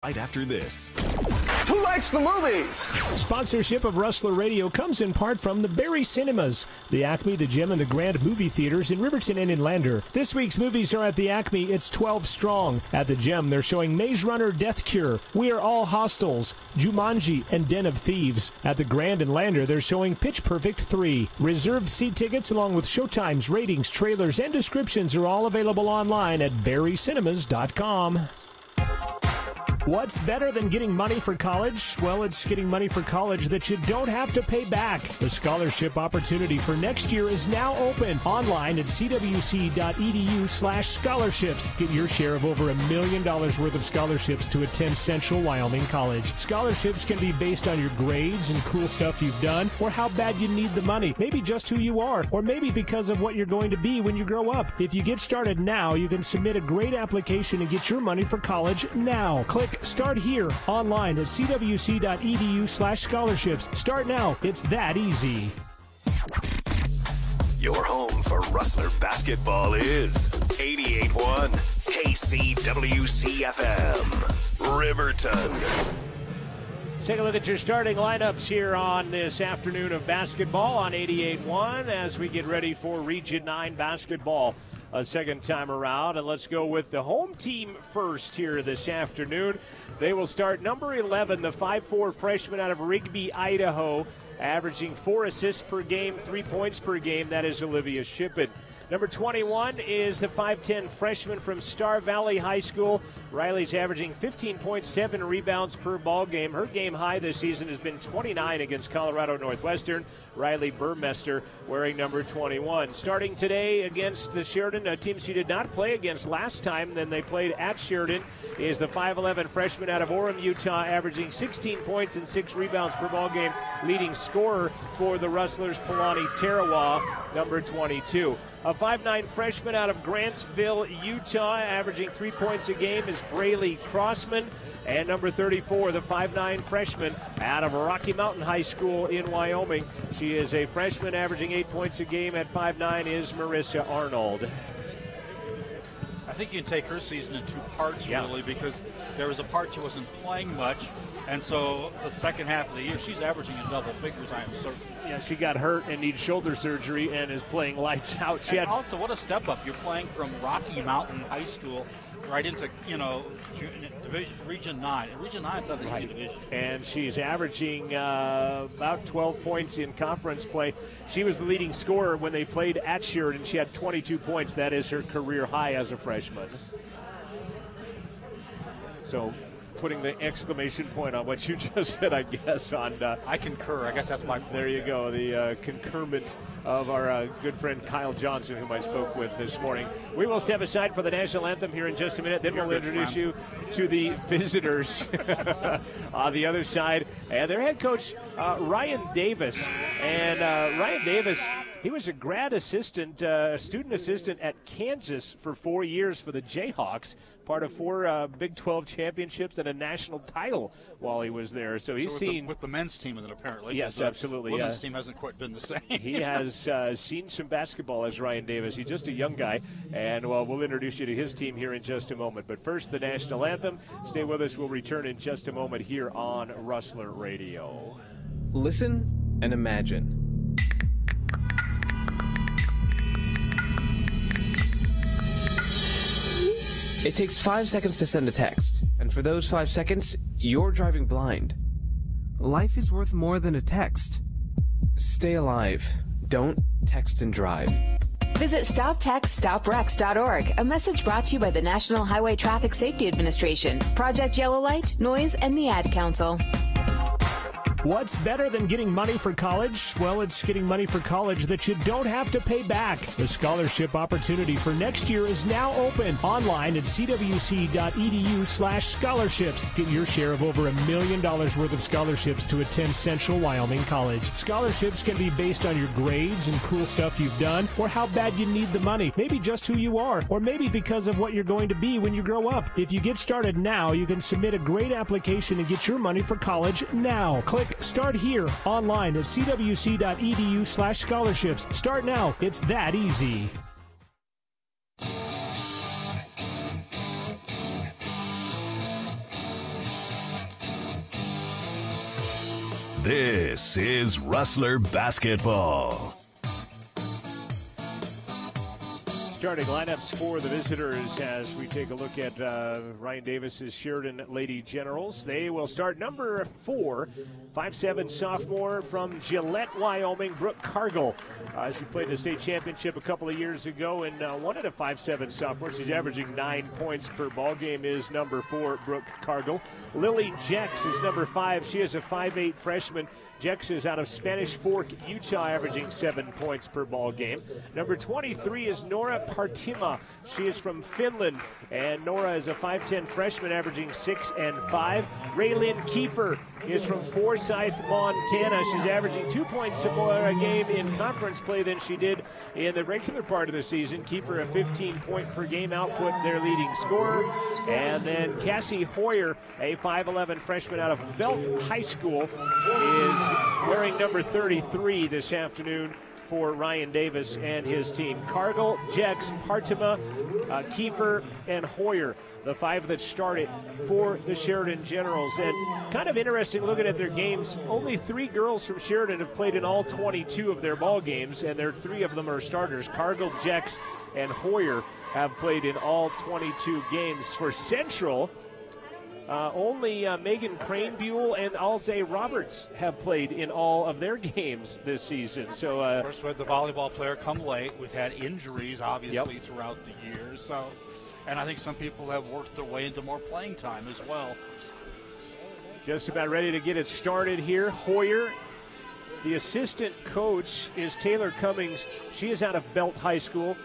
Right after this. Who likes the movies? Sponsorship of Rustler Radio comes in part from the Barry Cinemas, the Acme, the Gem, and the Grand movie theaters in Riverton and in Lander. This week's movies are at the Acme, it's 12 strong. At the Gem, they're showing Maze Runner Death Cure, We Are All Hostiles, Jumanji, and Den of Thieves. At the Grand and Lander, they're showing Pitch Perfect 3. Reserved seat tickets along with showtimes, ratings, trailers, and descriptions are all available online at barrycinemas.com. What's better than getting money for college? Well, it's getting money for college that you don't have to pay back. The scholarship opportunity for next year is now open online at cwc.edu/scholarships. Get your share of over $1 million worth of scholarships to attend Central Wyoming College. Scholarships can be based on your grades and cool stuff you've done, or how bad you need the money. Maybe just who you are, or maybe because of what you're going to be when you grow up. If you get started now, you can submit a great application and get your money for college now. Click Start Here online at cwc.edu/scholarships. Start now. It's that easy. Your home for Rustler basketball is 88.1 KCWC-FM, Riverton. Take a look at your starting lineups here on this afternoon of basketball on 88.1 as we get ready for Region 9 basketball a second time around. And let's go with the home team first here this afternoon. They will start number 11, the 5'4" freshman out of Rigby, Idaho, averaging 4 assists per game, 3 points per game. That is Olivia Shippen. Number 21 is the 5'10" freshman from Star Valley High School. Riley's averaging 15.7 rebounds per ball game. Her game high this season has been 29 against Colorado Northwestern. Riley Burmester wearing number 21. Starting today against the Sheridan, a team she did not play against last time, then they played at Sheridan, is the 5'11" freshman out of Orem, Utah, averaging 16 points and 6 rebounds per ball game. Leading scorer for the Rustlers, Palani Tarawa, number 22. A 5'9" freshman out of Grantsville, Utah, averaging 3 points a game is Braylee Crossman. And number 34, the 5'9" freshman out of Rocky Mountain High School in Wyoming. She is a freshman averaging 8 points a game at 5'9" is Marissa Arnold. I think you can take her season in 2 parts, really, because there was a part she wasn't playing much, and so the second half of the year, she's averaging in double figures, I am certain. Yeah, she got hurt and needs shoulder surgery and is playing lights out. Also, what a step up. You're playing from Rocky Mountain High School right into, Region 9. Region 9 is not an easy division. And she's averaging about 12 points in conference play. She was the leading scorer when they played at Sheridan. She had 22 points. That is her career high as a freshman. So putting the exclamation point on what you just said, I guess. I concur. I guess that's my point. There you go, the concurrent of our good friend Kyle Johnson, whom I spoke with this morning. We will step aside for the national anthem here in just a minute. Then we'll introduce you to the visitors on the other side. And their head coach, Ryan Davis. And Ryan Davis, he was a grad assistant, student assistant at Kansas for 4 years for the Jayhawks, part of 4 Big 12 championships and a national title while he was there. So he's seen with the men's team, and then apparently, yes, absolutely. The women's team hasn't quite been the same. He has seen some basketball as Ryan Davis. He's just a young guy, and we'll introduce you to his team here in just a moment. But first, the national anthem. Stay with us. We'll return in just a moment here on Rustler Radio. Listen and imagine. It takes 5 seconds to send a text, and for those 5 seconds, you're driving blind. Life is worth more than a text. Stay alive. Don't text and drive. Visit StopTextStopWrecks.org, a message brought to you by the National Highway Traffic Safety Administration, Project Yellow Light, Noise, and the Ad Council. What's better than getting money for college? Well, it's getting money for college that you don't have to pay back. The scholarship opportunity for next year is now open online at cwc.edu/scholarships. Get your share of over $1 million worth of scholarships to attend Central Wyoming College. Scholarships can be based on your grades and cool stuff you've done, or how bad you need the money. Maybe just who you are, or maybe because of what you're going to be when you grow up. If you get started now, you can submit a great application and get your money for college now. Click Start Here online at cwc.edu/scholarships. Start now. It's that easy. This is Rustler Basketball. Starting lineups for the visitors as we take a look at Ryan Davis's Sheridan Lady Generals. They will start number 4, 5'7" sophomore from Gillette, Wyoming, Brooke Cargill. She played the state championship a couple of years ago and wanted a 5'7" sophomore. She's averaging 9 points per ball game, is number 4, Brooke Cargill. Lily Jex is number 5. She is a 5'8" freshman. Jex is out of Spanish Fork, Utah, averaging 7 points per ball game. Number 23 is Nora Partima. She is from Finland, and Nora is a 5'10" freshman, averaging 6 and 5. Raylyn Kiefer is from Forsyth, Montana. She's averaging 2 points more a game in conference play than she did in the regular part of the season. Kiefer, a 15-point per game output, their leading scorer. And then Cassie Hoyer, a 5'11" freshman out of Belt High School, is wearing number 33 this afternoon for Ryan Davis and his team. Cargill, Jex, Partima, Kiefer, and Hoyer, the 5 that started for the Sheridan Generals. And kind of interesting looking at their games, only 3 girls from Sheridan have played in all 22 of their ball games, and 3 of them are starters. Cargill, Jex, and Hoyer have played in all 22 games. For Central, only Megan Cranebuell and Alze Roberts have played in all of their games this season. So, of course, with the volleyball player come late, we've had injuries, obviously, throughout the year. So, and I think some people have worked their way into more playing time as well. Just about ready to get it started here. Hoyer, the assistant coach, is Taylor Cummings. She is out of Belt High School.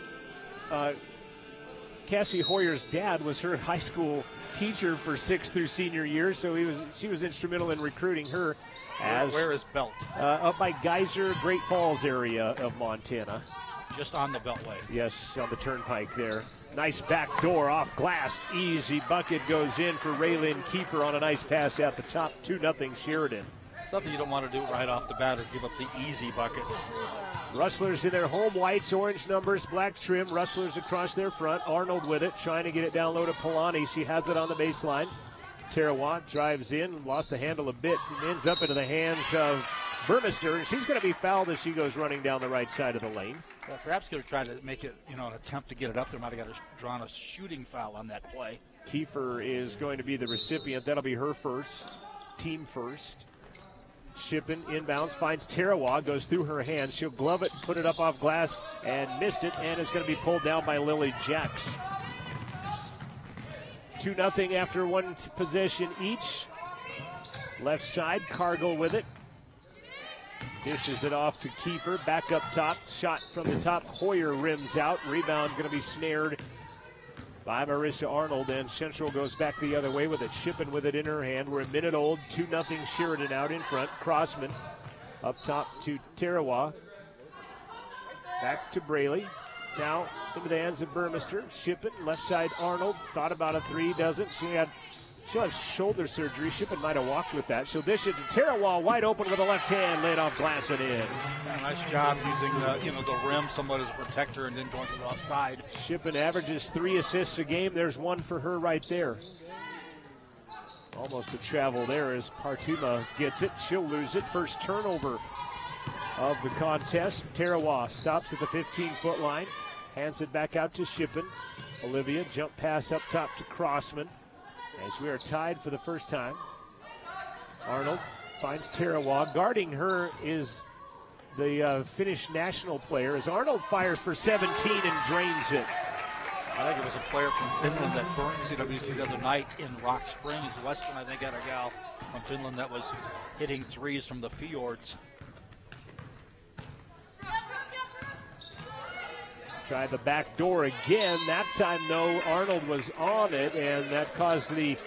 Cassie Hoyer's dad was her high school teacher for 6th through senior year, so she was instrumental in recruiting her. Where is Belt? Up by Geyser, Great Falls area of Montana. Just on the Beltway. Yes, on the turnpike there. Nice back door off glass. Easy bucket goes in for Raylyn Kiefer on a nice pass out the top. 2-0 Sheridan. Something you don't want to do right off the bat is give up the easy buckets. Rustlers in their home whites, orange numbers, black trim. Rustlers across their front. Arnold with it, trying to get it down low to Polani. She has it on the baseline. Tarawa drives in, lost the handle a bit, and ends up into the hands of Burmester, and she's going to be fouled as she goes running down the right side of the lane. Well, perhaps going to try to make it, an attempt to get it up there. Might have drawn a shooting foul on that play. Kiefer is going to be the recipient. That'll be her first, team first. Shippen inbounds, finds Tarawa, goes through her hands. She'll glove it, put it up off glass, and missed it, and it's going to be pulled down by Lily Jex. 2-0 after one possession each. Left side, Cargill with it. Dishes it off to Kiefer, back up top. Shot from the top, Hoyer rims out. Rebound going to be snared by Marissa Arnold, and Central goes back the other way with it. Shippen with it in her hand. We're a minute old. 2-0 Sheridan out in front. Crossman up top to Tarawa. Back to Braley. Now into the hands of Burmester. Shippen, left side Arnold. Thought about a 3, doesn't. She'll have shoulder surgery. Shippen might have walked with that. She'll dish it to Tarawa, wide open with a left hand, laid off glass and in. Yeah, nice job using the rim somewhat as a protector and then going to the offside. Shippen averages 3 assists a game. There's 1 for her right there. Almost a travel there as Partima gets it. She'll lose it. First turnover of the contest. Tarawa stops at the 15-foot line. Hands it back out to Shippen. Olivia, jump pass up top to Crossman. As we are tied for the first time. Arnold finds Tarawa. Guarding her is the Finnish national player as Arnold fires for 17 and drains it. I think it was a player from Finland that burned CWC the other night in Rock Springs. Western, I think, had a gal from Finland that was hitting 3s from the fjords. Tried the back door again. That time, though, Arnold was on it, and that caused the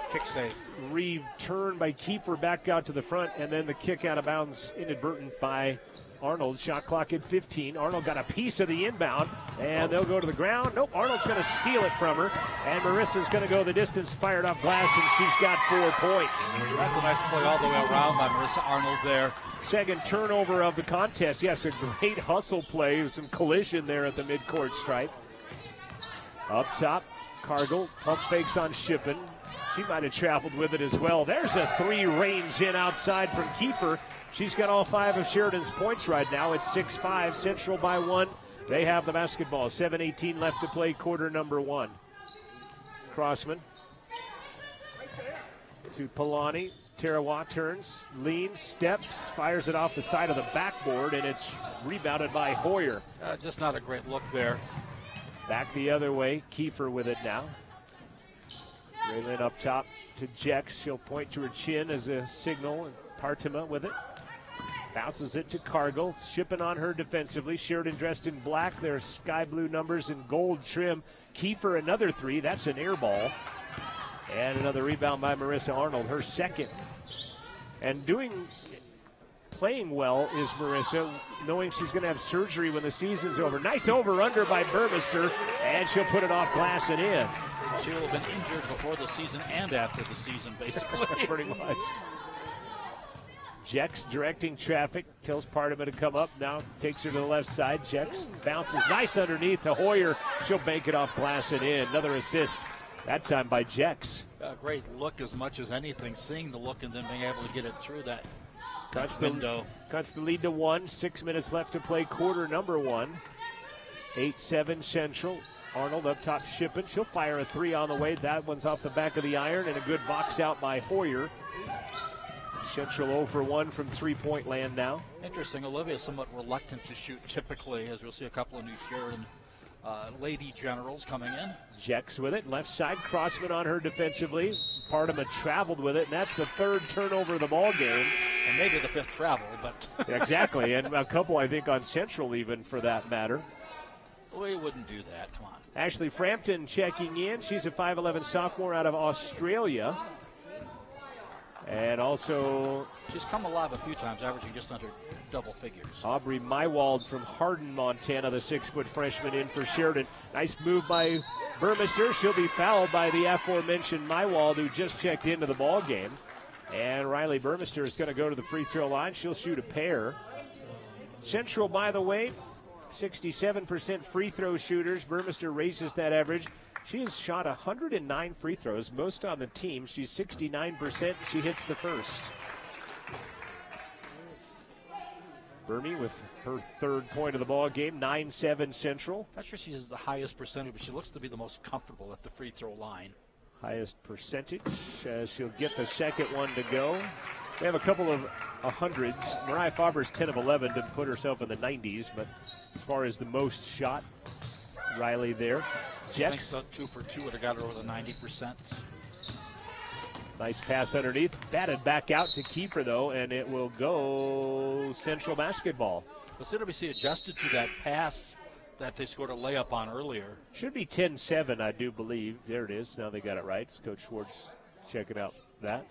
kick save. Return by Kiefer back out to the front, and then the kick out of bounds inadvertent by Arnold. Shot clock at 15. Arnold got a piece of the inbound, and they'll go to the ground. Nope, Arnold's going to steal it from her, and Marissa's going to go the distance, fired off glass, and she's got 4 points. That's a nice play all the way around by Marissa Arnold there. Second turnover of the contest. Yes, a great hustle play with some collision there at the midcourt stripe. Up top, Cargill pump fakes on Shippen. She might have traveled with it as well. There's a three range in outside from Kiefer. She's got all 5 of Sheridan's points right now. It's 6-5, Central by 1. They have the basketball. 7:18 left to play, quarter number 1. Crossman to Polani. Tarawa turns, leans, steps, fires it off the side of the backboard, and it's rebounded by Hoyer. Just not a great look there. Back the other way, Kiefer with it now. Raylin up top to Jex. She'll point to her chin as a signal, and Partima with it. Bounces it to Cargill, shipping on her defensively. Sheridan dressed in black, their sky blue numbers and gold trim. Kiefer another 3, that's an air ball. And another rebound by Marissa Arnold, her second. And playing well is Marissa, knowing she's going to have surgery when the season's over. Nice over-under by Burmester, and she'll put it off glass and in. She will have been injured before the season and after the season, basically. Pretty much. Jex directing traffic, tells Partima to come up, now takes her to the left side. Jex bounces nice underneath to Hoyer. She'll bank it off glass and in. Another assist, that time by Jex. Great look as much as anything, seeing the look and then being able to get it through that window. Cuts the lead to 1, 6 minutes left to play, quarter number 1. 8-7 Central. Arnold up top shipping. She'll fire a 3 on the way. That one's off the back of the iron, and a good box out by Hoyer. Central 0 for 1 from three-point land now. Interesting. Olivia is somewhat reluctant to shoot typically, as we'll see a couple of new Sheridan lady generals coming in. Jex with it. Left side, Crossman on her defensively. Partima traveled with it, and that's the 3rd turnover of the ball game. And maybe the 5th travel, but... Exactly, and a couple, I think, on Central even, for that matter. We wouldn't do that. Come on. Ashley Frampton checking in. She's a 5'11 sophomore out of Australia. And also, she's come alive a few times, averaging just under double figures. Aubrey Mywald from Hardin, Montana, the 6-foot freshman in for Sheridan. Nice move by Burmester. She'll be fouled by the aforementioned Mywald, who just checked into the ball game. And Riley Burmester is going to go to the free throw line. She'll shoot a pair. Central, by the way, 67% free throw shooters. Burmester raises that average. She has shot 109 free throws, most on the team. She's 69%. She hits the first. Burmy with her 3rd point of the ball game, 9-7 Central. Not sure she has the highest percentage, but she looks to be the most comfortable at the free throw line. Highest percentage. She'll get the second one to go. They have a couple of hundreds. Mariah Faber's 10 of 11 to put herself in the 90s, but as far as the most shot, Riley there. I think so, 2 for 2 would have got her over the 90%. Nice pass underneath. Batted back out to Kiefer, though, and it will go Central basketball. The CWC adjusted to that pass that they scored a layup on earlier. Should be 10-7, I do believe. There it is. Now they got it right. It's Coach Schwartz checking out that.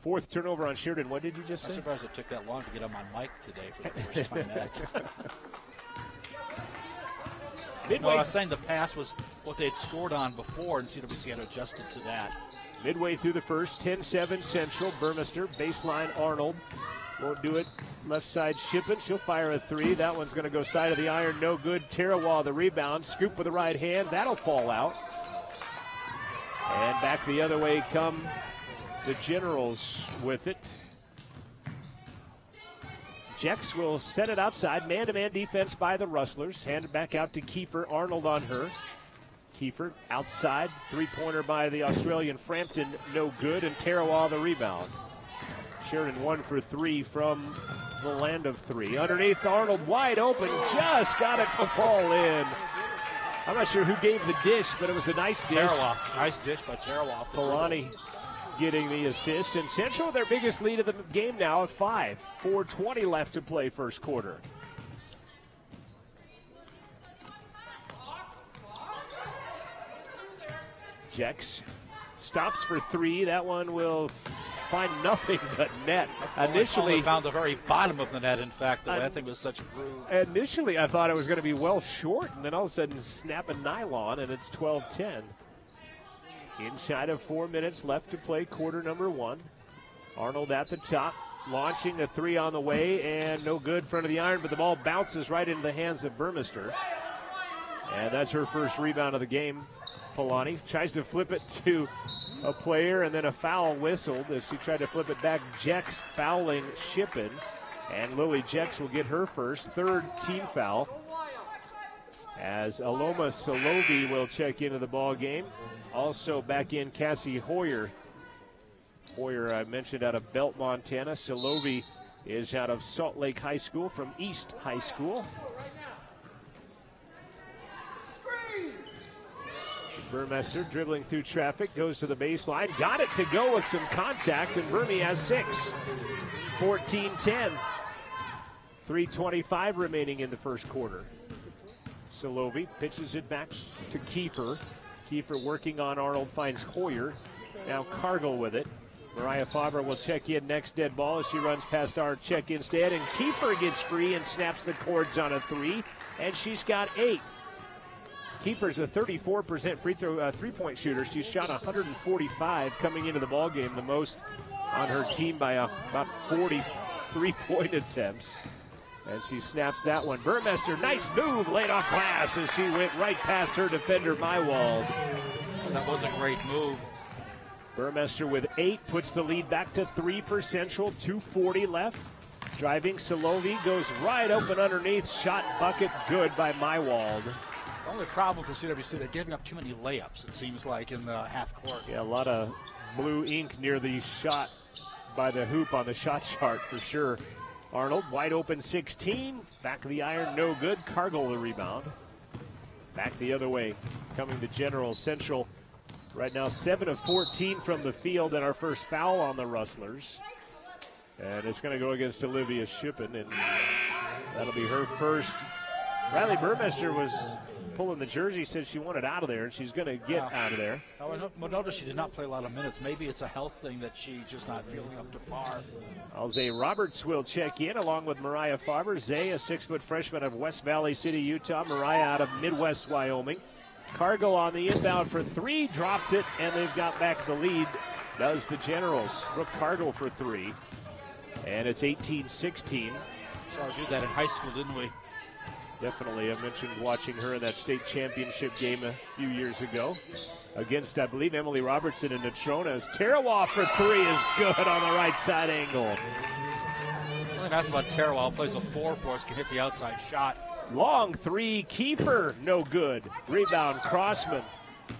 4th turnover on Sheridan. What did you just say? I'm surprised it took that long to get him on mic today for the first time yet. No, I was saying the pass was what they had scored on before, and CWC had adjusted to that. Midway through the first, 10-7 Central. Burmester, baseline Arnold. Won't do it. Left side shipping. She'll fire a 3. That one's going to go side of the iron. No good. Tarawa the rebound. Scoop with the right hand. That'll fall out. And back the other way come the Generals with it. Jex will set it outside. Man-to-man defense by the Rustlers. Handed back out to Kiefer. Arnold on her. Kiefer outside. 3-pointer by the Australian Frampton. No good. And Tarawa the rebound. Sheridan 1 for 3 from the land of 3. Underneath, Arnold wide open. Just got it to fall in. I'm not sure who gave the dish, but it was a nice dish. Tarawa. Nice dish by Tarawa. Polani getting the assist. And Central, their biggest lead of the game now at 5. 4:20 left to play first quarter. Jex stops for 3. That one will find nothing but net. Initially found the very bottom of the net, in fact, the way I think was such a groove. Initially, I thought it was going to be well short, and then all of a sudden snap a nylon, and it's 12-10. Inside of 4 minutes left to play quarter number 1. Arnold at the top, launching a 3 on the way, and no good front of the iron, but the ball bounces right into the hands of Burmester. And that's her first rebound of the game. Polani tries to flip it to a player, and then a foul whistled as she tried to flip it back. Jex fouling Shippen, and Lily Jex will get her first, third team foul, as Aloma Solovi will check into the ball game. Also back in Cassie Hoyer. Hoyer, I mentioned, out of Belt, Montana. Solovi is out of Salt Lake High School from East High School. Burmester dribbling through traffic, goes to the baseline, got it to go with some contact, and Vermi has 6. 14-10. 3:25 remaining in the first quarter. Solovi pitches it back to Kiefer. Kiefer working on Arnold, finds Hoyer. Now Cargill with it. Mariah Faber will check in next dead ball as she runs past our check instead, and Kiefer gets free and snaps the cords on a 3, and she's got 8. Kiefer's a 34% free throw three-point shooter. She's shot 145 coming into the ball game, the most on her team by about 40 three-point attempts. And she snaps that one. Burmester, nice move, laid off glass as she went right past her defender, Mywald. That was a great move. Burmester with 8 puts the lead back to 3 for Central. 2:40 left. Driving, Solovi goes right open underneath. Shot bucket good by Mywald. The only problem for CWC, they're giving up too many layups, it seems like, in the half court. Yeah, a lot of blue ink near the shot by the hoop on the shot chart for sure. Arnold, wide open 16. Back of the iron, no good. Cargill the rebound. Back the other way, coming to General Central. Right now, 7 of 14 from the field, and our first foul on the Rustlers. And it's going to go against Olivia Shippen, and that'll be her first. Riley Burmester was pulling the jersey, said she wanted out of there, and she's going to get out of there. I notice she did not play a lot of minutes. Maybe it's a health thing that she's just not feeling up to par. Zay Roberts will check in along with Mariah Faber. Zay, a 6-foot freshman of West Valley City, Utah. Mariah out of Midwest Wyoming. Cargill on the inbound for 3, dropped it, and they've got back the lead. Does the Generals. Brooke Cargill for 3. And it's 18-16. Saw her do that in high school, didn't we? Definitely. I mentioned watching her in that state championship game a few years ago against, I believe, Emily Robertson and Natronas. Tarawa for 3 is good on the right side angle. Really nice about Tarawa. Plays a 4 for us, can hit the outside shot. Long 3, Kiefer, no good. Rebound, Crossman.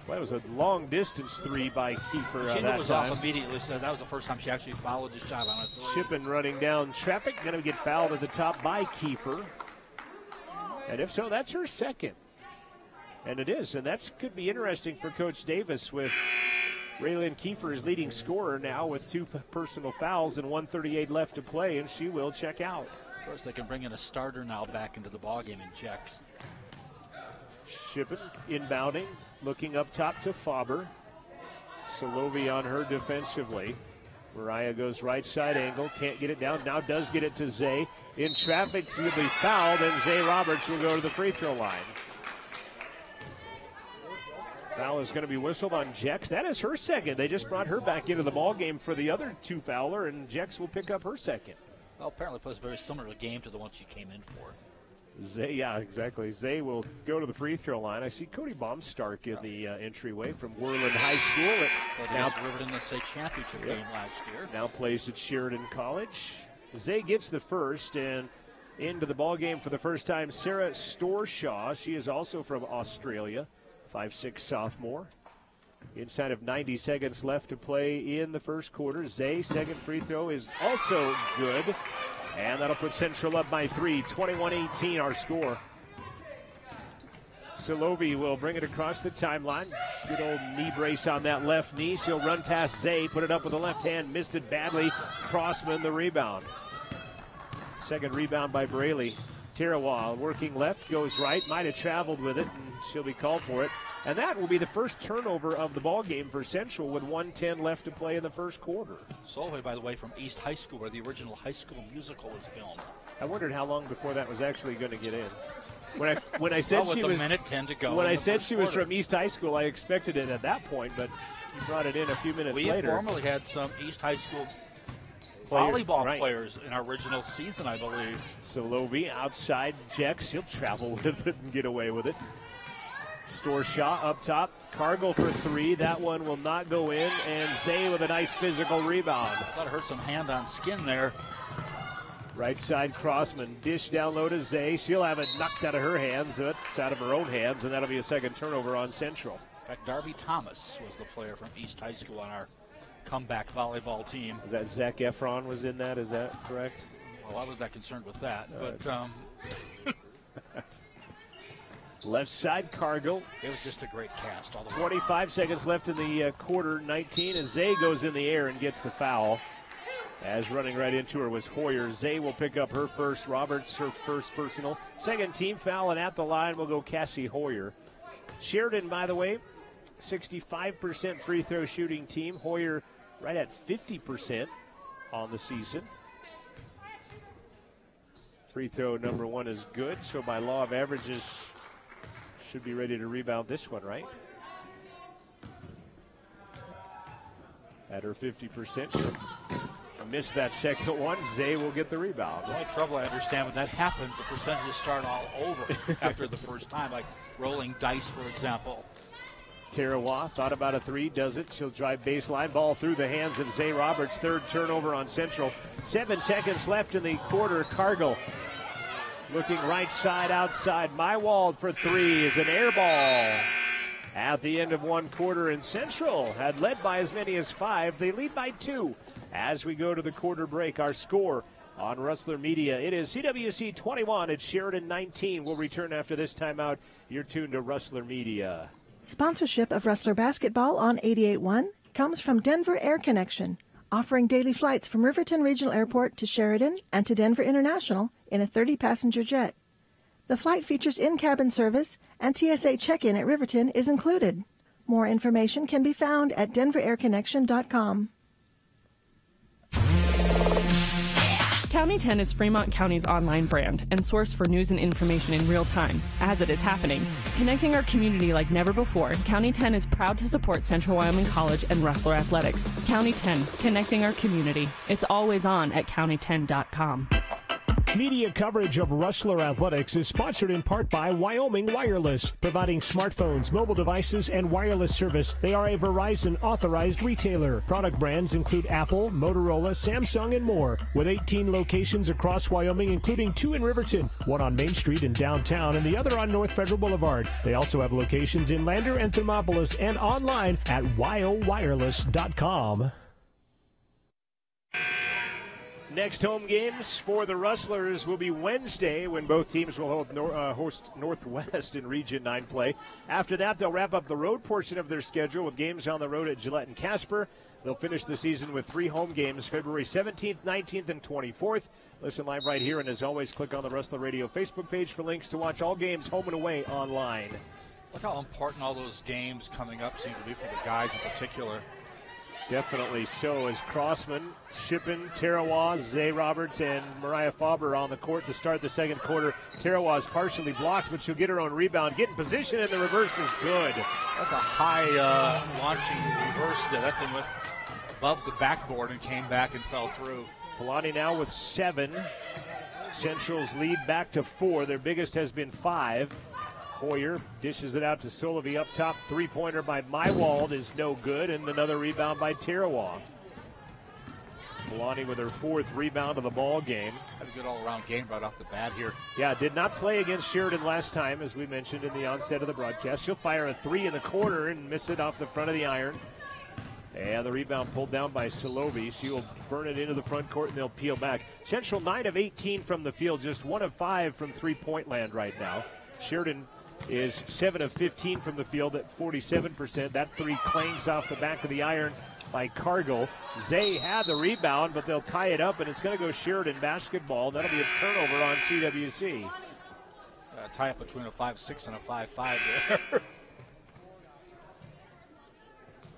Well, that was a long distance 3 by Kiefer. She that was time. off immediately, so that was the first time she actually followed the shot on it. Shippen running down traffic, going to get fouled at the top by Kiefer. And if so, that's her second. And it is, and that could be interesting for Coach Davis with Raylyn Kiefer as leading scorer now with 2 personal fouls and 1:38 left to play, and she will check out. Of course, they can bring in a starter now back into the ballgame in checks. Shippen inbounding, looking up top to Faber. Solovi on her defensively. Mariah goes right side angle, can't get it down, now does get it to Zay. In traffic, she'll be fouled, and Zay Roberts will go to the free throw line. Foul is going to be whistled on Jex. That is her second. They just brought her back into the ball game for the other 2 fouler, and Jex will pick up her second. Well, apparently plays a very similar game to the one she came in for. Zay, yeah, exactly. Zay will go to the free throw line. I see Cody Baumstark in the entryway from Worland High School. Now Rivered in the state championship game last year. Now plays at Sheridan College. Zay gets the first, and into the ball game for the first time, Sarah Storshaw. She is also from Australia, 5'6" sophomore. Inside of 90 seconds left to play in the first quarter. Zay, second free throw is also good. And that'll put Central up by 3, 21-18 our score. Solovi will bring it across the timeline. Good old knee brace on that left knee. She'll run past Zay, put it up with the left hand, missed it badly. Crossman the rebound. Second rebound by Braley. Tarawa working left, goes right, might have traveled with it, and she'll be called for it. And that will be the first turnover of the ball game for Central with 1:10 left to play in the first quarter. Solway, by the way, from East High School, where the original High School Musical was filmed. I wondered how long before that was actually going to get in. When I said she was, minute 10 to go. When I said she was from East High School, I expected it at that point, but you brought it in a few minutes later. We formerly had some East High School volleyball players in our original season, I believe. Solovi outside Jex. She'll travel with it and get away with it. Storshaw up top. Cargill for three. That one will not go in. And Zay with a nice physical rebound. I thought I heard some hand on skin there. Right side Crossman. Dish down low to Zay. She'll have it knocked out of her hands. It's out of her own hands, and that'll be a second turnover on Central. In fact, Darby Thomas was the player from East High School on our comeback volleyball team. Is that Zach Efron was in that? Is that correct? Well, I was that concerned with that. Left side Cargill. It was just a great cast all the way. 25 seconds left in the quarter. 19 as Zay goes in the air and gets the foul. As running right into her was Hoyer. Zay will pick up her first. Roberts her first personal. Second team foul, and at the line will go Cassie Hoyer. Sheridan, by the way, 65% free throw shooting team. Hoyer right at 50% on the season. Free throw number one is good, so by law of averages, should be ready to rebound this one, right? At her 50%, she'll miss that second one. Zay will get the rebound. The only trouble I understand when that happens, the percentages start all over after the first time, like rolling dice, for example. Tarawa thought about a three, does it. She'll drive baseline, ball through the hands of Zay Roberts. Third turnover on Central. 7 seconds left in the quarter. Cargill looking right side outside. Mywald for three is an air ball. At the end of one quarter, and Central had led by as many as 5. They lead by 2 as we go to the quarter break. Our score on Rustler Media, it is CWC 21. It's Sheridan 19. We'll return after this timeout. You're tuned to Rustler Media. Sponsorship of Rustler Basketball on 88.1 comes from Denver Air Connection, offering daily flights from Riverton Regional Airport to Sheridan and to Denver International in a 30-passenger jet. The flight features in-cabin service, and TSA check-in at Riverton is included. More information can be found at denverairconnection.com. County 10 is Fremont County's online brand and source for news and information in real time, as it is happening. Connecting our community like never before, County 10 is proud to support Central Wyoming College and Rustler Athletics. County 10, connecting our community. It's always on at county10.com. Media coverage of Rustler Athletics is sponsored in part by Wyoming Wireless, providing smartphones, mobile devices, and wireless service. They are a Verizon authorized retailer. Product brands include Apple, Motorola, Samsung, and more. With 18 locations across Wyoming, including 2 in Riverton, 1 on Main Street in downtown, and the other on North Federal Boulevard. They also have locations in Lander and Thermopolis and online at wyowireless.com. Next home games for the Rustlers will be Wednesday, when both teams will host Northwest in Region 9 play. After that, they'll wrap up the road portion of their schedule with games on the road at Gillette and Casper. They'll finish the season with 3 home games, February 17th, 19th, and 24th. Listen live right here, and as always, click on the Rustler Radio Facebook page for links to watch all games home and away online. Look how important all those games coming up seem to be for the guys in particular. Definitely so, as Crossman, Shippen, Tarawa, Zay Roberts, and Mariah Faber on the court to start the second quarter. Tarawa is partially blocked, but she'll get her own rebound. Get in position, and the reverse is good. That's a high launching reverse there. That thing went above the backboard and came back and fell through. Polani now with 7. Central's lead back to 4. Their biggest has been 5. Hoyer dishes it out to Solovey up top. Three-pointer by Mywald is no good, and another rebound by Tarawa. Polani with her 4th rebound of the ball game. Had a good all-around game right off the bat here. Yeah, did not play against Sheridan last time, as we mentioned in the onset of the broadcast. She'll fire a 3 in the corner and miss it off the front of the iron. And the rebound pulled down by Solovey. She will burn it into the front court, and they'll peel back. Central 9 of 18 from the field, just 1 of 5 from three-point land right now. Sheridan is 7 of 15 from the field at 47%. That 3 clangs off the back of the iron by Cargill. Zay had the rebound, but they'll tie it up, and it's going to go Sheridan basketball. That'll be a turnover on CWC. Tie up between a 5-6 and a 5-5 there.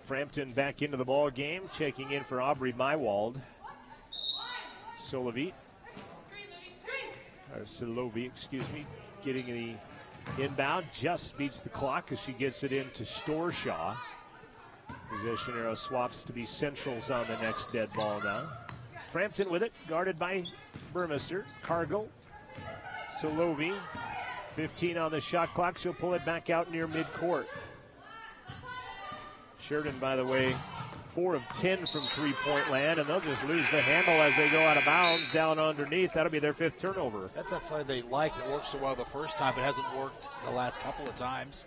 Frampton back into the ball game, checking in for Aubrey Mywald. Solovey, getting the inbound, just beats the clock as she gets it into Storshaw. Possession arrow swaps to be Central's on the next dead ball now. Frampton with it, guarded by Burmester. Cargill, Solovey, 15 on the shot clock. She'll pull it back out near midcourt. Sheridan, by the way, 4 of 10 from three-point land, and they'll just lose the handle as they go out of bounds down underneath. That'll be their 5th turnover. That's a play they like. It worked so well the first time, but hasn't worked the last couple of times.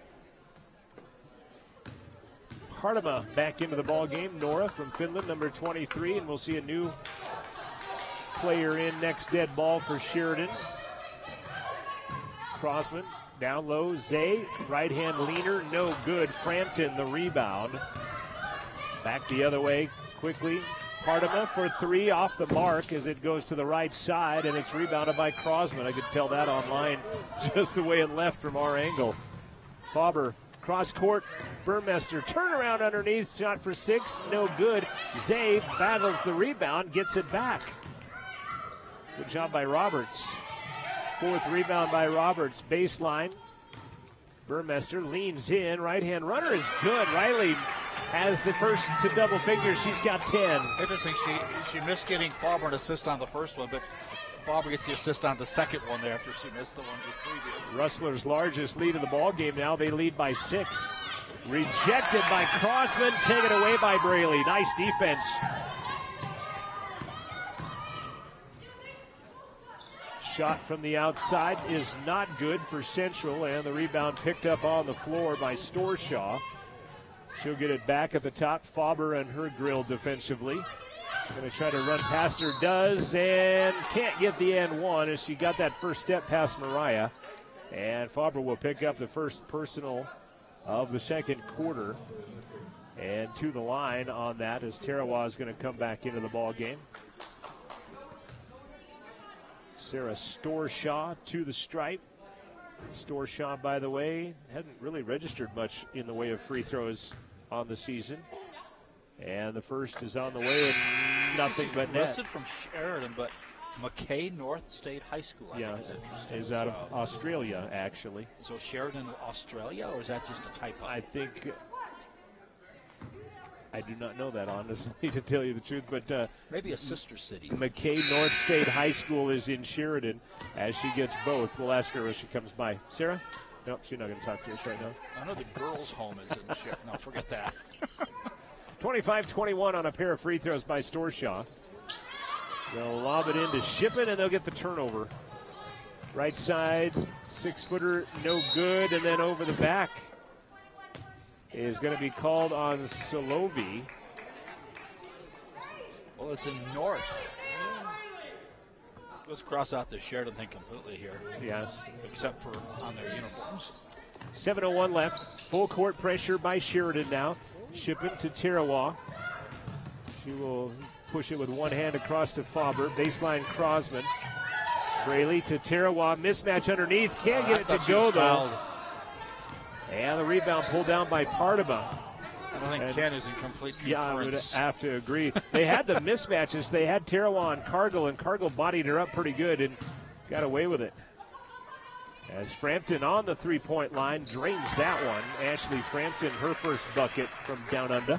Hartema back into the ball game. Nora from Finland, number 23, and we'll see a new player in next dead ball for Sheridan. Crossman down low. Zay, right-hand leaner, no good. Frampton the rebound. Back the other way quickly. Hartema for 3 off the mark as it goes to the right side, and it's rebounded by Crossman. I could tell that online just the way it left from our angle. Faber cross court. Burmester turnaround underneath. Shot for 6. No good. Zay battles the rebound. Gets it back. Good job by Roberts. 4th rebound by Roberts. Baseline. Burmester leans in. Right-hand runner is good. Riley has the first to double figures. She's got 10. Interesting. She missed getting Faber an assist on the first one, but Faber gets the assist on the second one there after she missed the one just previous. Rustlers' largest lead of the ball game now. They lead by 6. Rejected by Crossman. Taken away by Braley. Nice defense. Shot from the outside is not good for Central, and the rebound picked up on the floor by Storshaw. She'll get it back at the top. Faber and her grill defensively. Going to try to run past her, does, and can't get the end one as she got that first step past Mariah. And Faber will pick up the first personal of the second quarter. And to the line on that as Tarawa is going to come back into the ball game. Sarah Storshaw to the stripe. Storshaw, by the way, hadn't really registered much in the way of free throws on the season. And the first is on the way, and nothing but net. Listed from Sheridan, but McKay North State High School, I think is interesting. Is out of Australia, actually. So Sheridan, Australia, or is that just a typo? I think, I do not know that, honestly, to tell you the truth, but maybe a sister city. McKay North State High School is in Sheridan as she gets both. We'll ask her as she comes by. Sarah? Nope, she's not going to talk to us right now. I know the girls' home is in Sheridan. No, forget that. 25-21 on a pair of free throws by Storshaw. They'll lob it into Shippen, and they'll get the turnover. Right side, 6-footer, no good, and then over the back is going to be called on Solovi. Well, it's in North. Let's cross out the Sheridan thing completely here. Yes. Except for on their uniforms. 7:01 left. Full court pressure by Sheridan now. Shippen to Tarawa. She will push it with one hand across to Faber. Baseline Crossman. Braley to Tarawa. Mismatch underneath. Can't get it to go, though. And the rebound pulled down by Partema. I don't think Ken is in complete concurrence. Yeah, I would have to agree. They had the mismatches. They had Tarawa and Cargill, and Cargill bodied her up pretty good and got away with it. As Frampton on the three-point line drains that one. Ashley Frampton, her first bucket from down under.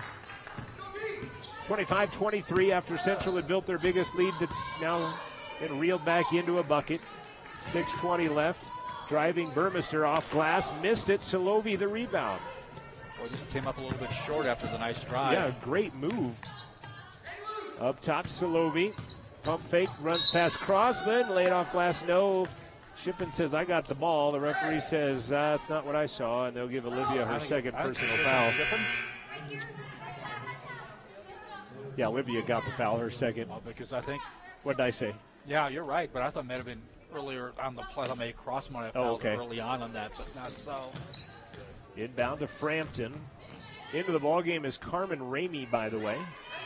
25-23 after Central had built their biggest lead that's now been reeled back into a bucket. 6:20 left. Driving Burmester off glass. Missed it. Solovi the rebound. Well, just came up a little bit short after the nice drive. Yeah, great move. Up top, Solovi. Pump fake, runs past Crossman. Laid off glass, no. Shippen says, I got the ball. The referee says, that's not what I saw, and they'll give Olivia her second personal foul. Yeah, Olivia got the foul, her second. Well, because I think... What did I say? Yeah, you're right, but I thought it might have been earlier on the play. I thought maybe Crossman had fouled early on that, but not so. Inbound to Frampton. Into the ballgame is Carmen Ramey, by the way.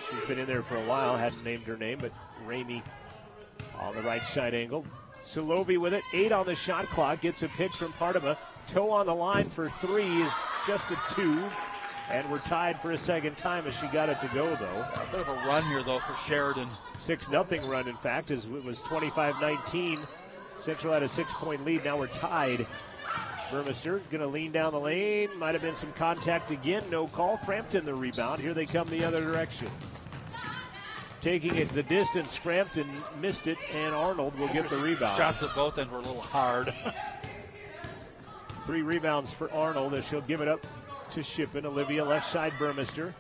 She's been in there for a while, hadn't named her name, but Ramey on the right side angle. Solovi with it, 8 on the shot clock, gets a pick from Partema. Toe on the line for 3 is just a 2, and we're tied for a second time as she got it to go, though. A bit of a run here, though, for Sheridan. 6-0 run, in fact, as it was 25-19. Central had a 6-point lead, now we're tied. Burmester going to lean down the lane, might have been some contact again, no call. Frampton the rebound, here they come the other direction. Taking it the distance, Frampton missed it, and Arnold will get the rebound. Shots at both ends were a little hard. 3 rebounds for Arnold as she'll give it up to Shippen. Olivia left side Burmester.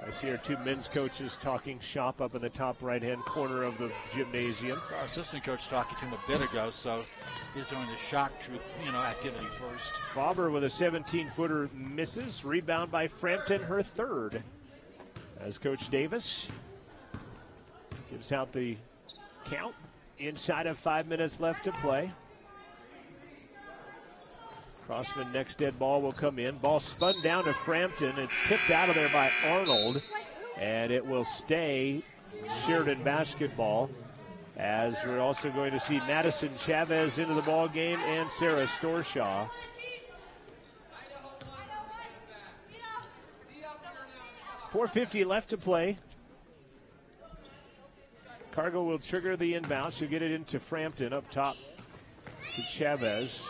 I see our 2 men's coaches talking shop up in the top right-hand corner of the gymnasium. Our assistant coach talking to him a bit ago, so he's doing the shock troop, activity first. Faber with a 17-footer misses. Rebound by Frampton, her 3rd. As Coach Davis gives out the count. Inside of 5 minutes left to play. Crossman next dead ball will come in. Ball spun down to Frampton. It's tipped out of there by Arnold. And it will stay Sheridan basketball, as we're also going to see Madison Chavez into the ball game and Sarah Storshaw. .450 left to play. Cargo will trigger the inbound. She'll get it into Frampton up top to Chavez.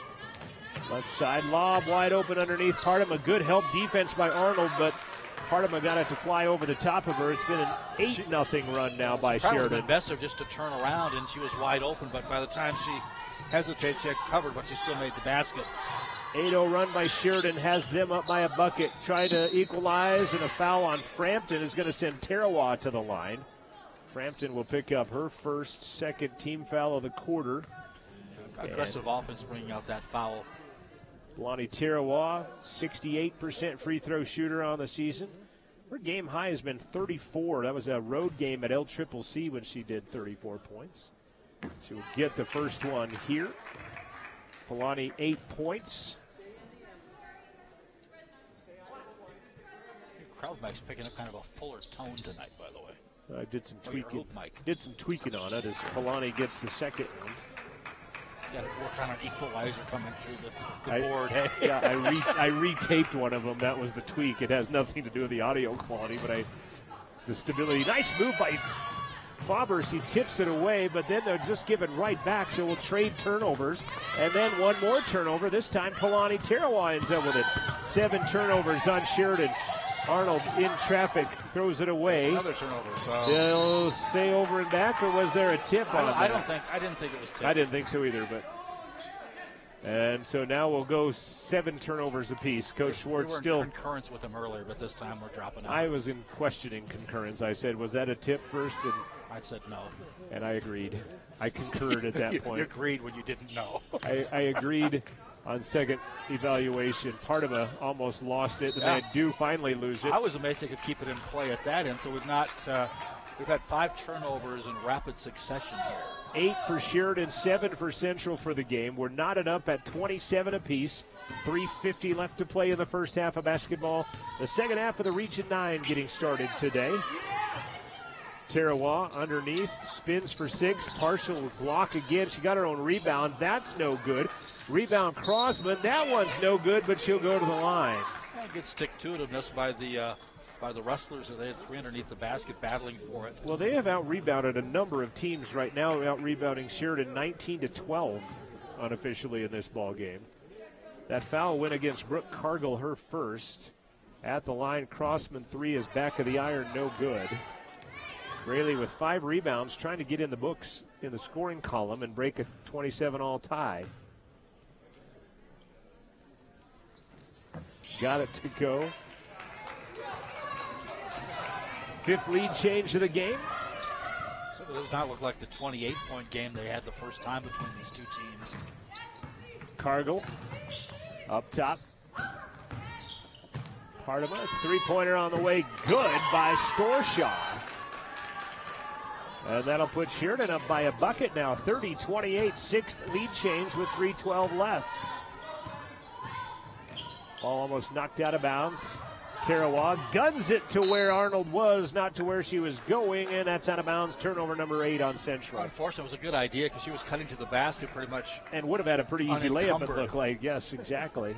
Left side lob wide open underneath Partima. Good help defense by Arnold, but Partima got it to fly over the top of her. It's been an 8-0 run now by Sheridan. Probably best of just to turn around, and she was wide open, but by the time she hesitated, she had covered, but she still made the basket. 8-0 run by Sheridan has them up by a bucket. Trying to equalize, and a foul on Frampton is going to send Tarawa to the line. Frampton will pick up her second team foul of the quarter. Aggressive offense bringing out that foul. Lonnie Tarawa, 68% free throw shooter on the season. Her game high has been 34. That was a road game at LCCC when she did 34 points. She will get the first one here. Polani 8 points. Crowd mic's picking up kind of a fuller tone tonight, by the way. I did some tweaking. Did some tweaking on it as Polani gets the second one. Got to work on an equalizer coming through the board. Yeah, I retaped one of them. That was the tweak. It has nothing to do with the audio quality, but the stability. Nice move by Faber. He tips it away, but then they'll just give it right back. So we'll trade turnovers, and then one more turnover. This time Polani Tarawa ends up with it. 7 turnovers on Sheridan. Arnold in traffic throws it away. Another turnover. So they'll say over and back, or was there a tip on that? I didn't think it was tipped. I didn't think so either, but. And so now we'll go 7 turnovers apiece. Coach Schwartz we still in concurrence with him earlier, but this time we're dropping out. I was in questioning concurrence. I said, was that a tip first? And I said no. And I agreed. I concurred at that point. You agreed when you didn't know. I agreed on second evaluation. Partima almost lost it, and they do finally lose it. I was amazed they could keep it in play at that end. So we've had 5 turnovers in rapid succession here. 8 for Sheridan, 7 for Central for the game. We're knotted up at 27 apiece. 3:50 left to play in the first half of basketball. The second half of the Region 9 getting started today. Tarawa underneath, spins for 6, partial block again. She got her own rebound. That's no good. Rebound Crossman. That one's no good, but she'll go to the line. Good stick-to-itiveness by the Rustlers. They had 3 underneath the basket battling for it. Well, they have out-rebounded a number of teams right now, out-rebounding Sheridan 19-12 unofficially in this ball game. That foul went against Brooke Cargill, her first. At the line, Crossman 3 is back of the iron, no good. Rayleigh with 5 rebounds, trying to get in the books in the scoring column and break a 27-all tie. Got it to go. 5th lead change of the game. So it does not look like the 28-point game they had the first time between these two teams. Cargill up top. Partima, 3-pointer on the way. Good by Storshaw. And that'll put Sheridan up by a bucket now. 30-28, 6th lead change with 3:12 left. Ball almost knocked out of bounds. Tarawa guns it to where Arnold was, not to where she was going, and that's out of bounds. Turnover number 8 on Central. Unfortunately, it was a good idea because she was cutting to the basket pretty much. And would have had a pretty easy layup, it looked like. Yes, exactly.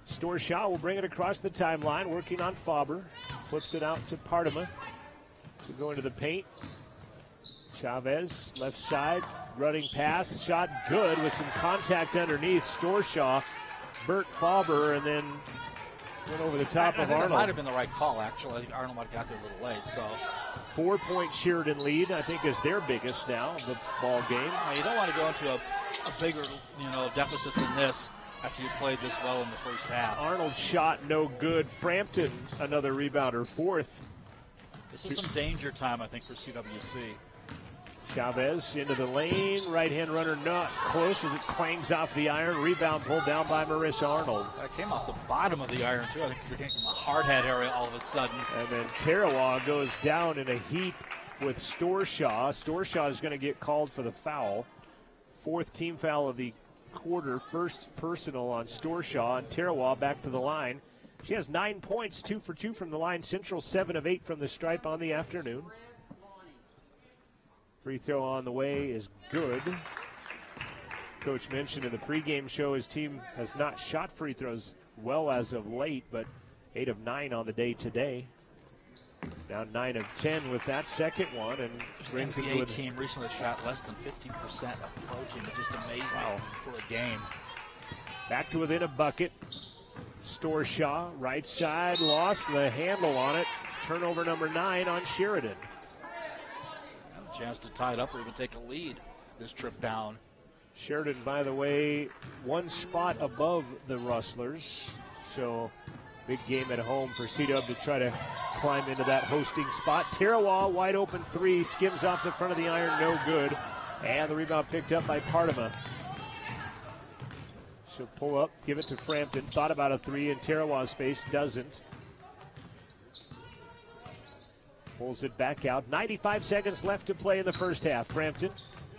Storshaw will bring it across the timeline, working on Faber. Flips it out to Partima to go into the paint. Chavez, left side, running pass, shot good with some contact underneath. Storshaw, Bert Faber, and then went over the top of Arnold. That might have been the right call, actually. I think Arnold might have got there a little late. So 4-point Sheridan lead, I think, is their biggest now of the ball game. Now, you don't want to go into a bigger, deficit than this after you played this well in the first half. Arnold's shot no good. Frampton, another rebounder, fourth. This is some danger time, I think, for CWC. Chavez into the lane. Right-hand runner not close as it clangs off the iron. Rebound pulled down by Marissa Arnold. That came off the bottom of the iron, too. I think it came from a hard hat area all of a sudden. And then Tarawa goes down in a heap with Storshaw. Storshaw is going to get called for the foul. Fourth team foul of the quarter. First personal on Storshaw. And Tarawa back to the line. She has 9 points, 2 for 2 from the line. Central 7 of 8 from the stripe on the afternoon. Free throw on the way is good. Coach mentioned in the pregame show his team has not shot free throws well as of late, but 8 of 9 on the day today. Now 9 of 10 with that second one, and brings it to a team recently shot less than 50% approaching. It's just amazing for a game. Back to within a bucket. Storshaw, right side, lost the handle on it. Turnover number 9 on Sheridan. Chance to tie it up or even take a lead this trip down. Sheridan, by the way, one spot above the Rustlers. So big game at home for C-Dub to try to climb into that hosting spot. Tarawa, wide open three, skims off the front of the iron, no good. And the rebound picked up by Partima. She'll pull up, give it to Frampton. Thought about a three in Tarawa's face, doesn't. Pulls it back out. 95 seconds left to play in the first half. Frampton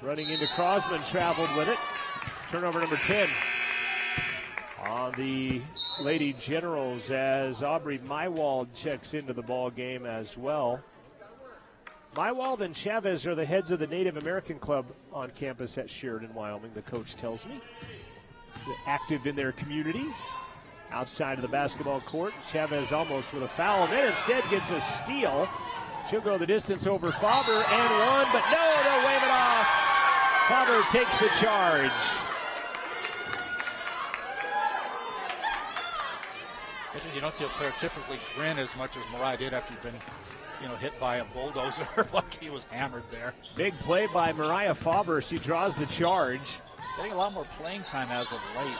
running into Crosman, traveled with it. Turnover number 10 on the Lady Generals as Aubrey Mywald checks into the ball game as well. Mywald and Chavez are the heads of the Native American Club on campus at Sheridan, Wyoming, the coach tells me. They're active in their community. Outside of the basketball court, Chavez almost with a foul, and then instead gets a steal. She'll go the distance over Faber and one, but no, they'll wave it off. Faber takes the charge. You don't see a player typically grin as much as Mariah did after he'd been, hit by a bulldozer like he was hammered there. Big play by Mariah Faber. She draws the charge. Getting a lot more playing time as of late.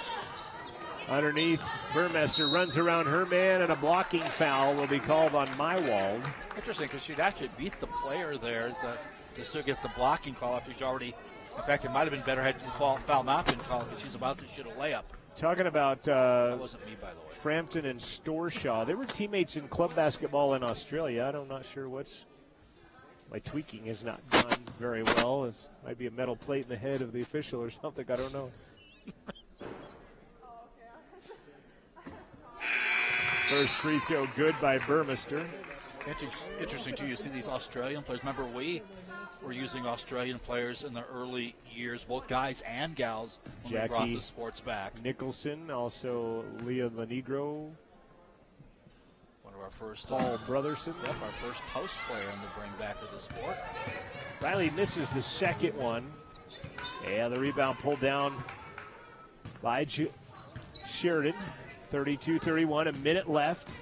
Underneath, Burmester runs around her man, and a blocking foul will be called on Mywald. Interesting, because she'd actually beat the player there to still get the blocking call after she's already. In fact, it might have been better had the foul not been called because she's about to shoot a layup. Talking about that wasn't me, by the way. Frampton and Storshaw. They were teammates in club basketball in Australia. I'm not sure my tweaking has not gone very well. It might be a metal plate in the head of the official or something. I don't know. First free throw good by Burmester. Interesting, too. You see these Australian players. Remember, we were using Australian players in the early years, both guys and gals, when we brought the sports back. Nicholson, also Leah Lenegro. One of our first. Paul Brotherson. Yep, our first post player in the bring back of the sport. Riley misses the second one. Yeah, the rebound pulled down by Sheridan. 32-31, a minute left.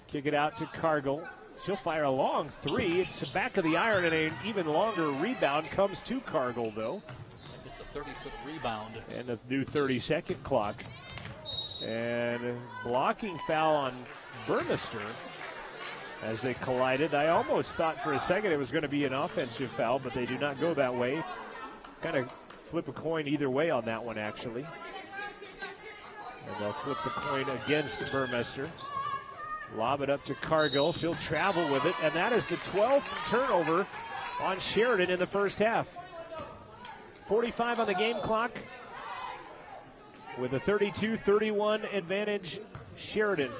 Kick it out to Cargill. She'll fire a long three. It's the back of the iron, and an even longer rebound comes to Cargill, though. Get the 30-foot rebound. And a new 30-second clock. And a blocking foul on Burmester as they collided. I almost thought for a second it was going to be an offensive foul, but they do not go that way. Kind of flip a coin either way on that one, actually. And they'll flip the coin against Burmester. Lob it up to Cargill. She'll travel with it, and that is the 12th turnover on Sheridan in the first half. 45 on the game clock with a 32-31 advantage, Sheridan.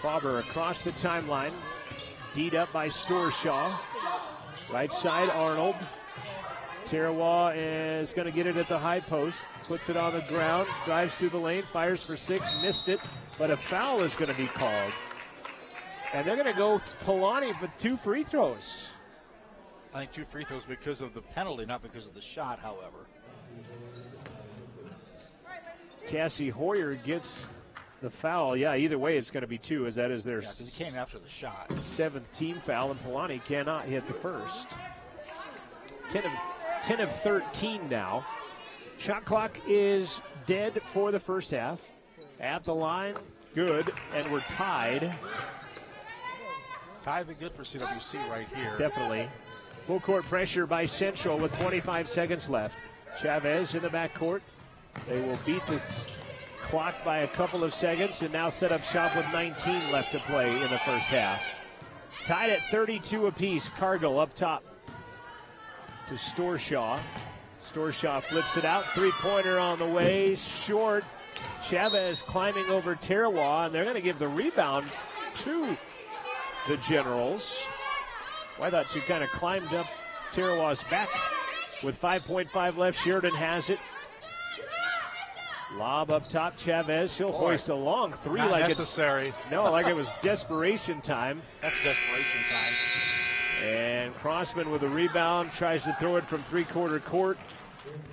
Faber across the timeline. D'd up by Storshaw. Right side, Arnold. Tarawa is going to get it at the high post. Puts it on the ground, drives through the lane, fires for six, missed it, but a foul is going to be called. And they're going to go to Polani for 2 free throws. I think 2 free throws because of the penalty, not because of the shot, however. Cassie Hoyer gets The foul, yeah, either way it's going to be 2, as that is their because he came after the shot. 7th team foul, and Polani cannot hit the first. 10 of 13 now. Shot clock is dead for the first half. At the line, good, and we're tied. Tie would be good for CWC right here. Definitely. Full court pressure by Central with 25 seconds left. Chavez in the backcourt. They will beat the clock by a couple of seconds and now set up shop with 19 left to play in the first half. Tied at 32 apiece. Cargill up top to Storshaw. Storshaw flips it out. Three-pointer on the way. Short. Chavez climbing over Tarawa, and they're going to give the rebound to the Generals. Well, I thought she kind of climbed up Tarawa's back with 5.5 left. Sheridan has it. Lob up top, Chavez. He'll hoist a long three. Not like necessary. Like it was desperation time. That's desperation time. And Crossman with a rebound, tries to throw it from three-quarter court.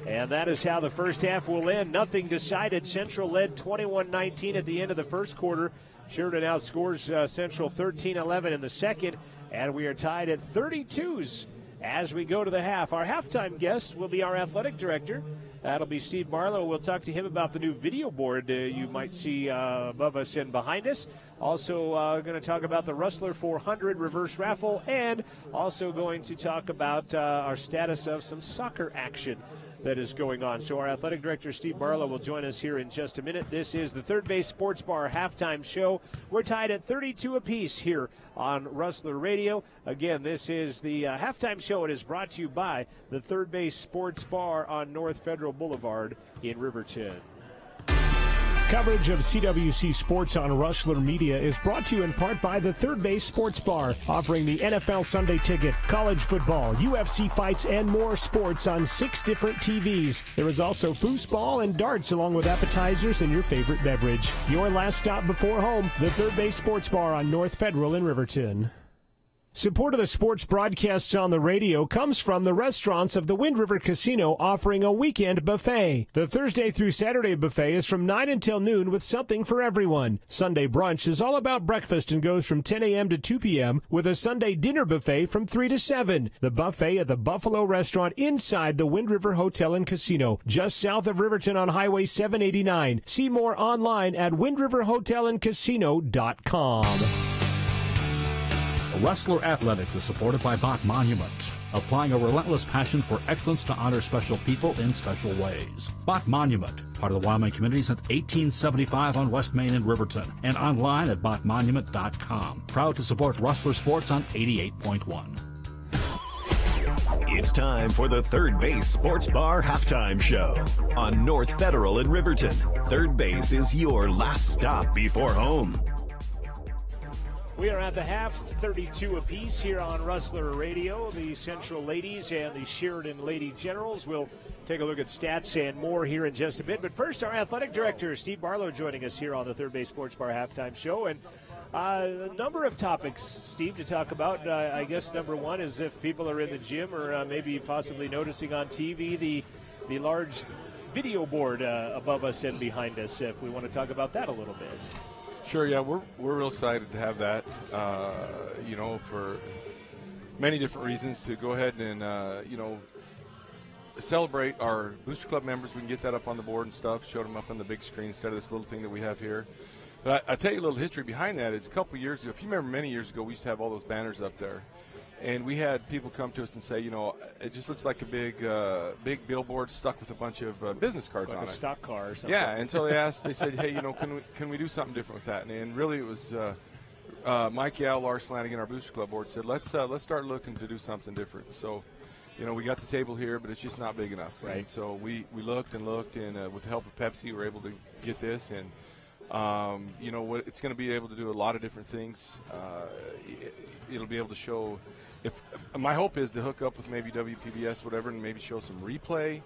And that is how the first half will end. Nothing decided. Central led 21-19 at the end of the first quarter. Sheridan outscores Central 13-11 in the second. And we are tied at 32s as we go to the half. Our halftime guest will be our athletic director. That'll be Steve Barlow. We'll talk to him about the new video board you might see above us and behind us. Also going to talk about the Rustler 400 reverse raffle, and also going to talk about our status of some soccer action that is going on. So our athletic director, Steve Barlow, will join us here in just a minute. This is the Third Base Sports Bar halftime show. We're tied at 32 apiece here on Rustler Radio. Again, this is the halftime show. It is brought to you by the Third Base Sports Bar on North Federal Boulevard in Riverton. Coverage of CWC Sports on Rustler Media is brought to you in part by the Third Base Sports Bar, offering the NFL Sunday Ticket, college football, UFC fights, and more sports on 6 different TVs. There is also foosball and darts, along with appetizers and your favorite beverage. Your last stop before home, the Third Base Sports Bar on North Federal in Riverton. Support of the sports broadcasts on the radio comes from the restaurants of the Wind River Casino, offering a weekend buffet. The Thursday through Saturday buffet is from 9 until noon with something for everyone. Sunday brunch is all about breakfast and goes from 10 a.m. to 2 p.m. with a Sunday dinner buffet from 3 to 7. The buffet at the Buffalo Restaurant inside the Wind River Hotel and Casino, just south of Riverton on Highway 789. See more online at windriverhotelandcasino.com. Rustler Athletics is supported by Bott Monument, applying a relentless passion for excellence to honor special people in special ways. Bott Monument, part of the Wyoming community since 1875 on West Main in Riverton, and online at bottmonument.com. Proud to support Rustler Sports on 88.1. It's time for the Third Base Sports Bar halftime show on North Federal in Riverton. Third Base is your last stop before home. We are at the half, 32 apiece here on Rustler Radio. The Central Ladies and the Sheridan Lady Generals will take a look at stats and more here in just a bit. But first, our athletic director, Steve Barlow, joining us here on the Third Base Sports Bar halftime show. And a number of topics, Steve, to talk about. I guess number one is if people are in the gym or maybe possibly noticing on TV the large video board above us and behind us, if we want to talk about that a little bit. Sure, yeah, we're real excited to have that, for many different reasons, to go ahead and, celebrate our Booster Club members. We can get that up on the board and stuff, show them up on the big screen instead of this little thing that we have here. But I'll tell you a little history behind that is a couple years ago, if you remember many years ago, we used to have all those banners up there. And we had people come to us and say, it just looks like a big billboard stuck with a bunch of business cards like on a it. Stock car or something. Yeah, and so they said, hey, can we do something different with that? And really it was Mike Yao, Lars Flanagan, our Booster Club board said, let's start looking to do something different. So, we got the table here, but it's just not big enough. Right. And so we looked, and with the help of Pepsi, we were able to get this. And, it's going to be able to do a lot of different things. It'll be able to show – my hope is to hook up with maybe WPBS, whatever, and maybe show some replay,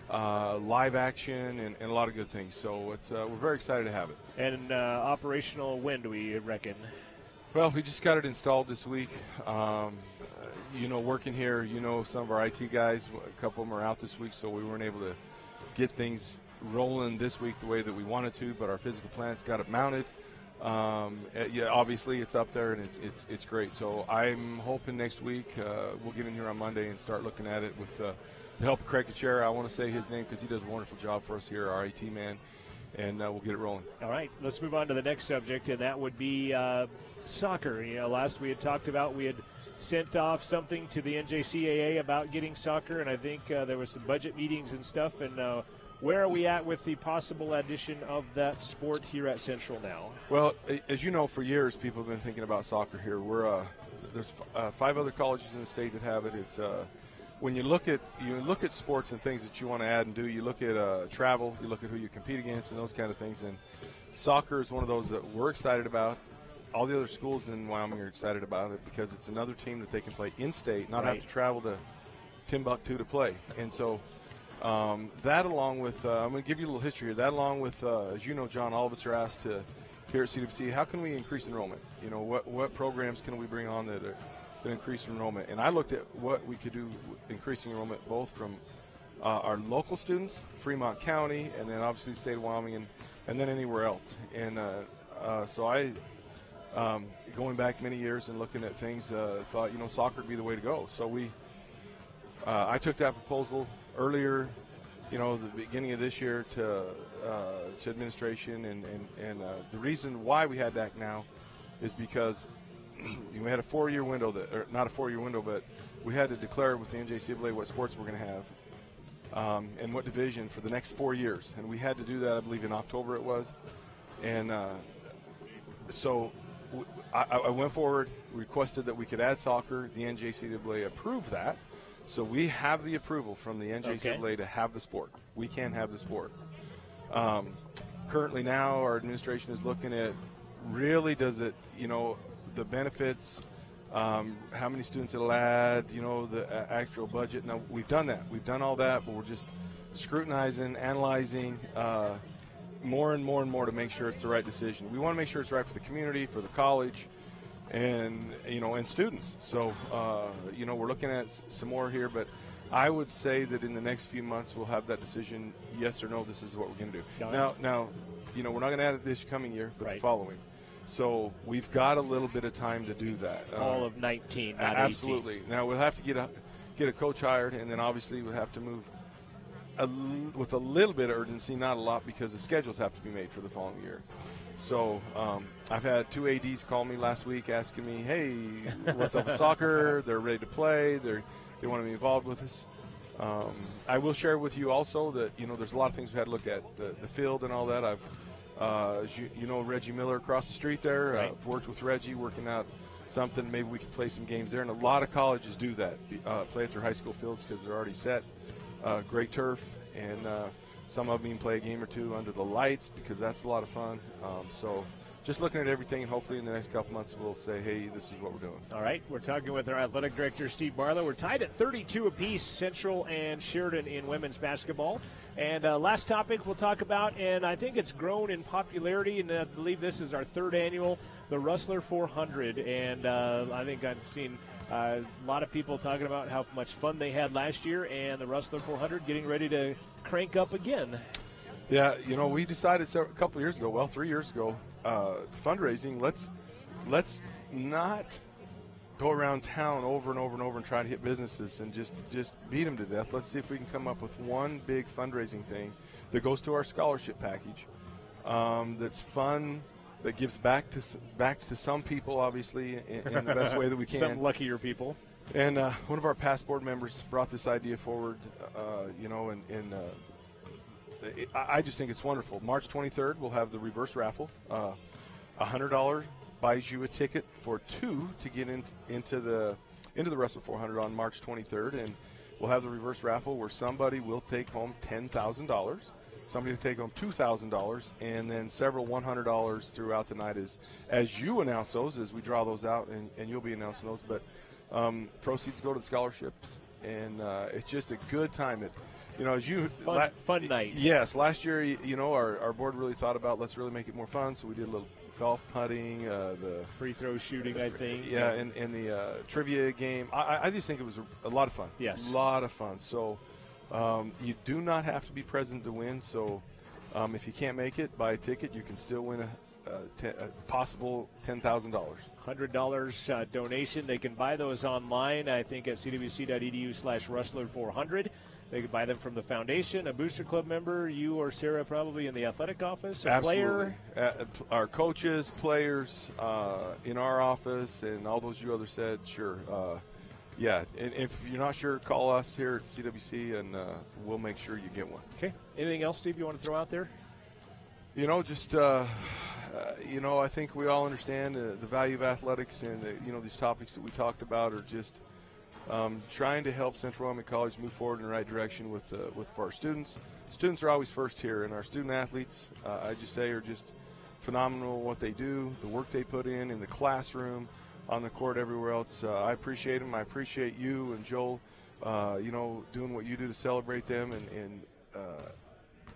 live action, and a lot of good things. So we're very excited to have it. And operational when do we reckon? Well, we just got it installed this week. Working here, some of our IT guys, a couple of them are out this week, so we weren't able to get things rolling this week the way that we wanted to, but our physical plant's got it mounted. Yeah, obviously it's up there, and it's great. So I'm hoping next week we'll get in here on Monday and start looking at it with the help of Craig Kachera. I want to say his name because he does a wonderful job for us here, our IT man, and we'll get it rolling. All right, let's move on to the next subject, and that would be soccer. You know, last we had talked about, we had sent off something to the NJCAA about getting soccer, and I think there was some budget meetings and stuff, and where are we at with the possible addition of that sport here at Central now? Well, as you know, for years people have been thinking about soccer here. There's 5 other colleges in the state that have it. It's when you look at sports and things that you want to add and do, you look at travel, you look at who you compete against and those kind of things, and soccer is one of those that we're excited about. All the other schools in Wyoming are excited about it because it's another team that they can play in-state, not have to travel to Timbuktu to play. And so that along with, I'm going to give you a little history here, that along with, as you know, John, all of us are asked to, here at CWC, how can we increase enrollment? You know, what programs can we bring on that are going to increase enrollment? And I looked at what we could do increasing enrollment both from our local students, Fremont County, and then obviously the state of Wyoming, and then anywhere else. And so I, going back many years and looking at things, thought, you know, soccer would be the way to go. So I took that proposal earlier, you know, the beginning of this year to administration, and the reason why we had that now is because we had a 4-year window, or not a 4-year window, but we had to declare with the NJCAA what sports we're going to have and what division for the next 4 years, and we had to do that, I believe, in October it was, and so I went forward, requested that we could add soccer. The NJCAA approved that. So we have the approval from the NJCAA to have the sport. We can have the sport. Currently now our administration is looking at really does it, you know, the benefits, how many students it'll add, you know, the actual budget. Now we've done that. We've done all that, but we're just scrutinizing, analyzing more and more and more to make sure it's the right decision. We want to make sure it's right for the community, for the college, and you know, and students. So you know, we're looking at some more here, but I would say that in the next few months we'll have that decision, yes or no, this is what we're going to do. Now, you know, we're not going to add it this coming year, but the following. So we've got a little bit of time to do that. Fall of 19, not absolutely. 18. Now we'll have to get a coach hired, and then obviously we'll have to move with a little bit of urgency, not a lot, because the schedules have to be made for the following year. So I've had 2 ADs call me last week asking me, hey, what's up with soccer? They're ready to play. They want to be involved with us. I will share with you also that, you know, there's a lot of things we had to look at, the field and all that. As you know, Reggie Miller across the street there. I've worked with Reggie, working out something. Maybe we could play some games there. And a lot of colleges do that, play at their high school fields because they're already set. Great turf, and some of them even play a game or two under the lights because that's a lot of fun. So just looking at everything, and hopefully in the next couple months we'll say, hey, this is what we're doing. All right, we're talking with our athletic director, Steve Barlow. We're tied at 32 apiece, Central and Sheridan in women's basketball. And last topic we'll talk about, and I think it's grown in popularity, and I believe this is our 3rd annual, the Rustler 400. And I think I've seen a lot of people talking about how much fun they had last year, and the Rustler 400 getting ready to crank up again. Yeah, you know, we decided a couple of years ago, well, 3 years ago, fundraising, let's not go around town over and over and over and try to hit businesses and just beat them to death. Let's see if we can come up with one big fundraising thing that goes to our scholarship package, that's fun, that gives back to some people, obviously, in the best way that we can. Some luckier people. And one of our past board members brought this idea forward, you know, and I just think it's wonderful. March 23rd, we'll have the reverse raffle. $100 buys you a ticket for 2 to get into the Rustler 400 on March 23rd, and we'll have the reverse raffle where somebody will take home $10,000. Somebody will take home $2,000, and then several $100 throughout the night as you announce those, as we draw those out, and you'll be announcing those. But proceeds go to the scholarships, and it's just a good time. You know, as you fun night. Yes, last year, you know, our board really thought about let's really make it more fun, so we did a little golf putting, the free throw shooting, I think. Yeah, and the trivia game. I just think it was a lot of fun. Yes, a lot of fun. So you do not have to be present to win. So If you can't make it, buy a ticket. You can still win a possible $10,000. $100 donation. They can buy those online, I think, at cwc.edu/Rustler400. They can buy them from the foundation. A Booster Club member, you or Sarah probably in the athletic office. Absolutely. Player. Our coaches, players in our office, and all those you others said, sure. Yeah, and if you're not sure, call us here at CWC, and we'll make sure you get one. Okay. Anything else, Steve, you want to throw out there? Just, I think we all understand the value of athletics, and, these topics that we talked about are just trying to help Central Wyoming College move forward in the right direction with our students. Students are always first here, and our student athletes, I just say, are just phenomenal what they do, the work they put in the classroom, on the court, everywhere else. I appreciate them. I appreciate you and Joel, doing what you do to celebrate them and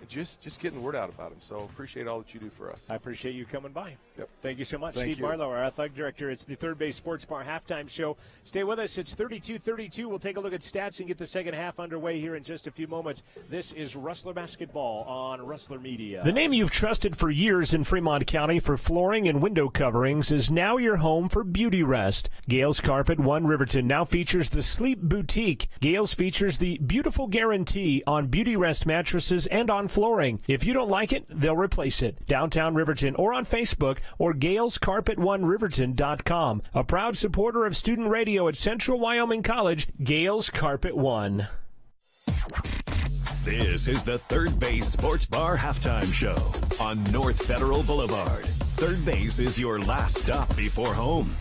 just getting the word out about them. So appreciate all that you do for us. I appreciate you coming by. Yep. Thank you so much. Thank Steve you. Barlow, our athletic director. It's the Third Base Sports Bar halftime show. Stay with us. It's 32-32. We'll take a look at stats and get the second half underway here in just a few moments. This is Rustler Basketball on Rustler Media. The name you've trusted for years in Fremont County for flooring and window coverings is now your home for Beauty Rest. Gales Carpet One Riverton now features the Sleep Boutique. Gales features the Beautiful Guarantee on Beauty Rest mattresses and on flooring. If you don't like it, they'll replace it. Downtown Riverton or on Facebook or GalesCarpet1Riverton.com. A proud supporter of student radio at Central Wyoming College, Gales Carpet One. This is the Third Base Sports Bar halftime show on North Federal Boulevard. Third Base is your last stop before home.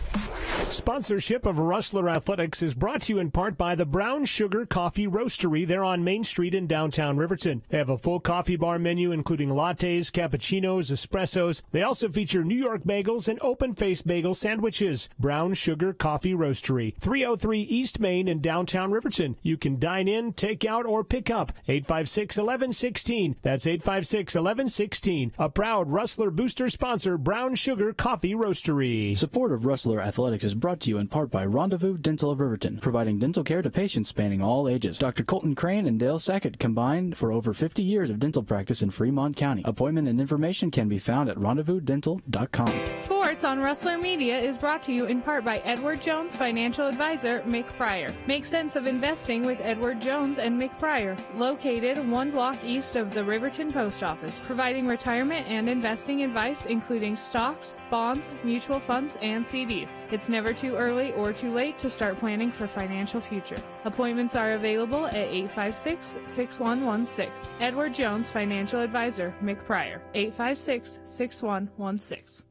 Sponsorship of Rustler Athletics is brought to you in part by the Brown Sugar Coffee Roastery. They're on Main Street in downtown Riverton. They have a full coffee bar menu including lattes, cappuccinos, espressos. They also feature New York bagels and open-faced bagel sandwiches. Brown Sugar Coffee Roastery, 303 East Main in downtown Riverton. You can dine in, take out, or pick up. 856-1116. That's 856-1116. A proud Rustler booster sponsor, Brown Sugar Coffee Roastery. Support of Rustler Athletics is brought to you in part by Rendezvous Dental of Riverton, providing dental care to patients spanning all ages. Dr. Colton Crane and Dale Sackett combined for over 50 years of dental practice in Fremont County. Appointment and information can be found at rendezvousdental.com. Sports on Rustler Media is brought to you in part by Edward Jones Financial Advisor, Mick Pryor. Make sense of investing with Edward Jones and Mick Pryor, located 1 block east of the Riverton Post Office, providing retirement and investing advice including stocks, bonds, mutual funds, and CDs. It's never too early or too late to start planning for financial future. Appointments are available at 856-6116. Edward Jones Financial Advisor, Mick Pryor, 856-6116.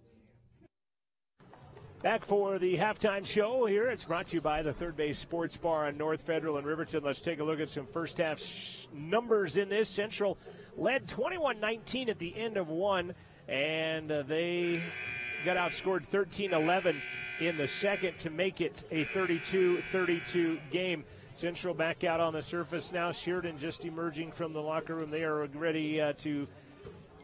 Back for the halftime show here. It's brought to you by the Third Base Sports Bar on North Federal and Riverton. Let's take a look at some first half numbers in this. Central led 21-19 at the end of one, and they got outscored 13-11 in the second to make it a 32-32 game. Central back out on the surface now. Sheridan just emerging from the locker room. They are ready to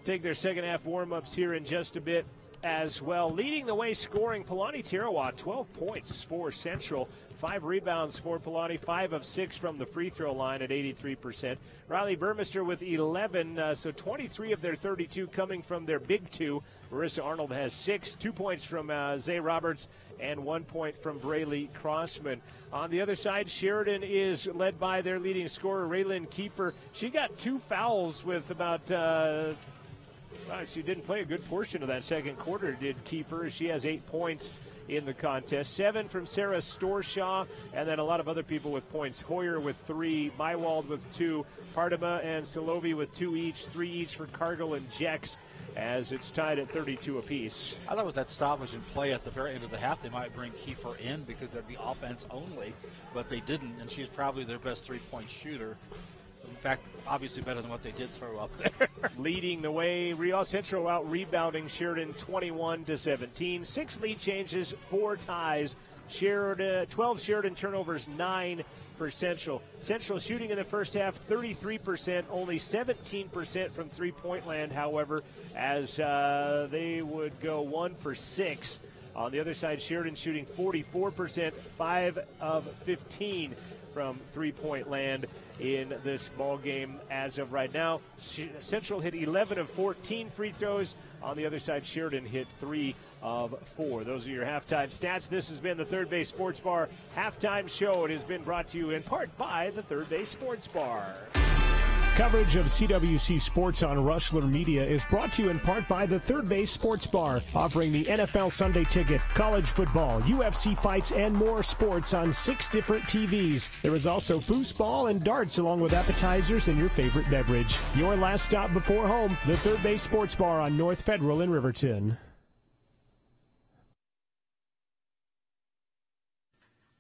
take their second half warm-ups here in just a bit as well. Leading the way scoring, Palani Tarawa, 12 points for Central. 5 rebounds for Palani, 5 of 6 from the free throw line at 83%. Riley Burmester with 11, so 23 of their 32 coming from their big two. Marissa Arnold has 6, 2 points from Zay Roberts, and 1 point from Braylee Crossman. On the other side, Sheridan is led by their leading scorer, Raylyn Kiefer. She got 2 fouls with about she didn't play a good portion of that second quarter, did Kiefer. She has 8 points in the contest. 7 from Sarah Storshaw, and then a lot of other people with points. Hoyer with 3, Mywald with 2, Partema and Salovi with 2 each, 3 each for Cargill and Jex, as it's tied at 32 apiece. I thought with that stoppage in play at the very end of the half, they might bring Kiefer in because there'd be offense only, but they didn't, and she's probably their best three-point shooter. In fact, obviously better than what they did throw up there. Leading the way, Real Central out rebounding Sheridan 21-17. 6 lead changes, 4 ties. Sheridan 12 Sheridan turnovers, 9 for Central. Central shooting in the first half 33%, only 17% from three-point land, however, as they would go 1 for 6. On the other side, Sheridan shooting 44%, 5 of 15 from three-point land in this ball game as of right now. Central hit 11 of 14 free throws. On the other side, Sheridan hit 3 of 4. Those are your halftime stats. This has been the Third Base Sports Bar halftime show. It has been brought to you in part by the Third Base Sports Bar. Coverage of CWC Sports on Rustler Media is brought to you in part by the Third Base Sports Bar, offering the NFL Sunday Ticket, college football, UFC fights, and more sports on 6 different TVs. There is also foosball and darts, along with appetizers and your favorite beverage. Your last stop before home, the Third Base Sports Bar on North Federal in Riverton.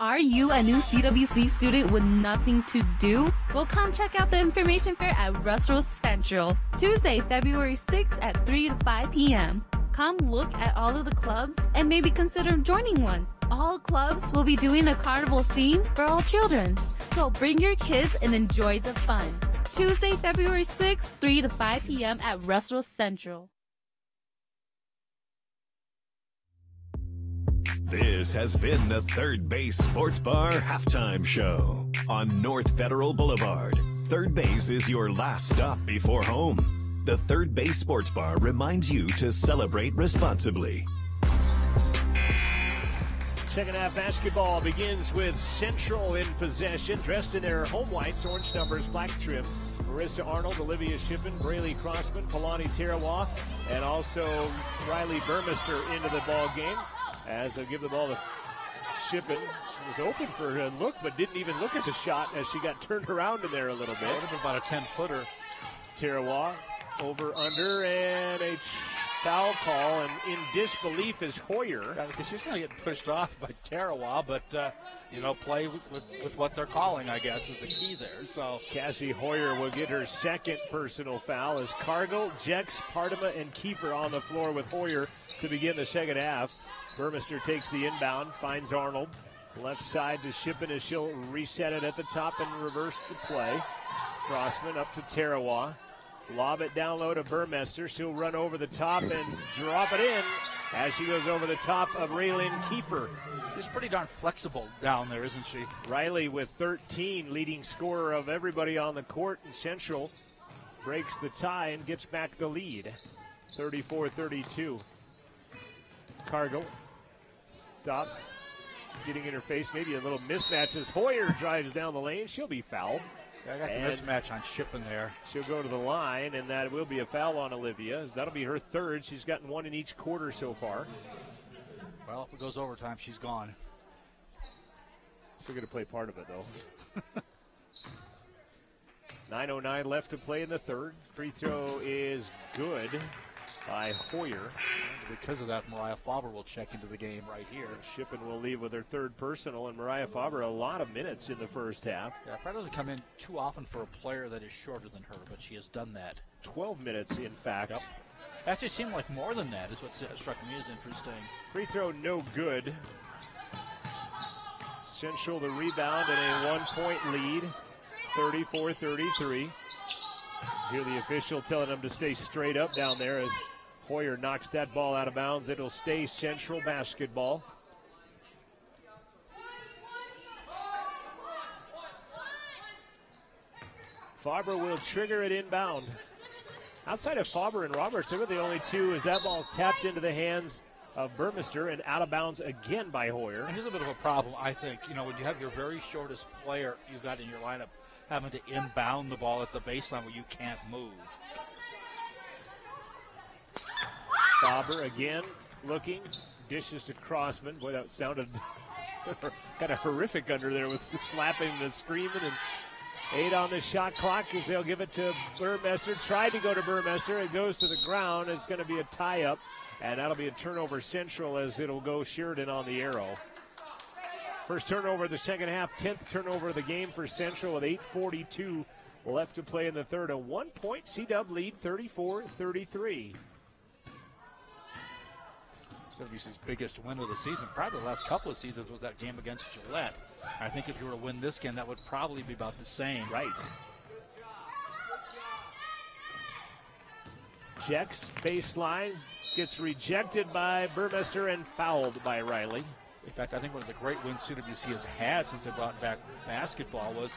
Are you a new CWC student with nothing to do? Well, come check out the information fair at Rustlers Central, Tuesday, February 6th at 3 to 5 p.m. Come look at all of the clubs and maybe consider joining one. All clubs will be doing a carnival theme for all children. So bring your kids and enjoy the fun. Tuesday, February 6th, 3 to 5 p.m. at Rustlers Central. This has been the Third Base Sports Bar halftime show on North Federal Boulevard. Third Base is your last stop before home. The Third Base Sports Bar reminds you to celebrate responsibly. Second half basketball begins with Central in possession, dressed in their home whites, orange numbers, black trim. Marissa Arnold, Olivia Shippen, Braylee Crossman, Palani Tarawa, and also Riley Burmester into the ball game. As they give the ball to Shippen. She was open for a look, but didn't even look at the shot as she got turned around in there a little bit. Would have been about a 10-footer. Tarawa over under, and a foul call, and in disbelief is Hoyer. Yeah, because she's going to get pushed off by Tarawa, but, play with what they're calling, I guess, is the key there. So Cassie Hoyer will get her second personal foul as Cargill, Jex, Partima, and Kiefer on the floor with Hoyer to begin the second half. Burmester takes the inbound, finds Arnold. Left side to Shippen as she'll reset it at the top and reverse the play. Crossman up to Tarawa. Lob it down low to Burmester. She'll run over the top and drop it in as she goes over the top of Raylyn Kiefer. She's pretty darn flexible down there, isn't she? Riley with 13, leading scorer of everybody on the court in Central, breaks the tie and gets back the lead. 34-32. Cargill stops, getting in her face, maybe a little mismatch as Hoyer drives down the lane. She'll be fouled. Yeah, I got the mismatch on Shippen there. She'll go to the line, and that will be a foul on Olivia. That'll be her third. She's gotten one in each quarter so far. Well, if it goes overtime, she's gone. She'll get to play part of it, though. 9:09 left to play in the third. Free throw is good by Hoyer. Because of that, Mariah Faber will check into the game right here. Shippen will leave with her third personal, and Mariah Faber a lot of minutes in the first half. Yeah, probably doesn't come in too often for a player that is shorter than her, but she has done that. 12 minutes, in fact. Yep. Actually seemed like more than that is what struck me as interesting. Free throw no good. Central the rebound and a 1-point lead, 34-33. Hear the official telling them to stay straight up down there as Hoyer knocks that ball out of bounds. It'll stay Central basketball. Faber will trigger it inbound. Outside of Faber and Roberts, they're the only two as that ball's tapped into the hands of Burmester and out of bounds again by Hoyer. And here's a bit of a problem, I think. When you have your very shortest player you've got in your lineup having to inbound the ball at the baseline where you can't move. Faber again looking, dishes to Crossman. Boy, that sounded kind of horrific under there with the slapping and the screaming. And 8 on the shot clock as they'll give it to Burmester. Tried to go to Burmester. It goes to the ground. It's going to be a tie-up, and that'll be a turnover Central as it'll go Sheridan on the arrow. First turnover of the second half, 10th turnover of the game for Central with 8:42 left to play in the third. A 1-point C-Dub lead, 34-33. CWC's biggest win of the season, probably the last couple of seasons, was that game against Gillette. I think if you were to win this game, that would probably be about the same. Right. Checks baseline, gets rejected by Burmester and fouled by Riley. In fact, I think one of the great wins CWC has had since they brought back basketball was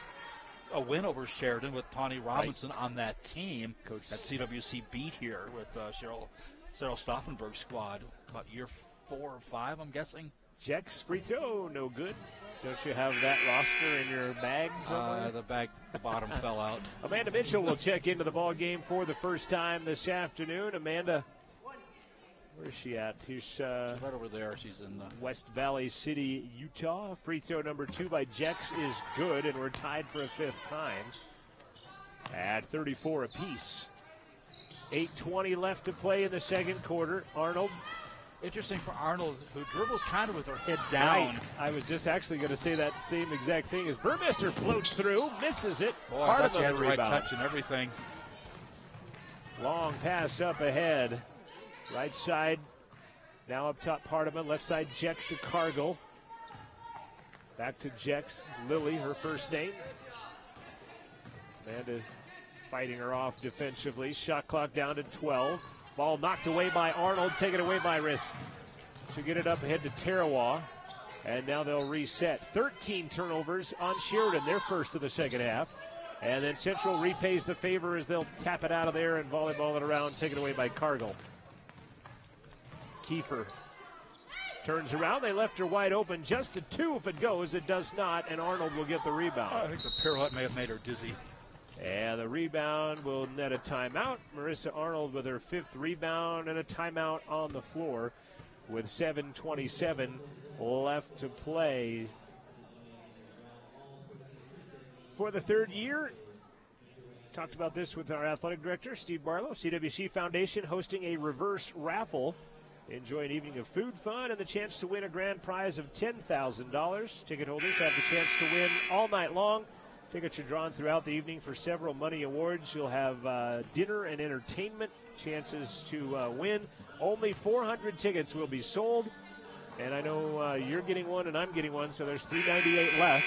a win over Sheridan with Tawny Robinson on that team. Coach that CWC beat here with Cheryl Stauffenberg's squad about year 4 or 5, I'm guessing. Jex free throw, no good. Don't you have that roster in your bag somewhere? The bottom fell out. Amanda Mitchell will check into the ball game for the first time this afternoon. Amanda, where's she at? She's right over there. She's in West Valley City, Utah. Free throw number 2 by Jex is good, and we're tied for a 5th time at 34 apiece. 8:20 left to play in the second quarter. Arnold. Interesting for Arnold, who dribbles kind of with her head down. Right. I was just actually going to say that same exact thing as Burmester floats through, misses it. Boy, Part I of thought she had the right rebound. touch and everything. Long pass up ahead. Right side, now up top Pardeman. Left side, Jex to Cargill. Back to Jex. Lily, her first name. Amanda's fighting her off defensively. Shot clock down to 12. Ball knocked away by Arnold, taken away by Riss. She'll get it up ahead to Tarawa. And now they'll reset. 13 turnovers on Sheridan, their first of the second half. And then Central repays the favor as they'll tap it out of there and volleyball it around, taken away by Cargill. Kiefer turns around. They left her wide open. Just a 2 if it goes. It does not, and Arnold will get the rebound. I think the pirouette may have made her dizzy. And the rebound will net a timeout. Marissa Arnold with her 5th rebound and a timeout on the floor with 7:27 left to play. For the 3rd year, talked about this with our athletic director, Steve Barlow. CWC Foundation hosting a reverse raffle. Enjoy an evening of food, fun, and the chance to win a grand prize of $10,000. Ticket holders have the chance to win all night long. Tickets are drawn throughout the evening for several money awards. You'll have dinner and entertainment chances to win. Only 400 tickets will be sold. And I know you're getting one and I'm getting one, so there's 398 left.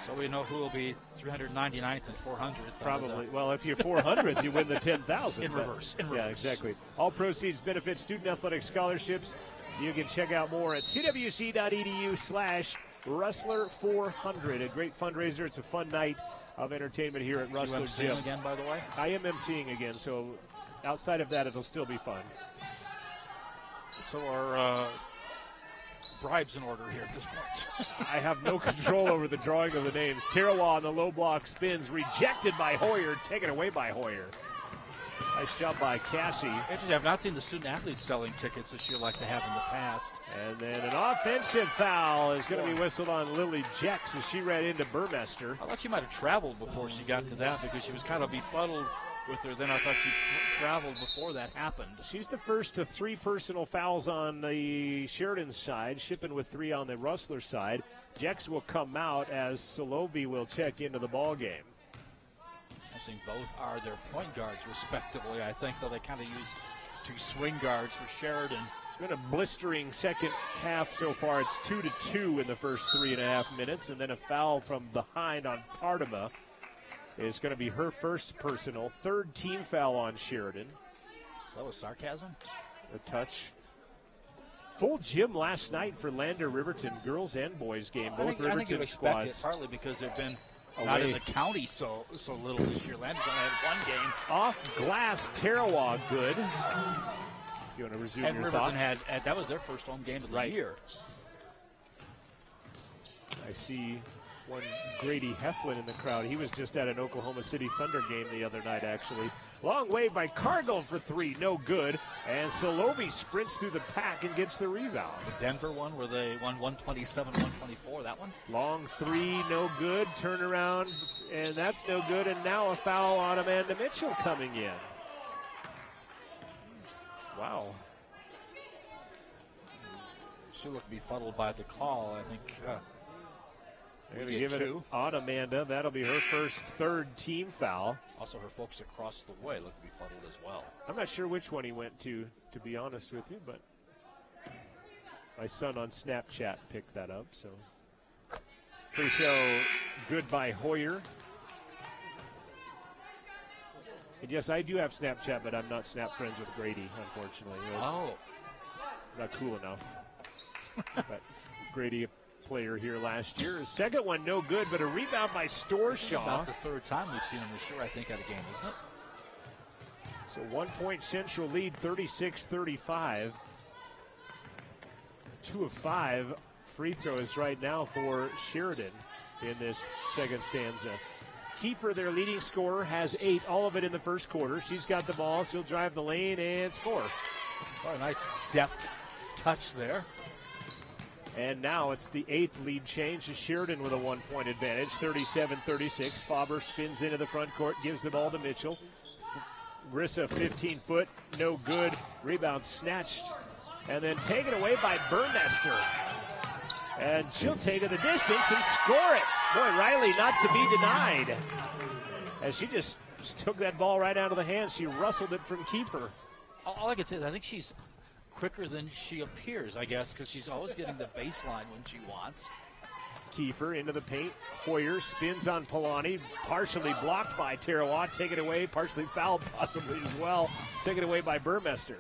So we know who will be 399th and 400th. Probably. Well, if you're 400th, you win the 10,000. In reverse. Yeah, exactly. All proceeds benefit student athletic scholarships. You can check out more at cwc.edu/Rustler400. A great fundraiser. It's a fun night of entertainment here at Rustler Gym. again, by the way? I am emceeing again, so outside of that, it'll still be fun. So our bribes in order here at this point. I have no control over the drawing of the names. Tarawa on the low block spins, rejected by Hoyer, taken away by Hoyer. Nice job by Cassie. Interesting, I've not seen the student athletes selling tickets as she like to have in the past. And then an offensive foul is going to be whistled on Lily Jex as she ran into Burmester. I thought she might have traveled before she got to that because she was kind of befuddled with her. Then I thought she traveled before that happened. She's the first of 3 personal fouls on the Sheridan side, Shippen with 3 on the Rustler side. Jex will come out as Solovi will check into the ball game. I think both are their point guards, respectively. I think, though, they kind of use 2 swing guards for Sheridan. It's been a blistering second half so far. It's 2-2 in the first 3.5 minutes, and then a foul from behind on Partima is going to be her first personal. 3rd team foul on Sheridan. That was sarcasm? A touch. Full gym last night for Lander Riverton girls and boys game. Both Riverton squads. It, partly because they've been not in the county so little this year. Landers only had 1 game. Off glass, Tarawa good. You want to resume and your Riverton thought? had that was their first home game of the year. I see one Grady Heflin in the crowd. He was just at an Oklahoma City Thunder game the other night, actually. Long wave by Cargill for 3, no good. And Solovi sprints through the pack and gets the rebound. The Denver one where they won 127-124, that one? Long 3, no good. Turnaround, and that's no good. And now a foul on Amanda Mitchell coming in. Wow. She looked befuddled by the call, I think. They're going to give it on Amanda. That'll be her first 3rd team foul. Also, her folks across the way look befuddled as well. I'm not sure which one he went to be honest with you, but my son on Snapchat picked that up. So free throw good by Hoyer. And yes, I do have Snapchat, but I'm not Snap friends with Grady, unfortunately. Oh. I'm not cool enough. But Grady, a player here last year. His second one, no good, but a rebound by Storshaw. This is about the third time we've seen him this year, I think, at a game, isn't it? So 1 point Central lead, 36-35. 2 of 5 free throws right now for Sheridan in this second stanza. Kiefer, their leading scorer, has 8, all of it in the first quarter. She's got the ball. She'll drive the lane and score. Oh, a nice deft touch there. And now it's the 8th lead change to Sheridan with a 1 point advantage, 37-36. Faber spins into the front court, gives the ball to Mitchell. Grissa, 15-foot, no good. Rebound snatched and then taken away by Burmester. And she'll take it the distance and score it. Boy, Riley not to be denied. As she just took that ball right out of the hands. She rustled it from Kiefer. All I can say is I think she's quicker than she appears, I guess, because she's always getting the baseline when she wants. Kiefer into the paint. Hoyer spins on Polani, partially blocked by Tarawa, taken away, partially fouled possibly as well, taken away by Burmester.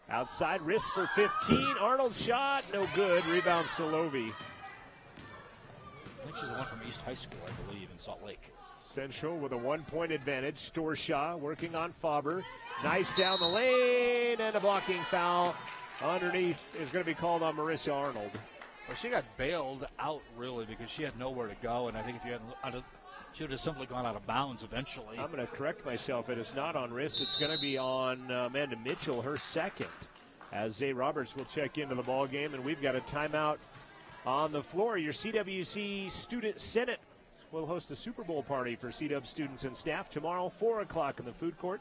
Outside, wrist for 15. Arnold's shot, no good. Rebound Solovi. I think she's the one from East High School, I believe, in Salt Lake. Central with a 1 point advantage. Storshaw working on Faber. Nice down the lane, and a blocking foul underneath is going to be called on Marissa Arnold. Well, she got bailed out, really, because she had nowhere to go, and I think if you hadn't, she would have simply gone out of bounds eventually. I'm going to correct myself. It is not on wrist. It's going to be on Amanda Mitchell, her second, as Zay Roberts will check into the ball game, and we've got a timeout on the floor. Your CWC Student Senate will host a Super Bowl party for CW students and staff tomorrow, 4 o'clock in the food court.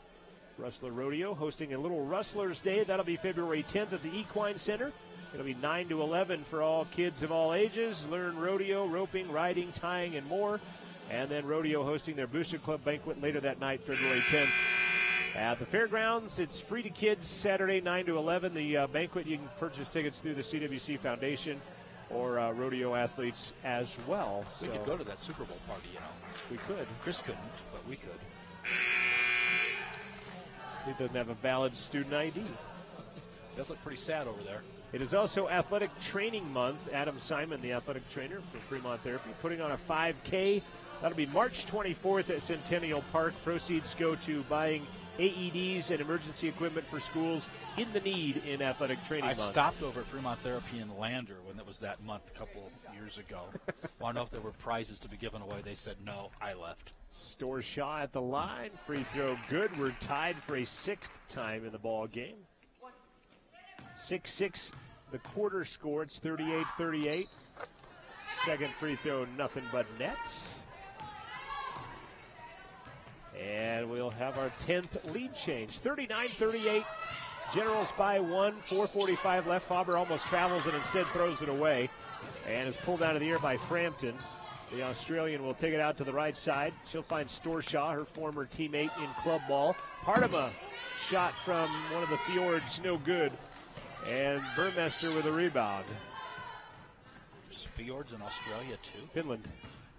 Rustler Rodeo hosting a little Rustlers Day. That'll be February 10th at the Equine Center. It'll be 9 to 11 for all kids of all ages. Learn rodeo, roping, riding, tying, and more. And then Rodeo hosting their Booster Club banquet later that night, February 10th. At the fairgrounds, it's free to kids Saturday, 9 to 11. The banquet, you can purchase tickets through the CWC Foundation or rodeo athletes as well. We could go to that Super Bowl party, you know. We could. Chris couldn't, but we could. He doesn't have a valid student ID. Does look pretty sad over there. It is also Athletic Training Month. Adam Simon, the athletic trainer for Fremont Therapy, putting on a 5K. That'll be March 24th at Centennial Park. Proceeds go to buying AEDs and emergency equipment for schools in the need in Athletic Training Month. I stopped over at Fremont Therapy in Lander when it was that month a couple of years ago. Want to know if there were prizes to be given away. They said no. I left. Storshaw at the line. Free throw good. We're tied for a 6th time in the ball game. 6-6 the quarter score. It's 38-38. Second free throw, nothing but net. And we'll have our 10th lead change. 39-38. Generals by 1. 4:45 left. Faber almost travels and instead throws it away. And is pulled out of the air by Frampton. The Australian will take it out to the right side. She'll find Storshaw, her former teammate in club ball. Hardema shot from one of the fjords, no good. And Burmester with a rebound. There's fjords in Australia, too? Finland.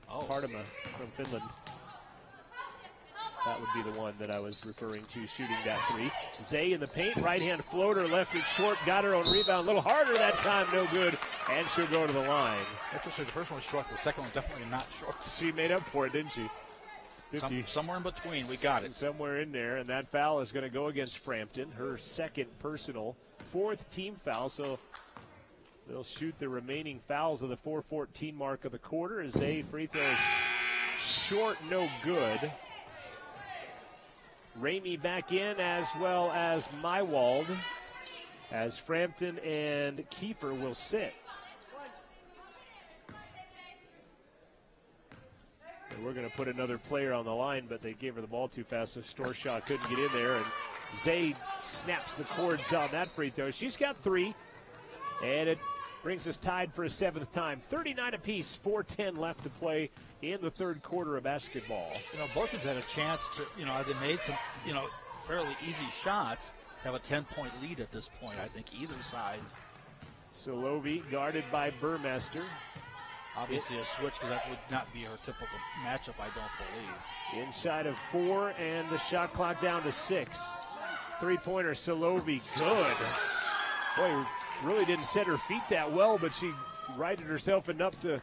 Oh. Hardema from Finland. That would be the one that I was referring to, shooting that three. Zay in the paint, right-hand floater, left it short, got her own rebound. A little harder that time, no good, and she'll go to the line. Interesting, the first one was short, the second one definitely not short. She made up for it, didn't she? 50. Somewhere in between, we got it. Somewhere in there, and that foul is going to go against Frampton, her second personal, 4th team foul, so they'll shoot the remaining fouls of the 4:14 mark of the quarter as Zay free throws short, no good. Ramey back in, as well as Mywald, as Frampton and Kiefer will sit. And we're going to put another player on the line, but they gave her the ball too fast, so Storshaw couldn't get in there, and Zay snaps the cords on that free throw. She's got 3, and it brings us tied for a 7th time. 39 apiece, 4:10 left to play in the third quarter of basketball. You know, both of them had a chance to, they made some, fairly easy shots, have a 10-point lead at this point, I think, either side. Solovi guarded by Burmester. Obviously a switch, because that would not be her typical matchup, I don't believe. Inside of 4, and the shot clock down to 6. Three-pointer, Solovi, good. Boy, really didn't set her feet that well, but she righted herself enough to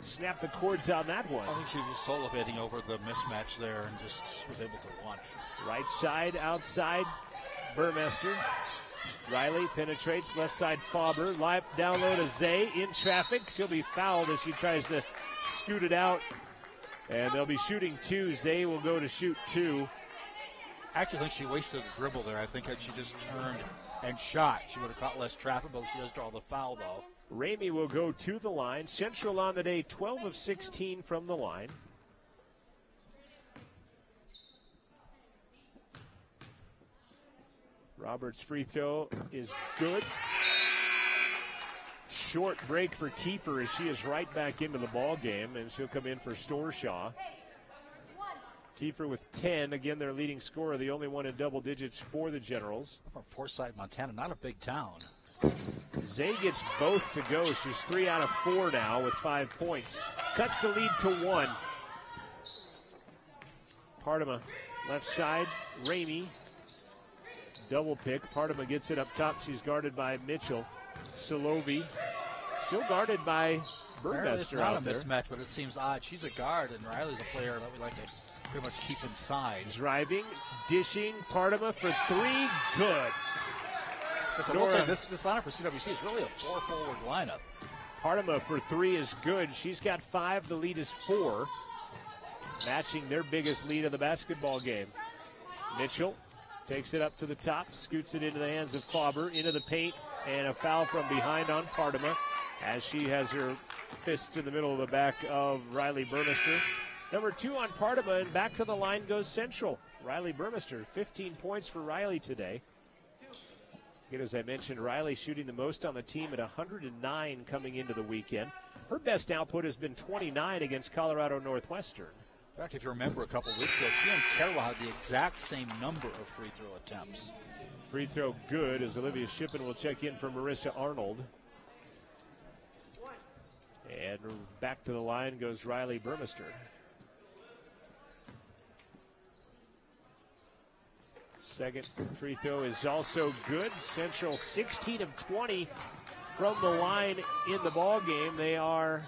snap the cords on that one. I think she was solo-hitting over the mismatch there and just was able to launch. Right side, outside, Burmester. Riley penetrates, left side Faber. Live down low to Zay in traffic. She'll be fouled as she tries to scoot it out. And they'll be shooting 2. Zay will go to shoot 2. I actually think she wasted a dribble there. I think that she just turned and shot. She would have caught less traffic, but she does draw the foul, though. Ramey will go to the line. Central on the day, 12 of 16 from the line. Roberts' free throw is good. Short break for Kiefer as she is right back into the ball game, and she'll come in for Storshaw. Kiefer with 10. Again, their leading scorer, the only one in double digits for the Generals. From Forsyth, Montana, not a big town. Zay gets both to go. She's 3 out of 4 now with 5 points. Cuts the lead to 1. Partema, left side, Ramey. Double pick. Partema gets it up top. She's guarded by Mitchell. Solovi still guarded by Burmester. It's not a mismatch, but it seems odd. She's a guard, and Riley's a player that we like to pretty much keep inside. Driving, dishing, Partema for 3. Good. I will say this lineup for CWC is really a 4-forward lineup. Partema for 3 is good. She's got 5. The lead is 4. Matching their biggest lead of the basketball game. Mitchell takes it up to the top, scoots it into the hands of Faber, into the paint, and a foul from behind on Partema as she has her fist in the middle of the back of Riley Burmester. Number 2 on Partema, and back to the line goes Central. Riley Burmester, 15 points for Riley today. Again, as I mentioned, Riley shooting the most on the team at 109 coming into the weekend. Her best output has been 29 against Colorado Northwestern. In fact, if you remember a couple of weeks ago, she and Carroll had the exact same number of free throw attempts. Free throw good as Olivia Shippen will check in for Marissa Arnold. And back to the line goes Riley Burmester. Second free throw is also good. Central 16 of 20 from the line in the ball game. They are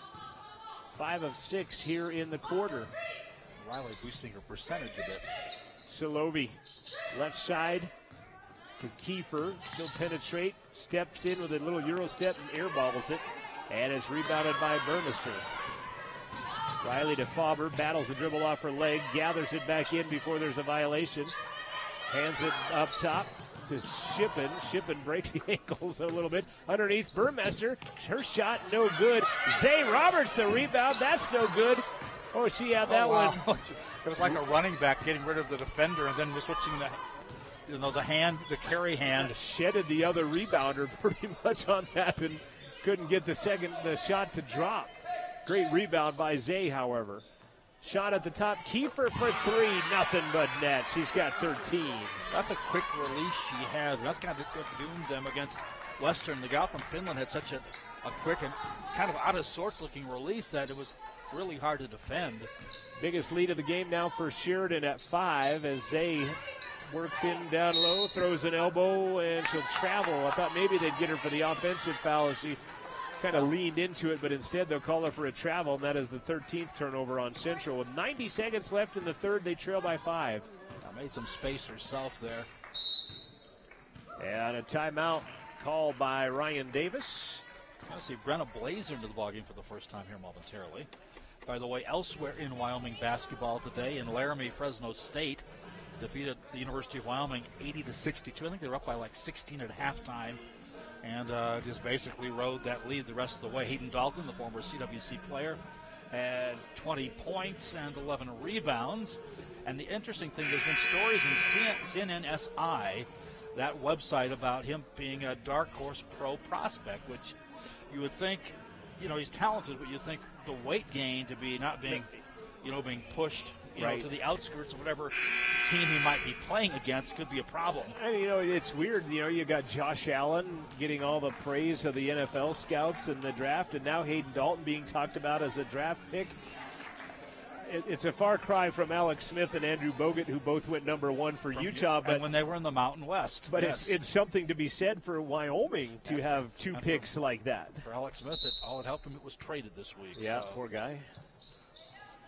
5 of 6 here in the quarter. Riley boosting her percentage a bit. Solovi, left side to Kiefer. She'll penetrate, steps in with a little Euro step and airballs it, and is rebounded by Burmester. Riley to Faber, battles the dribble off her leg, gathers it back in before there's a violation. Hands it up top to Shippen. Shippen breaks the ankles a little bit. Underneath Burmester, her shot no good. Zay Roberts the rebound, that's no good. Oh, she had that one. It was like a running back getting rid of the defender and then was switching the carry hand. Shedded the other rebounder pretty much on that and couldn't get the shot to drop. Great rebound by Zay, however. Shot at the top, Kiefer for 3, nothing but net. She's got 13. That's a quick release she has. That's kind of what doomed them against Western. The gal from Finland had such a quick and kind of out of sorts looking release that it was really hard to defend. Biggest lead of the game now for Sheridan at 5 as Zay works in down low, throws an elbow, and she'll travel. I thought maybe they'd get her for the offensive foul as she kind of leaned into it, but instead they'll call her for a travel, and that is the 13th turnover on Central. With 90 seconds left in the third, they trail by 5. Made some space herself there. And a timeout called by Ryan Davis. I see Brenna Blazer into the ballgame for the first time here momentarily. By the way, elsewhere in Wyoming basketball today, in Laramie, Fresno State defeated the University of Wyoming 80-62. I think they were up by like 16 at halftime. And just basically rode that lead the rest of the way. Hayden Dalton, the former CWC player, had 20 points and 11 rebounds. And the interesting thing, there's been stories in CNNSI, that website, about him being a dark horse pro prospect, which you would think, he's talented, but you'd think the weight gain to be not being, being pushed to the outskirts of whatever team he might be playing against could be a problem. And, it's weird. You got Josh Allen getting all the praise of the NFL scouts in the draft, and now Hayden Dalton being talked about as a draft pick. it's a far cry from Alex Smith and Andrew Bogut, who both went number 1 for Utah. But when they were in the Mountain West. But yes. it's something to be said for Wyoming to have 2 picks like that. For Alex Smith, all it helped him, it was traded this week. Yeah, so. poor guy.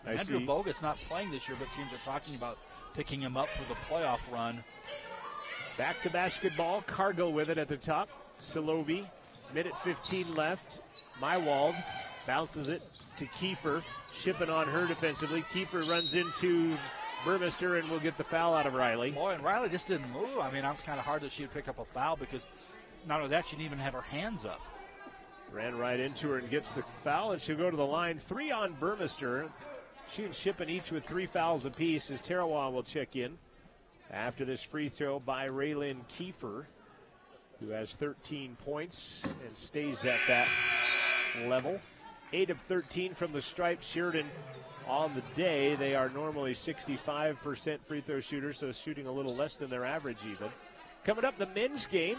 Andrew Bogut's not playing this year, but teams are talking about picking him up for the playoff run. Back to basketball. Cargill with it at the top. Salovi, minute 15 left. Mywald bounces it to Kiefer. Shipping on her defensively. Kiefer runs into Burmester and will get the foul out of Riley. Boy, and Riley just didn't move. I mean, it was kind of hard that she would pick up a foul because not only that, she didn't even have her hands up. Ran right into her and gets the foul, and she'll go to the line. 3 on Burmester. She and Shippen each with 3 fouls apiece as Tarawa will check in after this free throw by Raylan Kiefer, who has 13 points and stays at that level. 8 of 13 from the stripe. Sheridan on the day. They are normally 65% free throw shooters, so shooting a little less than their average even. Coming up, the men's game.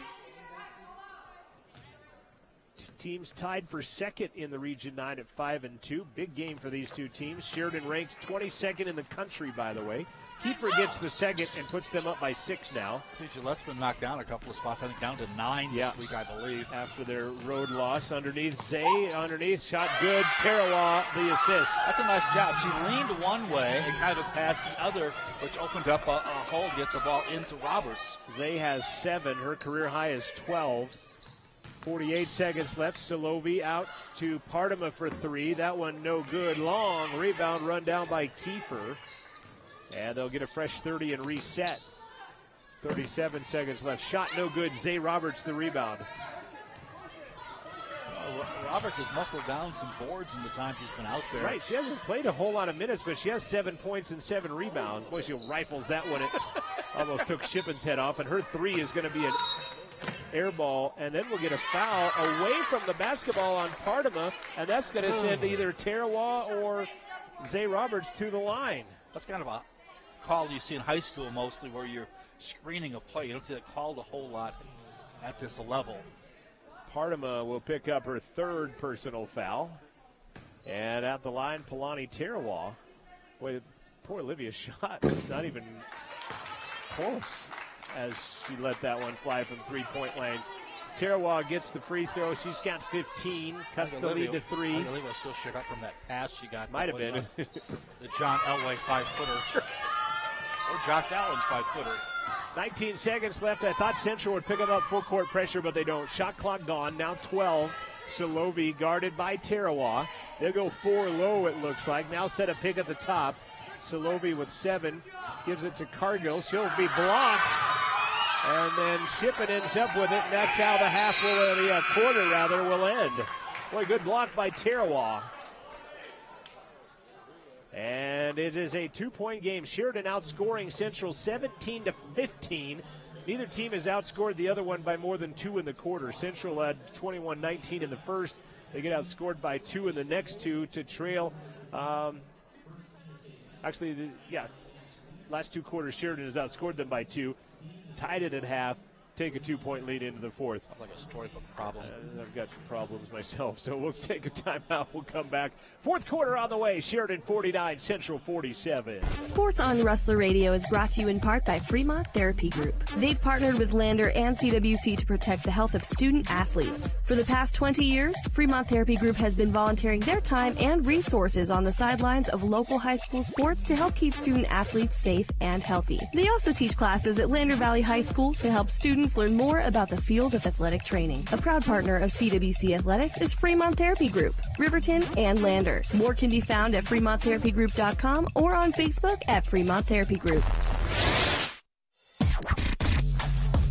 Teams tied for second in the Region 9 at 5-2. Big game for these two teams. Sheridan ranks 22nd in the country, by the way. Kiefer gets the second and puts them up by 6 now. See, Gillette's been knocked down a couple of spots. I think down to 9 this week, I believe. After their road loss. Underneath, Zay. Underneath, shot good. Tarawa, the assist. That's a nice job. She leaned one way and kind of passed the other, which opened up a hole to get the ball into Roberts. Zay has 7. Her career high is 12. 48 seconds left. Salovi out to Partima for 3. That one no good. Long rebound run down by Kiefer. And they'll get a fresh 30 and reset. 37 seconds left. Shot no good. Zay Roberts the rebound. Roberts has muscled down some boards in the time she's been out there. Right, she hasn't played a whole lot of minutes, but she has 7 points and 7 rebounds. Boy, she rifles that one. It almost took Shippen's head off, and her 3 is going to be an air ball, and then we'll get a foul away from the basketball on Partima, and that's going to send either Tarawa or Zay Roberts to the line. That's kind of a call you see in high school mostly, where you're screening a play. You don't see it called a whole lot at this level. Partima will pick up her 3rd personal foul. And at the line, Palani Tarawa. Boy, poor Olivia's shot was not even close as she let that one fly from 3-point line. Tarawa gets the free throw. She's got 15, cuts the lead to 3. Olivia still shook up from that pass she got. Might have been. The John Elway 5-footer. Or Josh Allen 5-footer. 19 seconds left. I thought Central would pick up full court pressure, but they don't. Shot clock gone. Now 12. Salovi guarded by Tarawa. They'll go 4 low, it looks like. Now set a pick at the top. Salovi with 7. Gives it to Cargill. She'll be blocked. And then Shippen ends up with it, and that's how the half will, the quarter rather, will end. Boy, good block by Tarawa. And it is a 2-point game. Sheridan outscoring Central 17-15. Neither team has outscored the other one by more than 2 in the quarter. Central had 21-19 in the first. They get outscored by 2 in the next 2 to trail. Last 2 quarters, Sheridan has outscored them by 2. Tied it at half, take a 2-point lead into the 4th. Sounds like a storybook problem. I've got some problems myself, so we'll take a timeout. We'll come back. 4th quarter on the way. Sheridan 49, Central 47. Sports on Rustler Radio is brought to you in part by Fremont Therapy Group. They've partnered with Lander and CWC to protect the health of student athletes. For the past 20 years, Fremont Therapy Group has been volunteering their time and resources on the sidelines of local high school sports to help keep student athletes safe and healthy. They also teach classes at Lander Valley High School to help students learn more about the field of athletic training. A proud partner of CWC Athletics is Fremont Therapy Group, Riverton, and Lander. More can be found at FremontTherapyGroup.com or on Facebook at Fremont Therapy Group.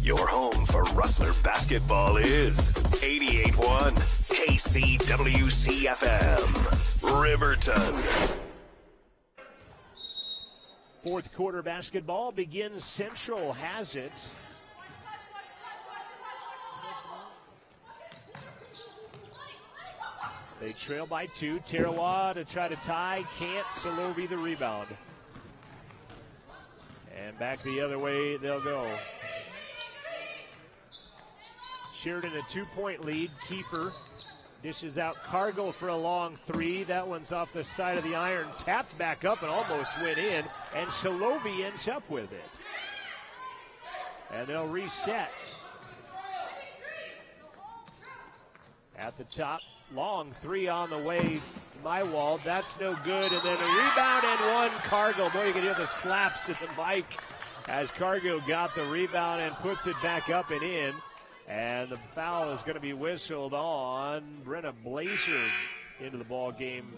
Your home for Rustler basketball is 88.1 KCWC FM, Riverton. 4th quarter basketball begins. Central has it. They trail by 2. Tarawa to try to tie. Can't. Salovi the rebound. And back the other way they'll go. Sheridan a 2-point lead. Kiefer Dishes out Cargill for a long three. That one's off the side of the iron. Tapped back up and almost went in. And Shalovi ends up with it. And they'll reset. At the top, long three on the way. Mywald, that's no good. And then a rebound and one. Cargill. Boy, you can hear the slaps at the mic as Cargill got the rebound and puts it back up and in. And the foul is going to be whistled on Brenna Blazer into the ball game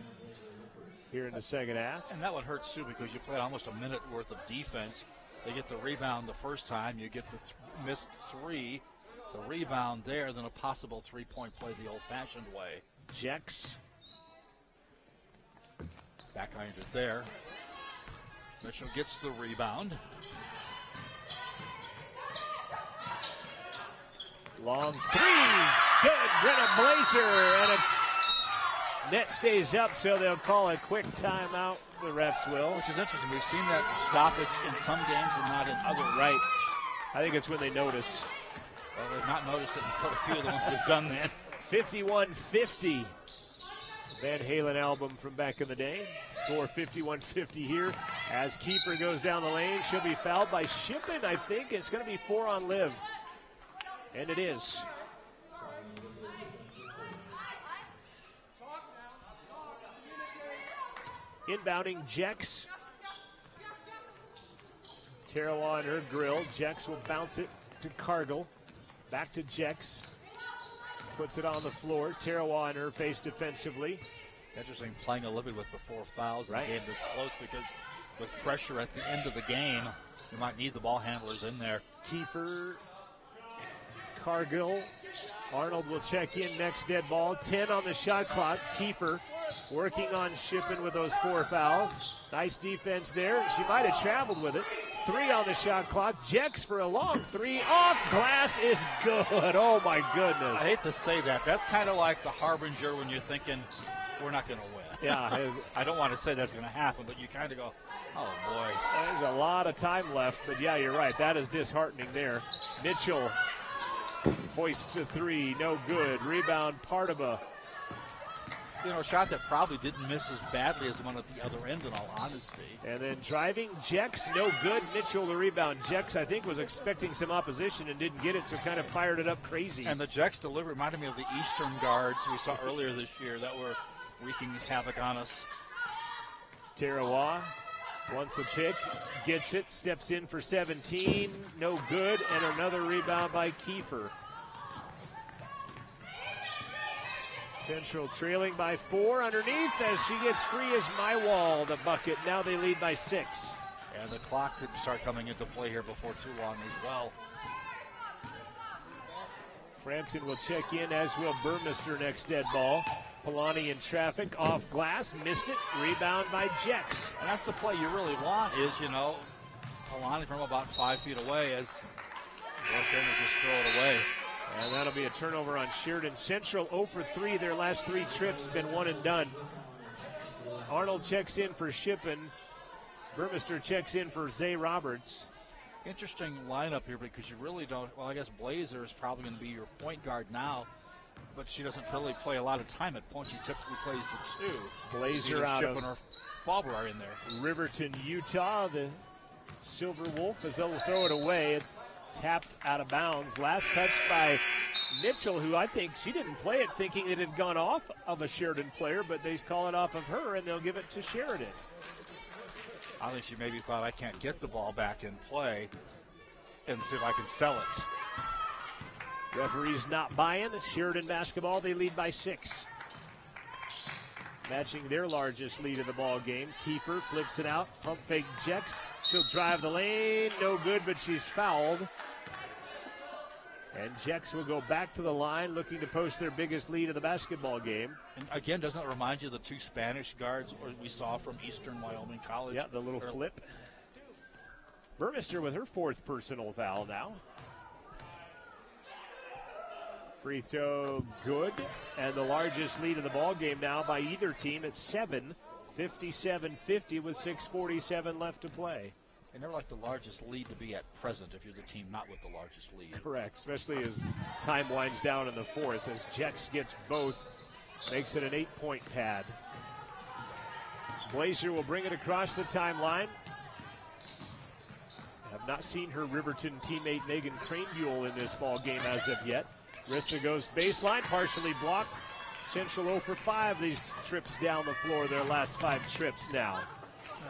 here in the second half. And that one hurts too because you played almost a minute worth of defense. They get the rebound the first time. You get the missed three, the rebound there, then a possible three-point play the old-fashioned way. Jex. Back ironed it there. Mitchell gets the rebound. Long three. Good. Brenna Blazer. And a net stays up, so they'll call a quick timeout. The refs will. Which is interesting. We've seen that stoppage in some games and not in others. Right. I think it's when they notice. Well, they've not noticed it in a few of the ones they've done then. 51-50. Van Halen album from back in the day. Score 51-50 here as Kiefer goes down the lane. She'll be fouled by Shippen, I think. It's going to be 4 on Liv. And it is. Inbounding Jex. Tarawa on her grill. Jex will bounce it to Cargill. Back to Jex. Puts it on the floor. Tarawa on her face defensively. Interesting playing a little bit with the 4 fouls. Right. The game this close because with pressure at the end of the game, you might need the ball handlers in there. Kiefer, Cargill. Arnold will check in next dead ball. 10 on the shot clock. Kiefer working on Shippen with those 4 fouls. Nice defense there. She might have traveled with it. 3 on the shot clock. Jex for a long 3. Off glass is good. Oh, my goodness. I hate to say that. That's kind of like the harbinger when you're thinking, we're not going to win. Yeah. I don't want to say that's going to happen, but you kind of go, oh, boy. There's a lot of time left, but, yeah, you're right. That is disheartening there. Mitchell hoists a 3. No good. Rebound, Partaba. You know, a shot that probably didn't miss as badly as the one at the other end, in all honesty. And then driving, Jex, no good. Mitchell the rebound. Jex, I think, was expecting some opposition and didn't get it, so kind of fired it up crazy. And the Jex delivery reminded me of the Eastern guards we saw earlier this year that were wreaking havoc on us. Tarawa wants a pick, gets it, steps in for 17. No good, and another rebound by Kiefer. Central trailing by 4 underneath as she gets free as Mywall, the bucket. Now they lead by 6. And the clock could start coming into play here before too long as well. Frampton will check in, as will Burmester next dead ball. Polani in traffic, off glass, missed it. Rebound by Jex. And that's the play you really want is, you know, Polani from about 5 feet away as North End will just throw it away. And that'll be a turnover on Sheridan. Central 0 for 3. Their last 3 trips have been 1 and done. Arnold checks in for Shippen. Burmester checks in for Zay Roberts. Interesting lineup here because you really don't. Well, I guess Blazer is probably going to be your point guard now, but she doesn't really play a lot of time at point. She typically plays the 2. Blazer out Shippen of or Fauber are in there. Riverton, Utah. The Silver Wolf, as they'll throw it away. It's tapped out of bounds. Last touch by Mitchell, who I think she didn't play it thinking it had gone off of a Sheridan player, but they call it off of her, and they'll give it to Sheridan. I think she maybe thought, I can't get the ball back in play and see if I can sell it. Referees not buying. Sheridan basketball, they lead by 6. Matching their largest lead of the ball game. Kiefer flips it out. Pump fake Jex. She'll drive the lane. No good, but she's fouled. And Jex will go back to the line looking to post their biggest lead of the basketball game. And again, doesn't it remind you of the 2 Spanish guards we saw from Eastern Wyoming College? Yeah, the little flip. Burmester with her 4th personal foul now. Free throw good. And the largest lead of the ball game now by either team at 7. 57-50 with 6:47 left to play. They never like the largest lead to be at present if you're the team not with the largest lead. Correct, especially as time winds down in the fourth, as Jex gets both, makes it an 8-point pad. Blazer will bring it across the timeline. Have not seen her Riverton teammate Megan Cranbuell in this ball game as of yet. Rissa goes baseline, partially blocked. Central 0 for 5 these trips down the floor, their last 5 trips now.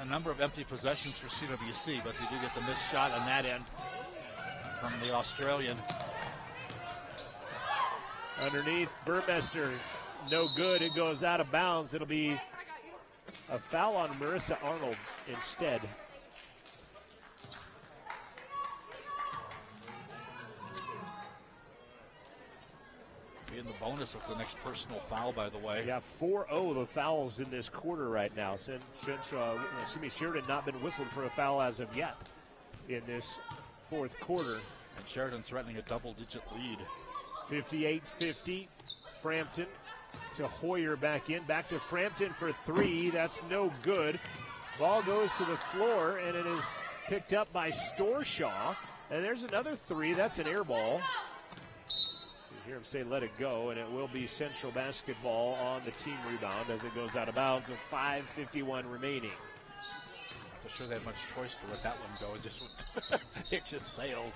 A number of empty possessions for CWC, but they do get the missed shot on that end from the Australian. Underneath, Burmester, no good. It goes out of bounds. It'll be a foul on Marissa Arnold instead. In the bonus of the next personal foul, by the way. Yeah, 4-0 the fouls in this quarter right now. Since Sheridan not been whistled for a foul as of yet in this fourth quarter. And Sheridan threatening a double-digit lead. 58-50, Frampton to Hoyer back in. Back to Frampton for 3. That's no good. Ball goes to the floor, and it is picked up by Storshaw. And there's another 3. That's an air ball. You hear him say let it go, and it will be Central basketball on the team rebound as it goes out of bounds with 5:51 remaining. Not sure they had much choice to let that one go. It just sailed.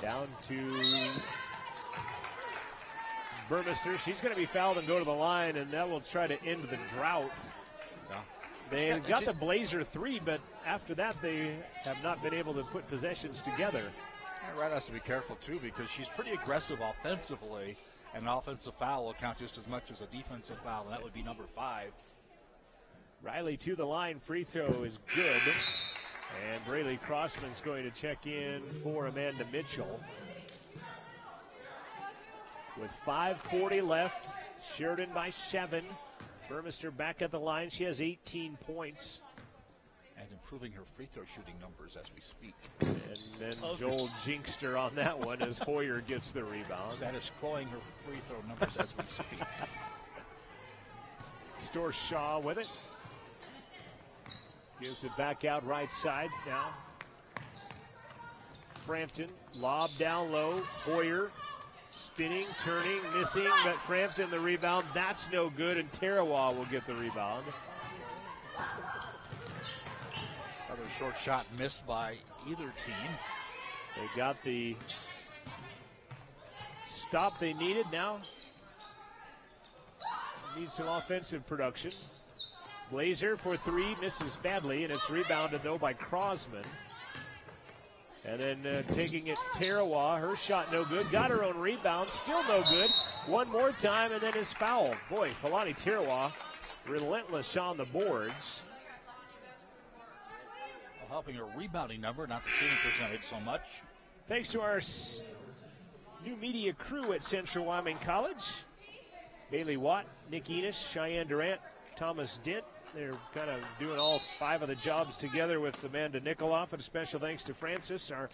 Down to Burmester. She's going to be fouled and go to the line, and that will try to end the drought. Yeah. They got the Blazer 3, but after that they have not been able to put possessions together. Red has to be careful, too, because she's pretty aggressive offensively, and an offensive foul will count just as much as a defensive foul, and that would be number 5. Riley to the line. Free throw is good. And Braylee Crossman's going to check in for Amanda Mitchell. With 5:40 left, Sheridan by 7. Burmester back at the line. She has 18 points. And improving her free throw shooting numbers as we speak. And then Joel Jinkster on that one as Hoyer gets the rebound. That is crowing her free throw numbers as we speak. Storshaw with it. Gives it back out right side now. Frampton, lob down low. Hoyer spinning, turning, missing, but Frampton the rebound. That's no good, and Tarawa will get the rebound. Another short shot missed by either team. They got the stop they needed. Now need some offensive production. Blazer for 3, misses badly, and it's rebounded though by Crosman. And then taking it, Tarawa, her shot no good, got her own rebound, still no good. One more time, and then is fouled. Boy, Kalani Tarawa, relentless on the boards. Well, helping her rebounding number, not the shooting percentage so much. Thanks to our new media crew at Central Wyoming College. Bailey Watt, Nick Enos, Cheyenne Durant, Thomas Dent. They're kind of doing all 5 of the jobs together with Amanda Nikoloff. And a special thanks to Francis, our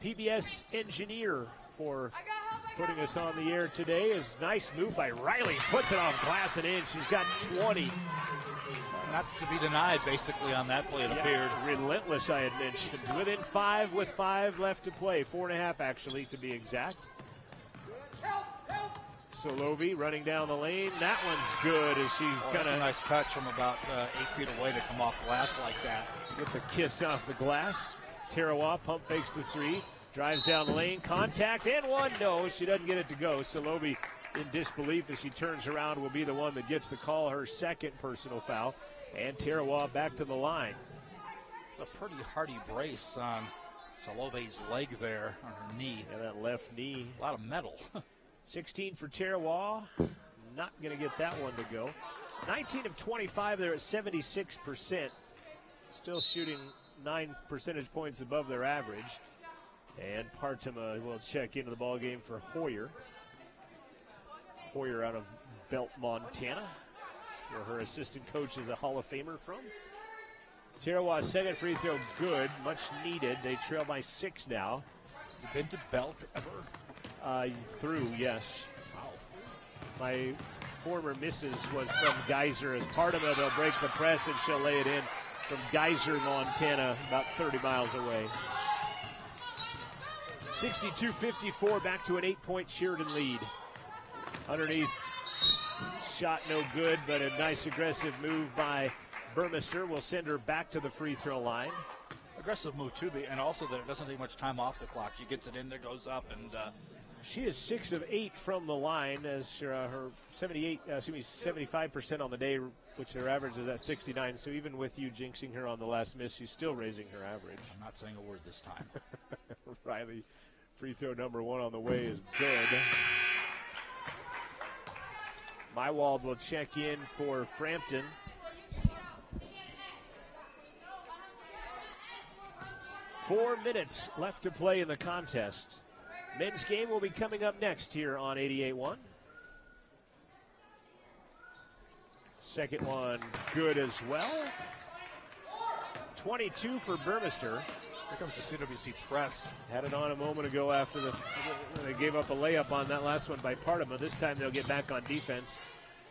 PBS engineer, for putting us on the air today. Is nice move by Riley. Puts it off glass and in. She's got 20. Not to be denied, basically, on that play, it appeared. Relentless, I had mentioned. Within 5 with 5 left to play. 4.5, actually, to be exact. Solovi running down the lane. That one's good as she kind of... nice touch from about 8 feet away to come off glass like that. Get the kiss off the glass. Tarawa pump fakes the 3. Drives down the lane. Contact and one. No, she doesn't get it to go. Solovi in disbelief as she turns around will be the one that gets the call. Her second personal foul. And Tarawa back to the line. It's a pretty hearty brace on Solovi's leg there on her knee. Yeah, that left knee. A lot of metal. 16 for Tarawa. Not going to get that one to go. 19 of 25 there at 76%. Still shooting 9 percentage points above their average. And Partima will check into the ball game for Hoyer. Hoyer out of Belt, Montana, where her assistant coach is a Hall of Famer from. Tarawa's second free throw good, much needed. They trail by 6 now. You've been to Belt ever? Through, yes. Wow. My former misses was from Geyser. As part of it, they'll break the press, and she'll lay it in from Geyser, Montana, about 30 miles away. 62-54, back to an 8-point Sheridan lead. Underneath, shot no good, but a nice aggressive move by Burmester will send her back to the free throw line. Aggressive move, too, and also there doesn't take much time off the clock. She gets it in there, goes up, and she is 6 of 8 from the line, as her 75% on the day, which her average is at 69. So even with you jinxing her on the last miss, she's still raising her average. I'm not saying a word this time. Riley, free throw number 1 on the way is good. Mywald will check in for Frampton. Four minutes left to play in the contest. Men's game will be coming up next here on 88.1. Second one good as well. 22 for Burmester. Here comes the CWC press. Had it on a moment ago after they gave up a layup on that last one by Partima. This time they'll get back on defense,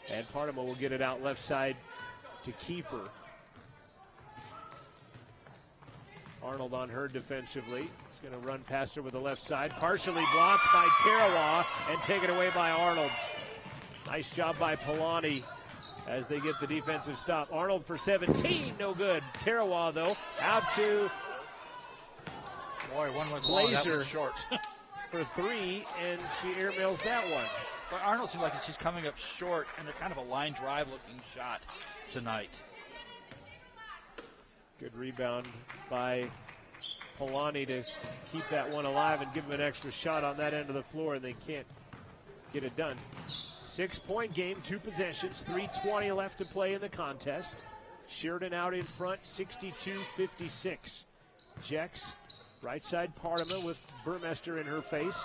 and Partima will get it out left side to Kiefer. Arnold on her defensively. He's going to run past her with the left side. Partially blocked by Tarawa and taken away by Arnold. Nice job by Polani as they get the defensive stop. Arnold for 17, no good. Tarawa, though, out to one went Blazer short for 3, and she airmails that one. But Arnold seems like she's coming up short, and they're kind of a line drive looking shot tonight. Good rebound by Polani to keep that one alive and give them an extra shot on that end of the floor, and they can't get it done. 6-point game, 2 possessions, 3:20 left to play in the contest. Sheridan out in front, 62-56. Jex, right side Partima with Burmester in her face.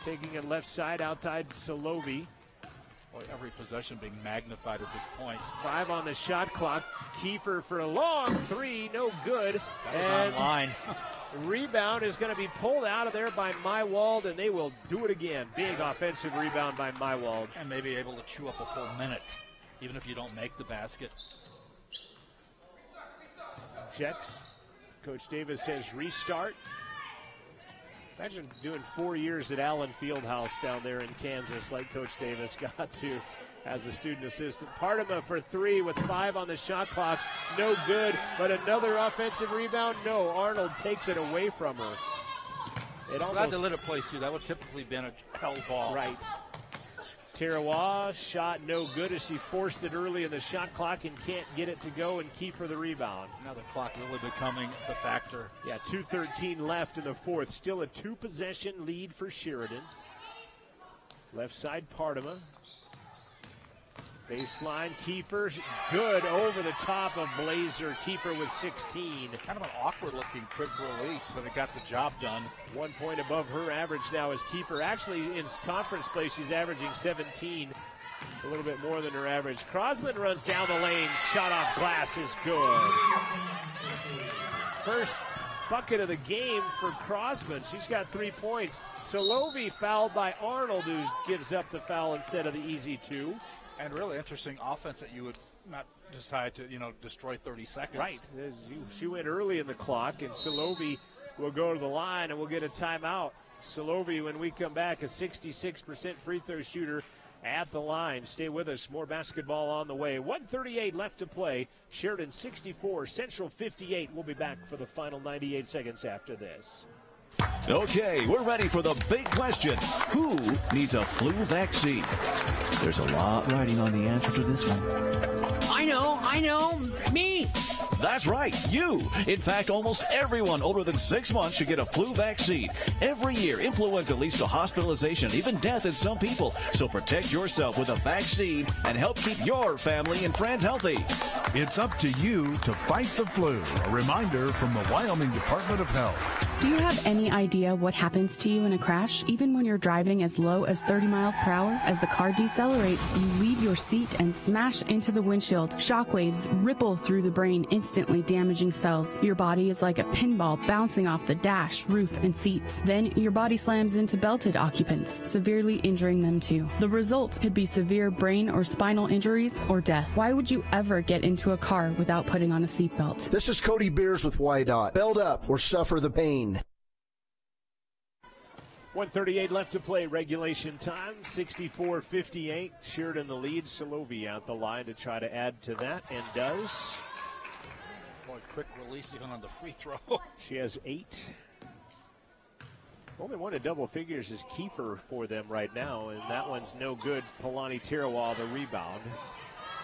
Taking it left side, outside Salovi. Boy, every possession being magnified at this point. 5 on the shot clock. Kiefer for a long 3, no good. That was on line. Rebound is going to be pulled out of there by Mywald, and they will do it again. Big offensive rebound by Mywald. And maybe able to chew up a full minute, even if you don't make the basket. Jets. Coach Davis says restart. Imagine doing 4 years at Allen Fieldhouse down there in Kansas like Coach Davis got to as a student assistant. Partima for 3 with 5 on the shot clock. No good, but another offensive rebound. No, Arnold takes it away from her. Glad to let it play through. That would typically been a held ball. Right. Tarawa, shot no good as she forced it early in the shot clock and can't get it to go, and Kiefer the rebound. Now the clock really becoming the factor. Yeah, 2:13 left in the fourth. Still a 2-possession lead for Sheridan. Left side Partima. Baseline, Kiefer, good over the top of Blazer. Kiefer with 16. Kind of an awkward-looking quick release, but it got the job done. 1 point above her average now is Kiefer. Actually, in conference play, she's averaging 17, a little bit more than her average. Crosman runs down the lane. Shot off glass is good. First bucket of the game for Crosman. She's got 3 points. Solovi fouled by Arnold, who gives up the foul instead of the easy 2. And really interesting offense that you would not decide to, destroy 30 seconds. Right. She went early in the clock, and Solovi will go to the line, and we'll get a timeout. Solovi, when we come back, a 66% free throw shooter at the line. Stay with us. More basketball on the way. 1:38 left to play. Sheridan 64, Central 58. We'll be back for the final 98 seconds after this. Okay, we're ready for the big question. Who needs a flu vaccine? There's a lot riding on the answer to this one. I know, me. That's right, you. In fact, almost everyone older than 6 months should get a flu vaccine. Every year, influenza leads to hospitalization, even death in some people. So protect yourself with a vaccine and help keep your family and friends healthy. It's up to you to fight the flu. A reminder from the Wyoming Department of Health. Do you have any idea what happens to you in a crash? Even when you're driving as low as 30 miles per hour, as the car decelerates, you leave your seat and smash into the windshield. Shockwaves ripple through the brain, instantly damaging cells. Your body is like a pinball bouncing off the dash, roof, and seats. Then your body slams into belted occupants, severely injuring them too. The result could be severe brain or spinal injuries or death. Why would you ever get into a car without putting on a seatbelt? This is Cody Beers with YDOT. Belt up or suffer the pain. 1:38 left to play, regulation time, 64-58. Sheridan the lead. Solovi out the line to try to add to that, and does. Boy, quick release even on the free throw. She has 8. Only one in double figures is Kiefer for them right now, and that one's no good. Polani Tirawa, the rebound.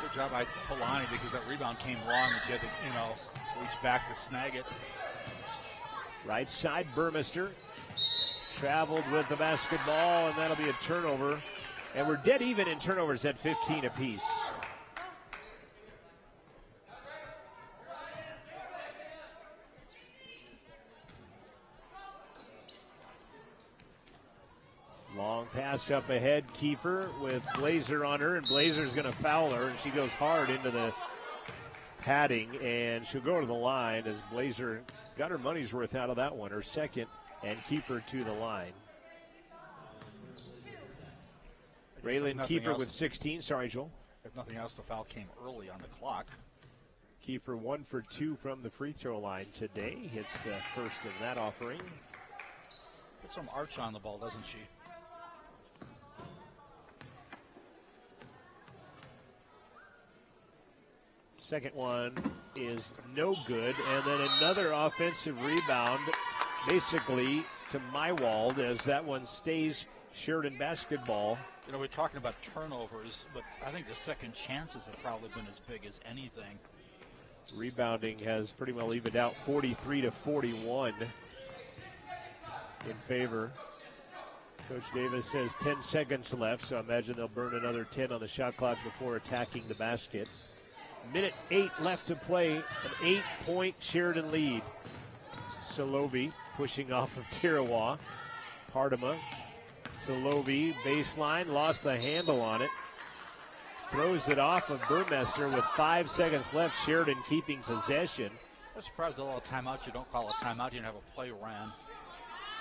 Good job by Polani, because that rebound came long and she had to, reach back to snag it. Right side, Burmester traveled with the basketball, and that'll be a turnover. And we're dead even in turnovers at 15 apiece. Long pass up ahead, Kiefer with Blazer on her, and Blazer's going to foul her, and she goes hard into the padding, and she'll go to the line as Blazer got her money's worth out of that one, her second, and Kiefer to the line. Raylan Kiefer with 16. Sorry, Joel. If nothing else, the foul came early on the clock. Kiefer 1 for 2 from the free throw line today. Hits the first of that offering. Put some arch on the ball, doesn't she? Second one is no good, and then another offensive rebound basically to Mywald as that one stays Sheridan basketball. We're talking about turnovers, but I think the second chances have probably been as big as anything. Rebounding has pretty well evened out, 43-41 in favor. Coach Davis says 10 seconds left, so I imagine they'll burn another 10 on the shot clock before attacking the basket. Minute 8 left to play, an 8-point Sheridan lead. Solovi pushing off of Tirawa. Pardema. Solovi, baseline, lost the handle on it. Throws it off of Burmester with 5 seconds left. Sheridan keeping possession. I'm surprised they'll allow a timeout. You don't call a timeout. You don't have a play ran.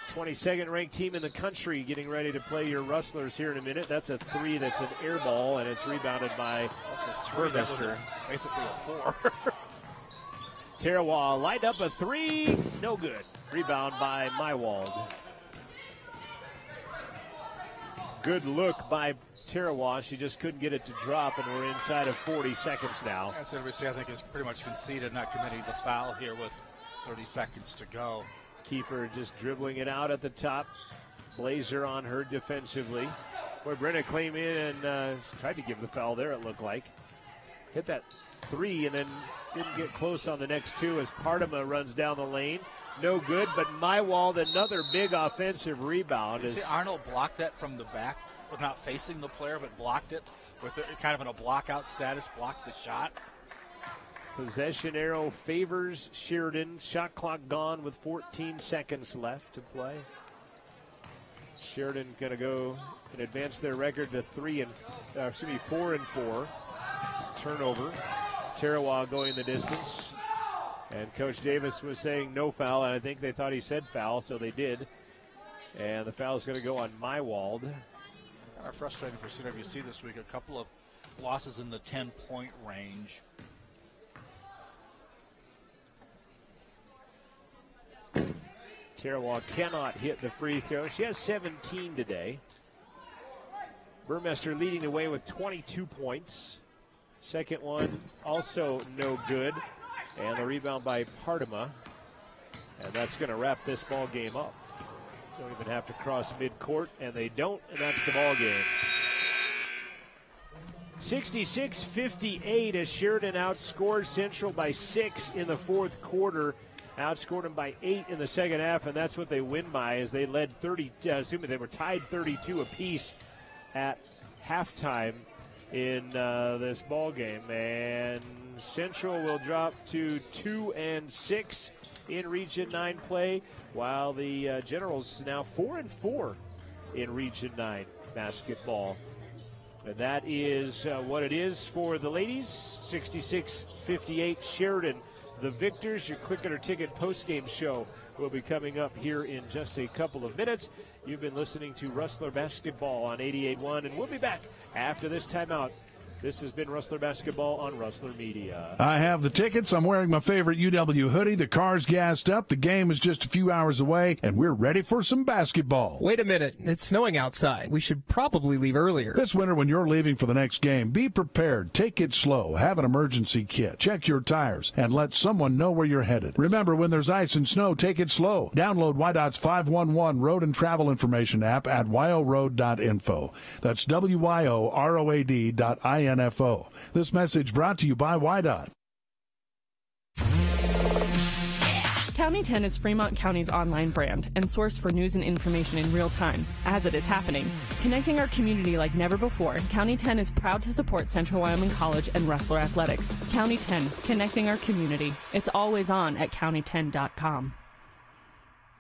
22nd ranked team in the country getting ready to play your Rustlers here in a minute. That's a 3 that's an air ball, and it's rebounded by Burmester. Basically a 4. Tirawa lined up a 3, no good. Rebound by Mywald. Good look by Tirawa. She just couldn't get it to drop, and we're inside of 40 seconds now. CWC, I think, is pretty much conceded, not committing the foul here with 30 seconds to go. Kiefer just dribbling it out at the top. Blazer on her defensively. Boy, Brenna came in and tried to give the foul there, it looked like. Hit that 3 and then didn't get close on the next 2 as Pardema runs down the lane. No good, but Mywald, another big offensive rebound. See, Arnold blocked that from the back, was not facing the player, but blocked it with kind of in a block-out status, blocked the shot. Possession arrow favors Sheridan. Shot clock gone with 14 seconds left to play. Sheridan going to go and advance their record to 4 and 4. Turnover. Tirawa going the distance. And Coach Davis was saying no foul, and I think they thought he said foul, so they did. And the foul is going to go on Mywald. Kind of frustrating for CWC this week. A couple of losses in the 10-point range. Tirawa cannot hit the free throw. She has 17 today. Burmester leading the way with 22 points. Second one also no good. And the rebound by Pardema. And that's going to wrap this ball game up. Don't even have to cross midcourt, and they don't, and that's the ball game. 66-58 as Sheridan outscored Central by 6 in the fourth quarter. Outscored them by 8 in the second half, and that's what they win by as they led they were tied 32 apiece at halftime in this ball game. And Central will drop to 2-6 in Region 9 play, while the Generals now 4-4 in Region 9 basketball. And that is what it is for the ladies. 66-58 Sheridan, the victors. Your Quick Hitter Ticket postgame show will be coming up here in just a couple of minutes. You've been listening to Rustler Basketball on 88.1, and we'll be back after this timeout. This has been Rustler Basketball on Rustler Media. I have the tickets. I'm wearing my favorite UW hoodie. The car's gassed up. The game is just a few hours away, and we're ready for some basketball. Wait a minute. It's snowing outside. We should probably leave earlier. This winter, when you're leaving for the next game, be prepared. Take it slow. Have an emergency kit. Check your tires, and let someone know where you're headed. Remember, when there's ice and snow, take it slow. Download WYDOT's 511 Road and Travel Information app at wyoroad.info. That's WYOROAD.info. This message brought to you by WYDOT. County 10 is Fremont County's online brand and source for news and information in real time, as it is happening. Connecting our community like never before, County 10 is proud to support Central Wyoming College and Rustler Athletics. County 10, connecting our community. It's always on at county10.com.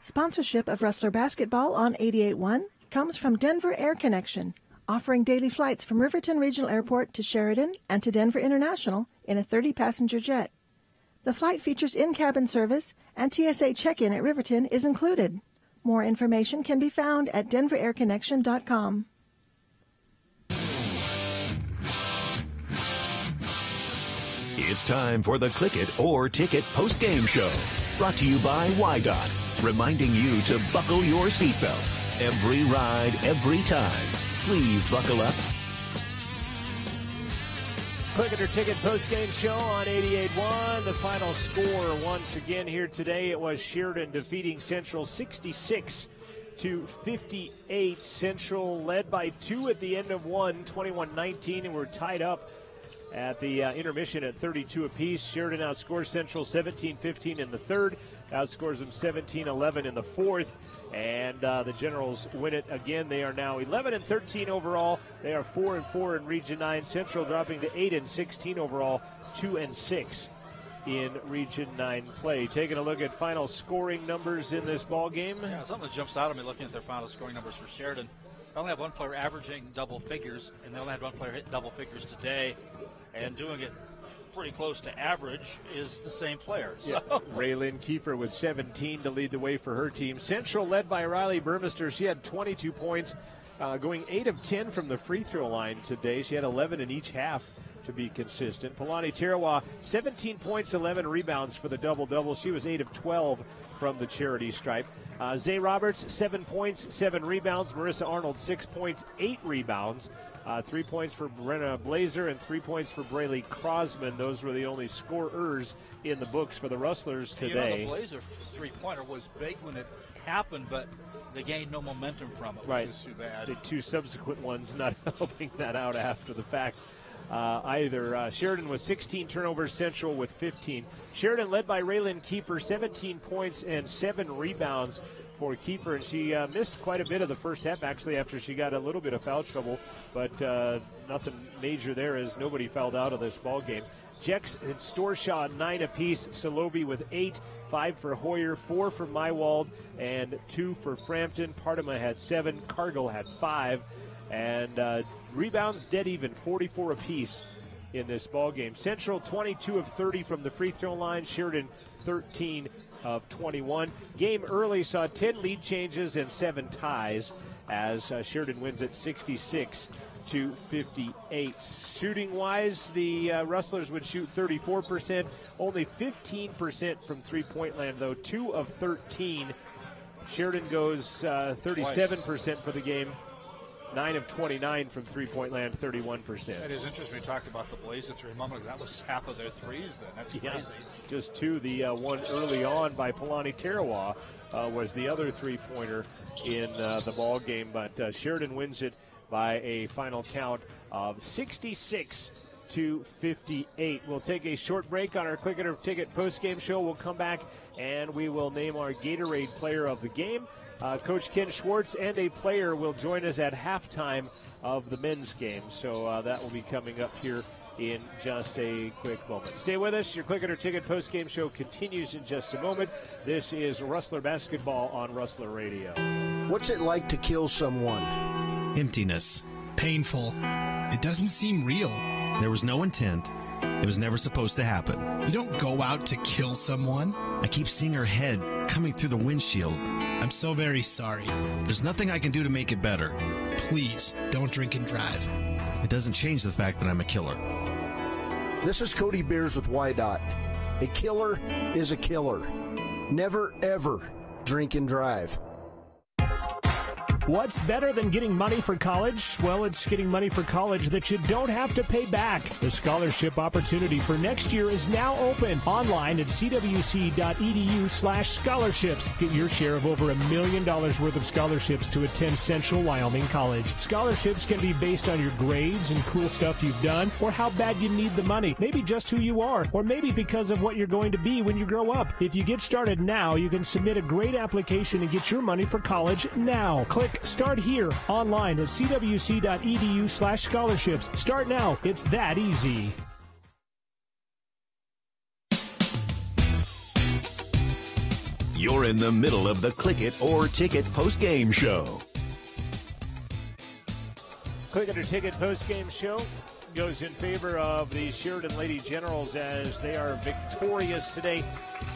Sponsorship of Rustler Basketball on 88.1 comes from Denver Air Connection, offering daily flights from Riverton Regional Airport to Sheridan and to Denver International in a 30-passenger jet. The flight features in-cabin service, and TSA check-in at Riverton is included. More information can be found at denverairconnection.com. It's time for the Click It or Ticket postgame show, brought to you by WYDOT, reminding you to buckle your seatbelt. Every ride, every time. Please buckle up. Click It or Ticket postgame show on 88.1. The final score once again here today, it was Sheridan defeating Central 66-58. Central led by 2 at the end of one, 21-19, and we're tied up at the intermission at 32 apiece. Sheridan outscores Central 17-15 in the third, outscores them 17-11 in the fourth, and the Generals win it again. They are now 11-13 overall. They are 4-4 in Region 9. Central dropping to 8-16 overall, 2-6 in Region 9 play. Taking a look at final scoring numbers in this ball game. Yeah, something that jumps out at me looking at their final scoring numbers for Sheridan. They only have one player averaging double figures, and they only had one player hit double figures today, and doing it pretty close to average is the same player. So. Yeah. Raylyn Kiefer with 17 to lead the way for her team. Central led by Riley Burmester. She had 22 points, going 8 of 10 from the free throw line today. She had 11 in each half to be consistent. Palani Tarawa, 17 points, 11 rebounds for the double-double. She was 8 of 12 from the charity stripe. Zay Roberts, 7 points, 7 rebounds. Marissa Arnold, 6 points, 8 rebounds. 3 points for Brenna Blazer and 3 points for Braylee Crosman. Those were the only scorers in the books for the Rustlers today. You know, the Blazer three-pointer was big when it happened, but they gained no momentum from it, right. Which is too bad. The 2 subsequent ones not helping that out after the fact either. Sheridan with 16 turnovers, Central with 15. Sheridan led by Raylyn Kiefer, 17 points and 7 rebounds for Kiefer, and she missed quite a bit of the first half, actually, after she got a little bit of foul trouble, but nothing major there as nobody fouled out of this ball game. Jex and Storshaw 9 apiece, Salobi with 8, 5 for Hoyer, 4 for Mywald, and 2 for Frampton. Partima had 7, Cargill had 5, and rebounds dead even, 44 apiece in this ball game. Central 22 of 30 from the free throw line, Sheridan 13 of 21. Game early saw 10 lead changes and 7 ties as Sheridan wins at 66-58. Shooting-wise, the Rustlers would shoot 34%, only 15% from three-point land, though 2 of 13. Sheridan goes 37% for the game. 9 of 29 from three-point land, 31%. That is interesting. We talked about the Blazer 3 a moment ago. That was half of their threes then. That's crazy. Yeah, just 2. The one early on by Palani Tarawa was the other three-pointer in the ball game. But Sheridan wins it by a final count of 66-58. We'll take a short break on our Click It or Ticket post-game show. We'll come back and we will name our Gatorade player of the game. Coach Ken Schwartz and a player will join us at halftime of the men's game. So that will be coming up here in just a quick moment. Stay with us. Your Click It or Ticket postgame show continues in just a moment. This is Rustler Basketball on Rustler Radio. What's it like to kill someone? Emptiness. Painful. It doesn't seem real. There was no intent. It was never supposed to happen. You don't go out to kill someone. I keep seeing her head coming through the windshield. I'm so very sorry. There's nothing I can do to make it better. Please, don't drink and drive. It doesn't change the fact that I'm a killer. This is Cody Beers with YDOT. A killer is a killer. Never, ever drink and drive. What's better than getting money for college? Well, it's getting money for college that you don't have to pay back. The scholarship opportunity for next year is now open online at cwc.edu/scholarships. Get your share of over $1 million worth of scholarships to attend Central Wyoming College. Scholarships can be based on your grades and cool stuff you've done, or how bad you need the money. Maybe just who you are, or maybe because of what you're going to be when you grow up. If you get started now, you can submit a great application and get your money for college now. Click Start Here online at cwc.edu/scholarships. Start now. It's that easy. You're in the middle of the Click It or Ticket postgame show. Click It or Ticket postgame show goes in favor of the Sheridan Lady Generals as they are victorious today,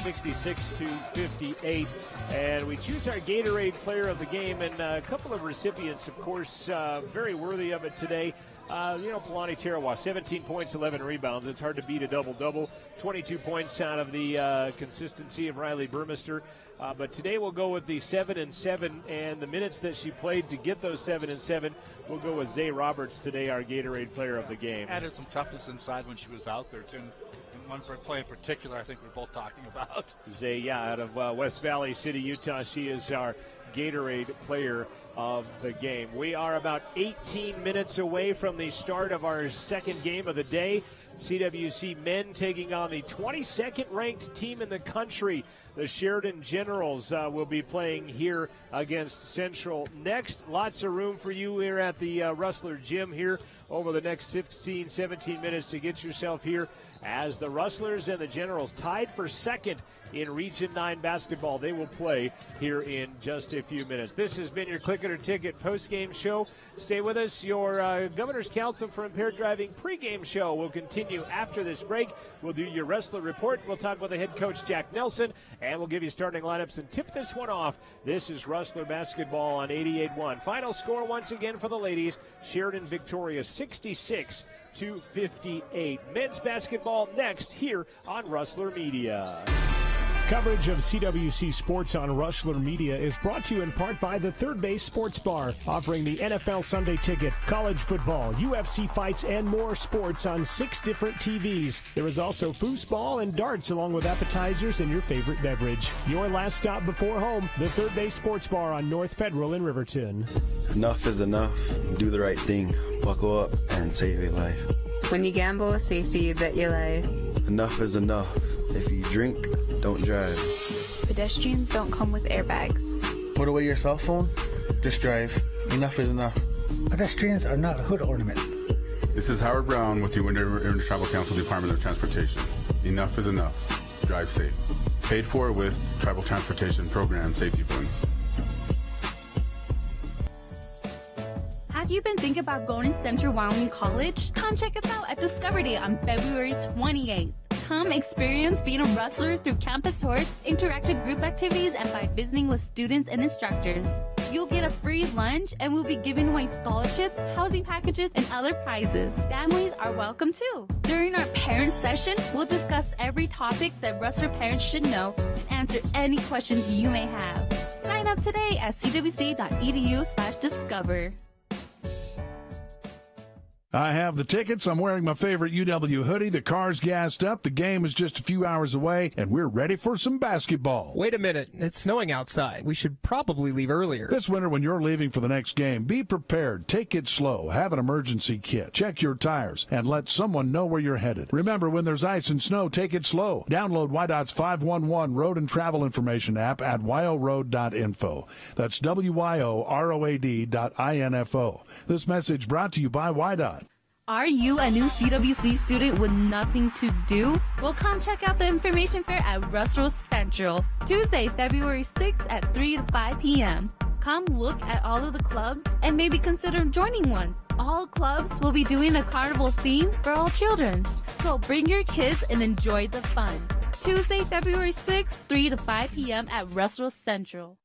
66-58. And we choose our Gatorade player of the game, and a couple of recipients, of course, very worthy of it today. Palani Tarawa, 17 points, 11 rebounds. It's hard to beat a double-double. 22 points out of the consistency of Riley Burmester. But today we'll go with the 7 and 7, and the minutes that she played to get those 7 and 7, we'll go with Zay Roberts today, our Gatorade player of the game. Added some toughness inside when she was out there, too. And one play in particular I think we're both talking about. Zay, out of West Valley City, Utah. She is our Gatorade player of the game. We are about 18 minutes away from the start of our second game of the day. CWC men taking on the 22nd ranked team in the country. The Sheridan Generals will be playing here against Central next. Lots of room for you here at the Rustler Gym here over the next 16, 17 minutes to get yourself here as the Rustlers and the Generals tied for second in Region 9 basketball. They will play here in just a few minutes. This has been your Click It or Ticket postgame show. Stay with us. Your Governor's Council for Impaired Driving pregame show will continue after this break. We'll do your Wrestler Report. We'll talk with the head coach, Jack Nelson, and we'll give you starting lineups and tip this one off. This is Rustler Basketball on 88.1. Final score once again for the ladies. Sheridan victorious 66-58. Men's basketball next here on Rustler Media. Coverage of CWC Sports on Rustler Media is brought to you in part by the Third Base Sports Bar, offering the NFL Sunday Ticket, college football, UFC fights, and more sports on 6 different TVs. There is also foosball and darts, along with appetizers and your favorite beverage. Your last stop before home, the Third Base Sports Bar on North Federal in Riverton. Enough is enough. Do the right thing. Buckle up and save a life. When you gamble with safety, you bet your life. Enough is enough. If you drink, don't drive. Pedestrians don't come with airbags. Put away your cell phone. Just drive. Enough is enough. Pedestrians are not a hood ornament. This is Howard Brown with the Wind River Tribal Council Department of Transportation. Enough is enough. Drive safe. Paid for with Tribal Transportation Program safety funds. Have you been thinking about going to Central Wyoming College? Come check us out at Discover Day on February 28th. Come experience being a Rustler through campus tours, interactive group activities, and by visiting with students and instructors. You'll get a free lunch, and we'll be giving away scholarships, housing packages, and other prizes. Families are welcome too. During our parent session, we'll discuss every topic that Rustler parents should know and answer any questions you may have. Sign up today at cwc.edu/discover. I have the tickets. I'm wearing my favorite UW hoodie. The car's gassed up. The game is just a few hours away, and we're ready for some basketball. Wait a minute. It's snowing outside. We should probably leave earlier. This winter, when you're leaving for the next game, be prepared. Take it slow. Have an emergency kit. Check your tires, and let someone know where you're headed. Remember, when there's ice and snow, take it slow. Download YDOT's 511 Road and Travel Information app at wyoroad.info. That's wyoroad.info. This message brought to you by YDOT. Are you a new CWC student with nothing to do? Well, come check out the information fair at Rustlers Central, Tuesday, February 6th at 3 to 5 p.m. Come look at all of the clubs and maybe consider joining one. All clubs will be doing a carnival theme for all children. So bring your kids and enjoy the fun. Tuesday, February 6th, 3 to 5 p.m. at Rustlers Central.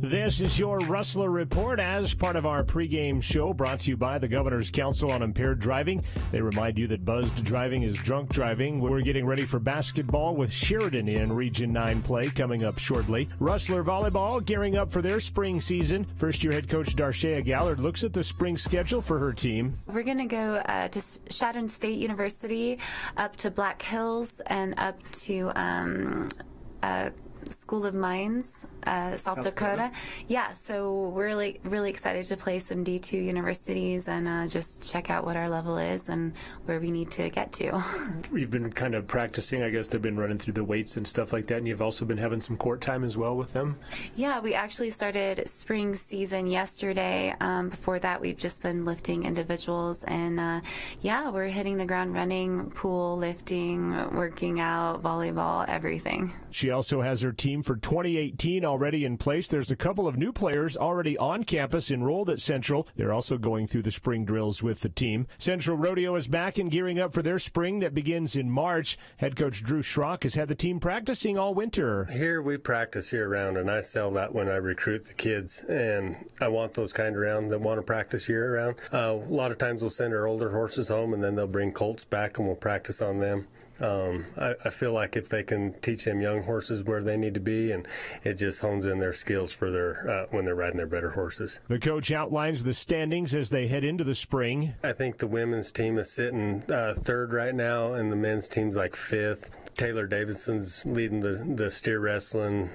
This is your Rustler Report as part of our pregame show brought to you by the Governor's Council on Impaired Driving. They remind you that buzzed driving is drunk driving. We're getting ready for basketball with Sheridan in Region 9 play coming up shortly. Rustler Volleyball gearing up for their spring season. First-year head coach Darshea Gallard looks at the spring schedule for her team. We're going to go to Sheridan State University, up to Black Hills, and up to School of Mines, South Dakota. Yeah, so we're really excited to play some D2 universities and just check out what our level is and where we need to get to. You've been kind of practicing, I guess they've been running through the weights and stuff like that, and you've also been having some court time as well with them? Yeah, we actually started spring season yesterday. Before that, we've just been lifting individuals, and yeah, we're hitting the ground running, pool, lifting, working out, volleyball, everything. She also has her team for 2018 already in place. There's a couple of new players already on campus enrolled at Central. They're also going through the spring drills with the team. Central Rodeo is back and gearing up for their spring that begins in March. Head coach Drew Schrock has had the team practicing all winter. Here we practice year-round, and I sell that when I recruit the kids, and I want those kind around that want to practice year-round. A lot of times we'll send our older horses home, and then they'll bring colts back, and we'll practice on them. I feel like if they can teach them young horses where they need to be, and it just hones in their skills for their when they're riding their better horses. The coach outlines the standings as they head into the spring. I think the women's team is sitting third right now, and the men's team's like fifth. Taylor Davidson's leading the steer wrestling.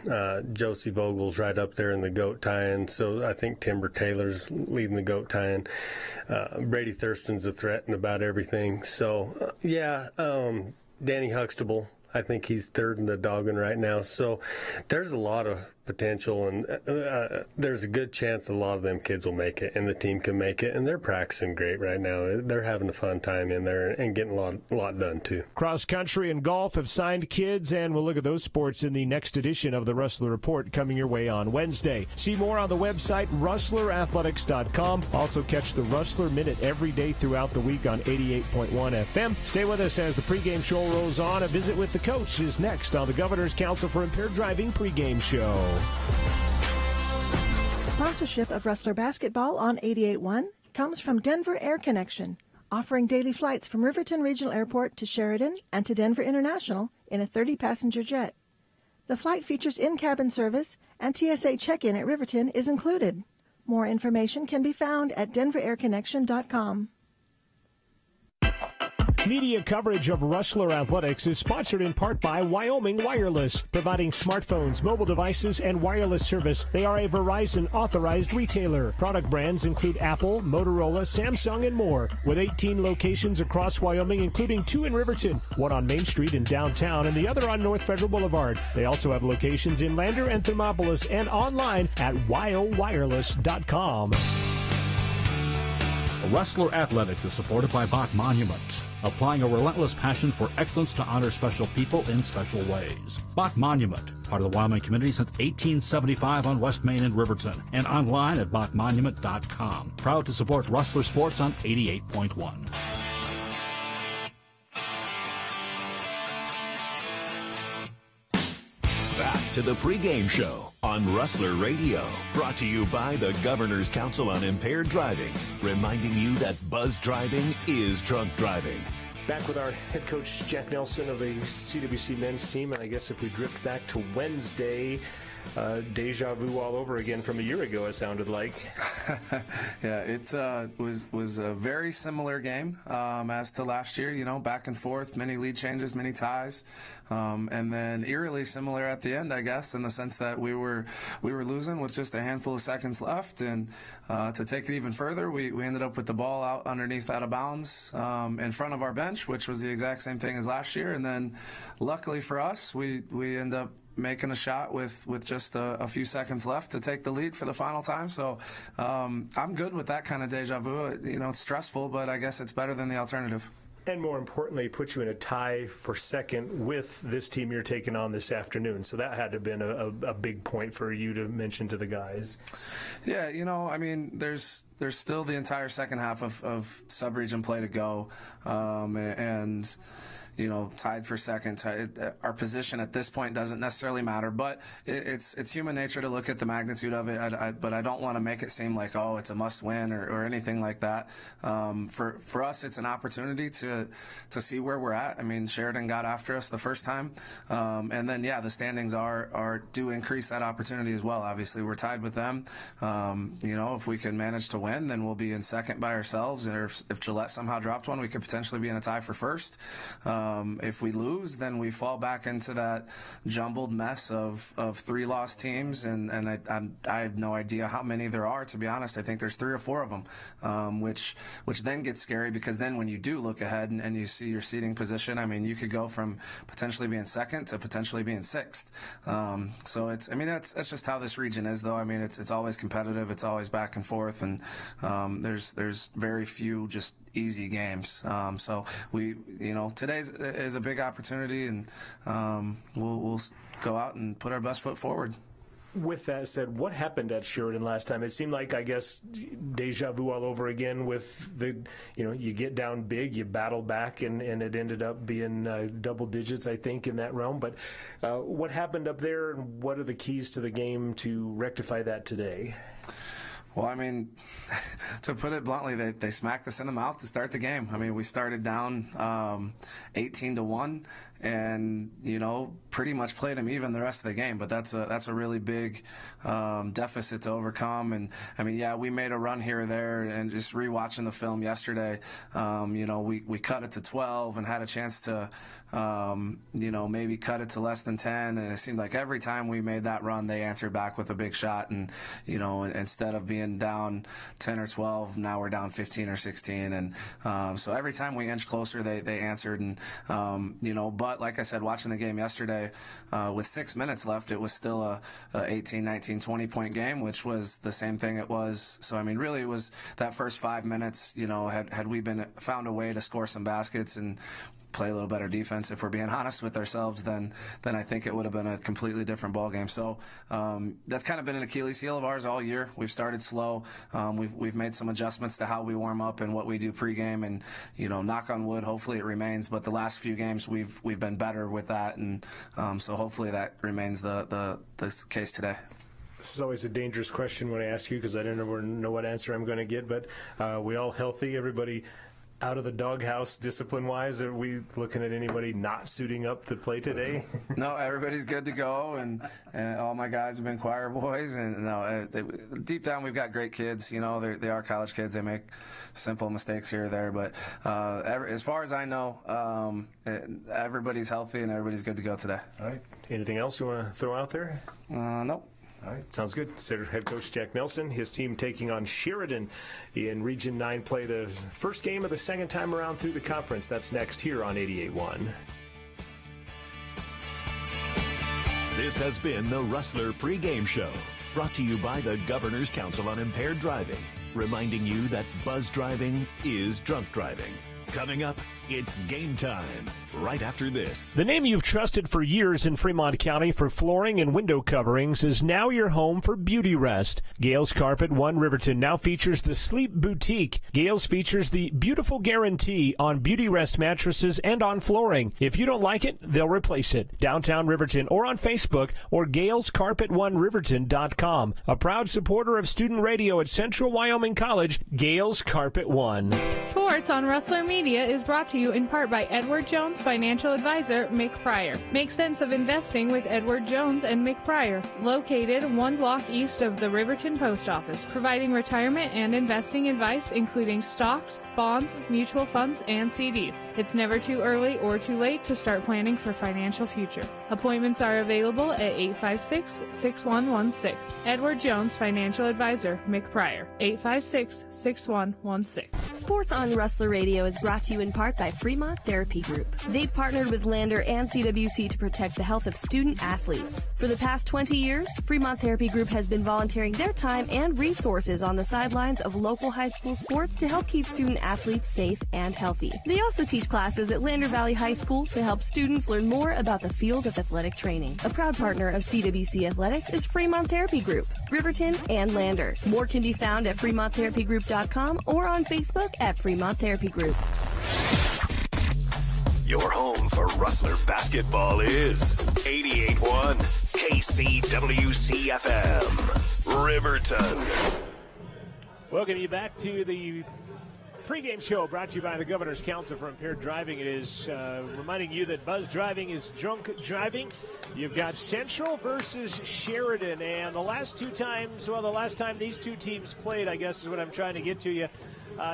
Josie Vogel's right up there in the goat tying. So I think Timber Taylor's leading the goat tying. Brady Thurston's a threat in about everything. So, yeah, Danny Huxtable, I think he's third in the dogging right now. So there's a lot of potential, and there's a good chance a lot of them kids will make it, and the team can make it, and they're practicing great right now. They're having a fun time in there and getting a lot done too. Cross country and golf have signed kids, and we'll look at those sports in the next edition of the Rustler Report coming your way on Wednesday. See more on the website rustlerathletics.com. Also catch the Rustler Minute every day throughout the week on 88.1 FM. Stay with us as the pregame show rolls on. A visit with the coach is next on the Governor's Council for Impaired Driving pregame show. Sponsorship of Rustler Basketball on 88.1 comes from Denver Air Connection, offering daily flights from Riverton Regional Airport to Sheridan and to Denver International in a 30-passenger jet. The flight features in-cabin service, and TSA check-in at Riverton is included. More information can be found at denverairconnection.com. Media coverage of Rustler Athletics is sponsored in part by Wyoming Wireless, providing smartphones, mobile devices, and wireless service. They are a Verizon authorized retailer. Product brands include Apple, Motorola, Samsung, and more, with 18 locations across Wyoming, including 2 in Riverton, one on Main Street in downtown, and the other on North Federal Boulevard. They also have locations in Lander and Thermopolis and online at wyowireless.com. Rustler Athletics is supported by Bach Monument, applying a relentless passion for excellence to honor special people in special ways. Bach Monument, part of the Wyoming community since 1875 on West Main in Riverton, and online at bachmonument.com. Proud to support Rustler Sports on 88.1. Back to the pregame show on Rustler Radio, brought to you by the Governor's Council on Impaired Driving, reminding you that buzz driving is drunk driving. Back with our head coach, Jack Nelson of the CWC men's team, and I guess if we drift back to Wednesday, deja vu all over again from a year ago, it sounded like. Yeah, it was a very similar game as to last year, you know, back and forth, many lead changes, many ties, and then eerily similar at the end, I guess, in the sense that we were losing with just a handful of seconds left, and to take it even further, we ended up with the ball out underneath out of bounds in front of our bench, which was the exact same thing as last year, and then luckily for us, we end up making a shot with just a few seconds left to take the lead for the final time. So I'm good with that kind of deja vu. You know, it's stressful, but I guess it's better than the alternative. And more importantly, put you in a tie for second with this team you're taking on this afternoon. So that had to have been a big point for you to mention to the guys. Yeah, you know, I mean, there's still the entire second half of sub-region play to go, and you know, tied for second. Our position at this point doesn't necessarily matter, but it's human nature to look at the magnitude of it. But I don't want to make it seem like, oh, it's a must-win or anything like that. For us, it's an opportunity to see where we're at. I mean, Sheridan got after us the first time, and then the standings do increase that opportunity as well. Obviously, we're tied with them. You know, if we can manage to win, then we'll be in second by ourselves. And if Gillette somehow dropped one, we could potentially be in a tie for first. If we lose, then we fall back into that jumbled mess of 3 lost teams, and I have no idea how many there are, to be honest. I think there's 3 or 4 of them, which then gets scary, because then when you do look ahead and you see your seating position, I mean, you could go from potentially being second to potentially being 6th. So that's just how this region is, though. I mean, it's always competitive, it's always back and forth, and there's very few just easy games. So today is a big opportunity, and we'll go out and put our best foot forward. With that said, what happened at Sheridan last time? It seemed like, I guess, deja vu all over again with you get down big, you battle back, and it ended up being double digits, I think, in that realm. But what happened up there, and what are the keys to the game to rectify that today? Well, I mean, to put it bluntly, they smacked us in the mouth to start the game. I mean, we started down 18-1, and pretty much played them even the rest of the game. But that's a really big deficit to overcome. And I mean, we made a run here or there, and just rewatching the film yesterday, we cut it to 12 and had a chance to maybe cut it to less than 10. And it seemed like every time we made that run, they answered back with a big shot. And instead of being down 10 or 12, now we're down 15 or 16. And so every time we inched closer, they answered. And but like I said, watching the game yesterday, with 6 minutes left, it was still a 18, 19, 20-point game, which was the same thing it was. So I mean, really, it was that first 5 minutes. Had we found a way to score some baskets and play a little better defense, if we're being honest with ourselves, then I think it would have been a completely different ball game. So that's kind of been an Achilles heel of ours all year. We've started slow. We've made some adjustments to how we warm up and what we do pregame, and knock on wood, hopefully it remains. But the last few games we've been better with that, and so hopefully that remains the case today. This is always a dangerous question when I ask you, because I don't know what answer I'm going to get. But we all healthy? Everybody out of the doghouse discipline-wise? Are we looking at anybody not suiting up to play today? No, everybody's good to go, and all my guys have been choir boys. And deep down, we've got great kids. They are college kids. They make simple mistakes here or there. But as far as I know, everybody's healthy and everybody's good to go today. All right. Anything else you want to throw out there? Nope. All right, sounds good. Center head coach Jack Nelson, his team taking on Sheridan in Region 9 play, the first game of the second time around through the conference. That's next here on 88.1. This has been the Rustler pregame show, brought to you by the Governor's Council on Impaired Driving, reminding you that buzz driving is drunk driving. Coming up, it's game time, right after this. The name you've trusted for years in Fremont County for flooring and window coverings is now your home for Beauty Rest. Gales Carpet One Riverton now features the Sleep Boutique. Gales features the Beautiful Guarantee on Beauty Rest mattresses and on flooring. If you don't like it, they'll replace it. Downtown Riverton or on Facebook or GalesCarpet1Riverton.com. A proud supporter of student radio at Central Wyoming College, Gales Carpet One. Sports on Rustler Media is brought to you in part by Edward Jones financial advisor Mick Pryor. Make sense of investing with Edward Jones and Mick Pryor, located 1 block east of the Riverton Post Office, providing retirement and investing advice including stocks, bonds, mutual funds, and CDs. It's never too early or too late to start planning for financial future. Appointments are available at 856-6116. Edward Jones financial advisor Mick Pryor, 856-6116. Sports on Rustler Radio is brought to you in part by Fremont Therapy Group. They've partnered with Lander and CWC to protect the health of student athletes. For the past 20 years, Fremont Therapy Group has been volunteering their time and resources on the sidelines of local high school sports to help keep student athletes safe and healthy. They also teach classes at Lander Valley High School to help students learn more about the field of athletic training. A proud partner of CWC Athletics is Fremont Therapy Group, Riverton, and Lander. More can be found at FremontTherapyGroup.com or on Facebook at Fremont Therapy Group. Your home for Rustler basketball is 88.1 KCWC FM, Riverton. Welcome you back to the pregame show brought to you by the Governor's Council for Impaired Driving. It is reminding you that buzz driving is drunk driving. You've got Central versus Sheridan, and the last time these two teams played, I guess is what I'm trying to get to you,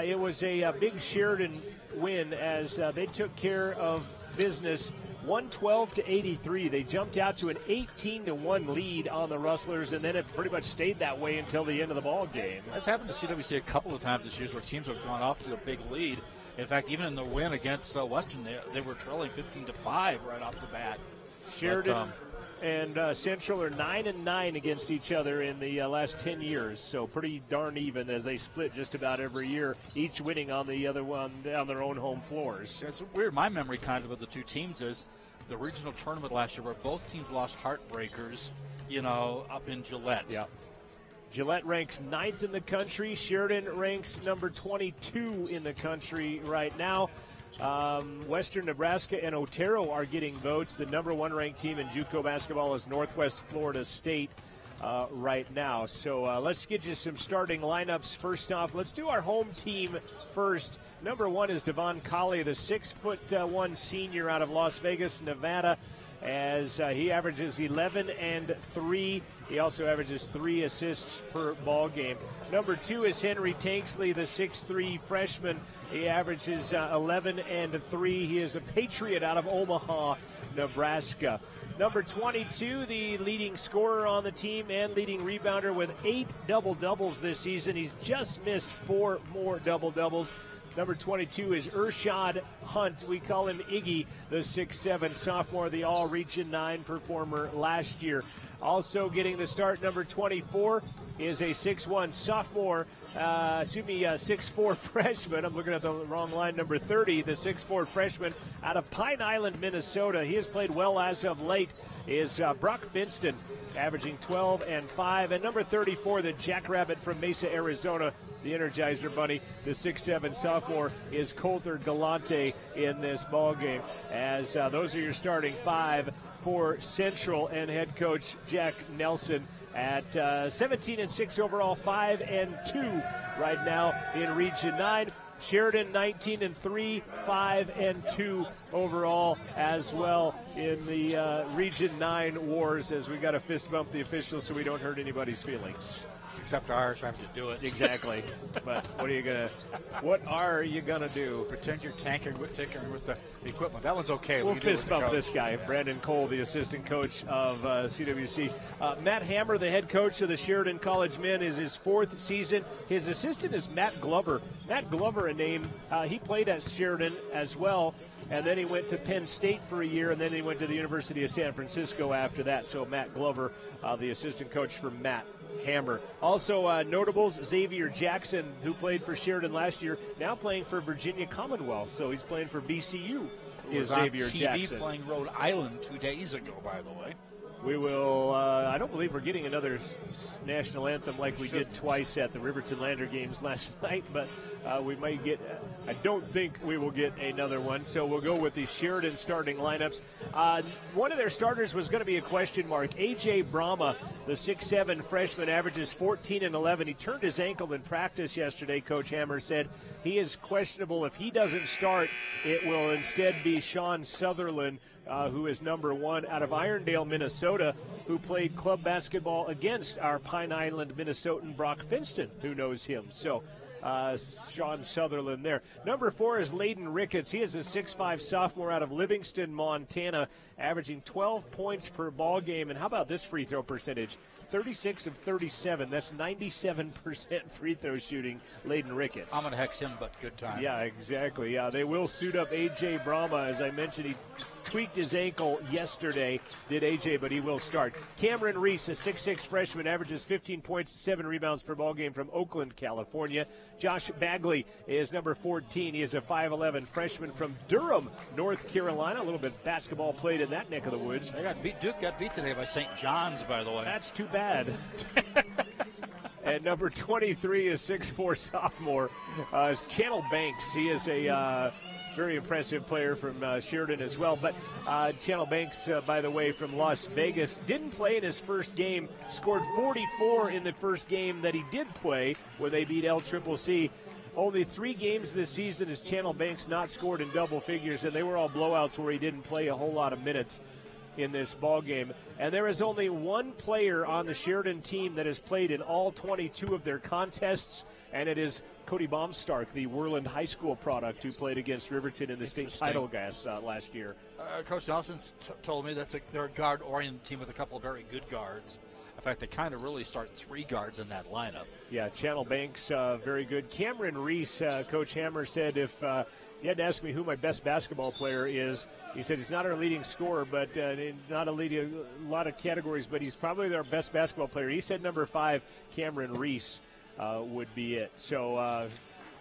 it was a big Sheridan win as they took care of business 112-83. They jumped out to an 18-1 lead on the Rustlers, and then it pretty much stayed that way until the end of the ball game. That's happened to CWC a couple of times this year where teams have gone off to a big lead. In fact, even in the win against Western, they were trailing 15-5 right off the bat. Sheridan and Central are 9-9 against each other in the last 10 years, so pretty darn even as they split just about every year, each winning on the other one on their own home floors. It's weird. My memory kind of the two teams is the regional tournament last year where both teams lost heartbreakers, up in Gillette. Yeah. Gillette ranks 9th in the country. Sheridan ranks number 22 in the country right now. Western Nebraska and Otero are getting votes. The number 1 ranked team in JUCO basketball is Northwest Florida State right now. So let's get you some starting lineups. First off, let's do our home team first. Number 1 is Devon Colley, the 6'1" senior out of Las Vegas, Nevada, as he averages 11 and 3. He also averages 3 assists per ball game. Number 2 is Henry Tanksley, the 6'3" freshman. He averages 11 and 3. He is a Patriot out of Omaha, Nebraska. Number 22, the leading scorer on the team and leading rebounder with 8 double-doubles this season. He's just missed 4 more double-doubles. Number 22 is Urshad Hunt. We call him Iggy, the 6'7" sophomore, the All-Region 9 performer last year. Also getting the start, number 24 is a 6'1" sophomore, 6'4" freshman. I'm looking at the wrong line. Number 30, the 6'4" freshman out of Pine Island, Minnesota. He has played well as of late. Is Brock Finston, averaging 12 and 5. And number 34, the Jackrabbit from Mesa, Arizona, the Energizer Bunny, the 6'7" sophomore, is Coulter Galante in this ball game. As those are your starting 5 for Central and head coach Jack Nelson at 17 and 6 overall, 5 and 2 right now in Region 9. Sheridan 19 and 3, 5 and 2 overall as well in the Region 9 wars, as we got to fist bump the officials so we don't hurt anybody's feelings. Except ours, have to do it. Exactly. But what are you gonna do? Pretend you're tinkering with the equipment. That one's okay. We'll fist bump this guy, Brandon Cole, the assistant coach of CWC. Matt Hammer, the head coach of the Sheridan College men, is his 4th season. His assistant is Matt Glover. Matt Glover, a name, he played at Sheridan as well, and then he went to Penn State for a year, and then he went to the University of San Francisco after that. So Matt Glover, the assistant coach for Matt Hammer. Also notables, Xavier Jackson, who played for Sheridan last year, now playing for Virginia Commonwealth. So he's playing for VCU. Is Xavier on TV Jackson playing Rhode Island 2 days ago, by the way. We will, I don't believe we're getting another national anthem like we did twice at the Riverton Lander games last night, but we might get, I don't think we will get another one. So we'll go with the Sheridan starting lineups. One of their starters was going to be a question mark. A.J. Brahma, the 6'7" freshman, averages 14 and 11. He turned his ankle in practice yesterday, Coach Hammer said. He is questionable. If he doesn't start, it will instead be Sean Sutherland, who is number 1 out of Irondale, Minnesota, who played club basketball against our Pine Island Minnesotan Brock Finston, who knows him. So Sean Sutherland there. Number 4 is Layden Ricketts. He is a 6'5 sophomore out of Livingston, Montana, averaging 12 points per ball game. And how about this free throw percentage? 36 of 37. That's 97% free throw shooting, Layden Ricketts. I'm going to hex him, but good time. Yeah, exactly. Yeah, they will suit up A.J. Brahma. As I mentioned, he tweaked his ankle yesterday, did A.J., but he will start. Cameron Reese, a 6'6 freshman, averages 15 points, 7 rebounds per ball game from Oakland, California. Josh Bagley is number 14. He is a 5'11 freshman from Durham, North Carolina. A little bit basketball played in that neck of the woods. Duke got beat today by St. John's, by the way. That's too bad. And number 23 is 6'4 sophomore, Channel Banks. He is a very impressive player from Sheridan as well. But Channel Banks, by the way, from Las Vegas, didn't play in his first game, scored 44 in the first game that he did play where they beat LCCC. Only 3 games this season has Channel Banks not scored in double figures, and they were all blowouts where he didn't play a whole lot of minutes in this ball game. And there is only one player on the Sheridan team that has played in all 22 of their contests, and it is Cody Baumstark, the Worland High School product, who played against Riverton in the state title last year. Coach Nelson told me they're a guard-oriented team with a couple of very good guards. In fact, they kind of really start 3 guards in that lineup. Yeah, Channel Banks, very good. Cameron Reese, Coach Hammer said if you had to ask me who my best basketball player is, he said he's not our leading scorer, but not a lot of categories, but he's probably our best basketball player. He said number 5, Cameron Reese, would be it. So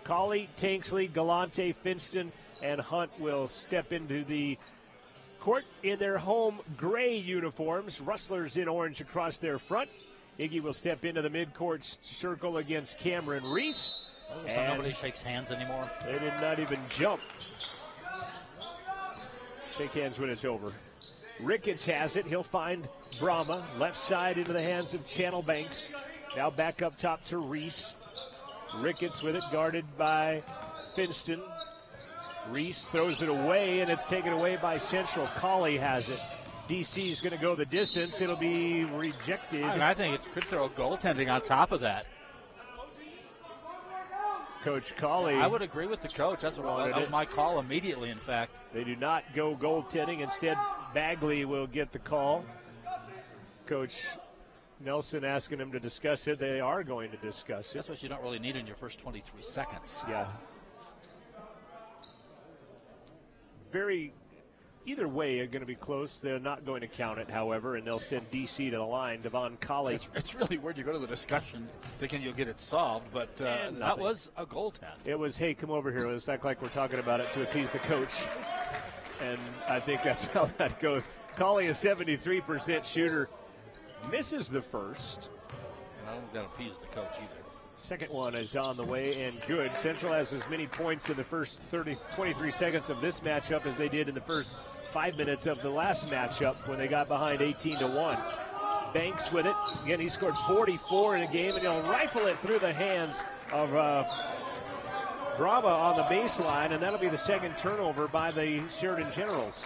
Colley, Tanksley, Galante, Finston, and Hunt will step into the court in their home gray uniforms. Rustlers in orange across their front. Iggy will step into the midcourt circle against Cameron Reese. So nobody shakes hands anymore. They did not even jump. Shake hands when it's over. Ricketts has it. He'll find Brahma. Left side into the hands of Channel Banks. Now back up top to Reese. Ricketts with it, guarded by Finston. Reese throws it away, and it's taken away by Central. Colley has it. DC is going to go the distance. It'll be rejected. I think it could throw goaltending on top of that. Coach Colley. I would agree with the coach. That was my call immediately, in fact. They do not go goaltending. Instead, Bagley will get the call. Coach Nelson asking him to discuss it. They are going to discuss it. That's what you don't really need in your first 23 seconds. Yeah. Either way are going to be close. They're not going to count it, however, and they'll send DC to the line. Devon Colley. It's really weird. You go to the discussion thinking you'll get it solved, but that was a goaltend. It was, hey, come over here. Let's act like we're talking about it to appease the coach. And I think that's how that goes. Colley, a 73% shooter, misses the first. I don't think that appease the coach either. Second one is on the way and good. Central has as many points in the first 23 seconds of this matchup as they did in the first 5 minutes of the last matchup when they got behind 18-1. Banks with it. Again, he scored 44 in a game, and he'll rifle it through the hands of Brahma on the baseline, and that'll be the second turnover by the Sheridan Generals.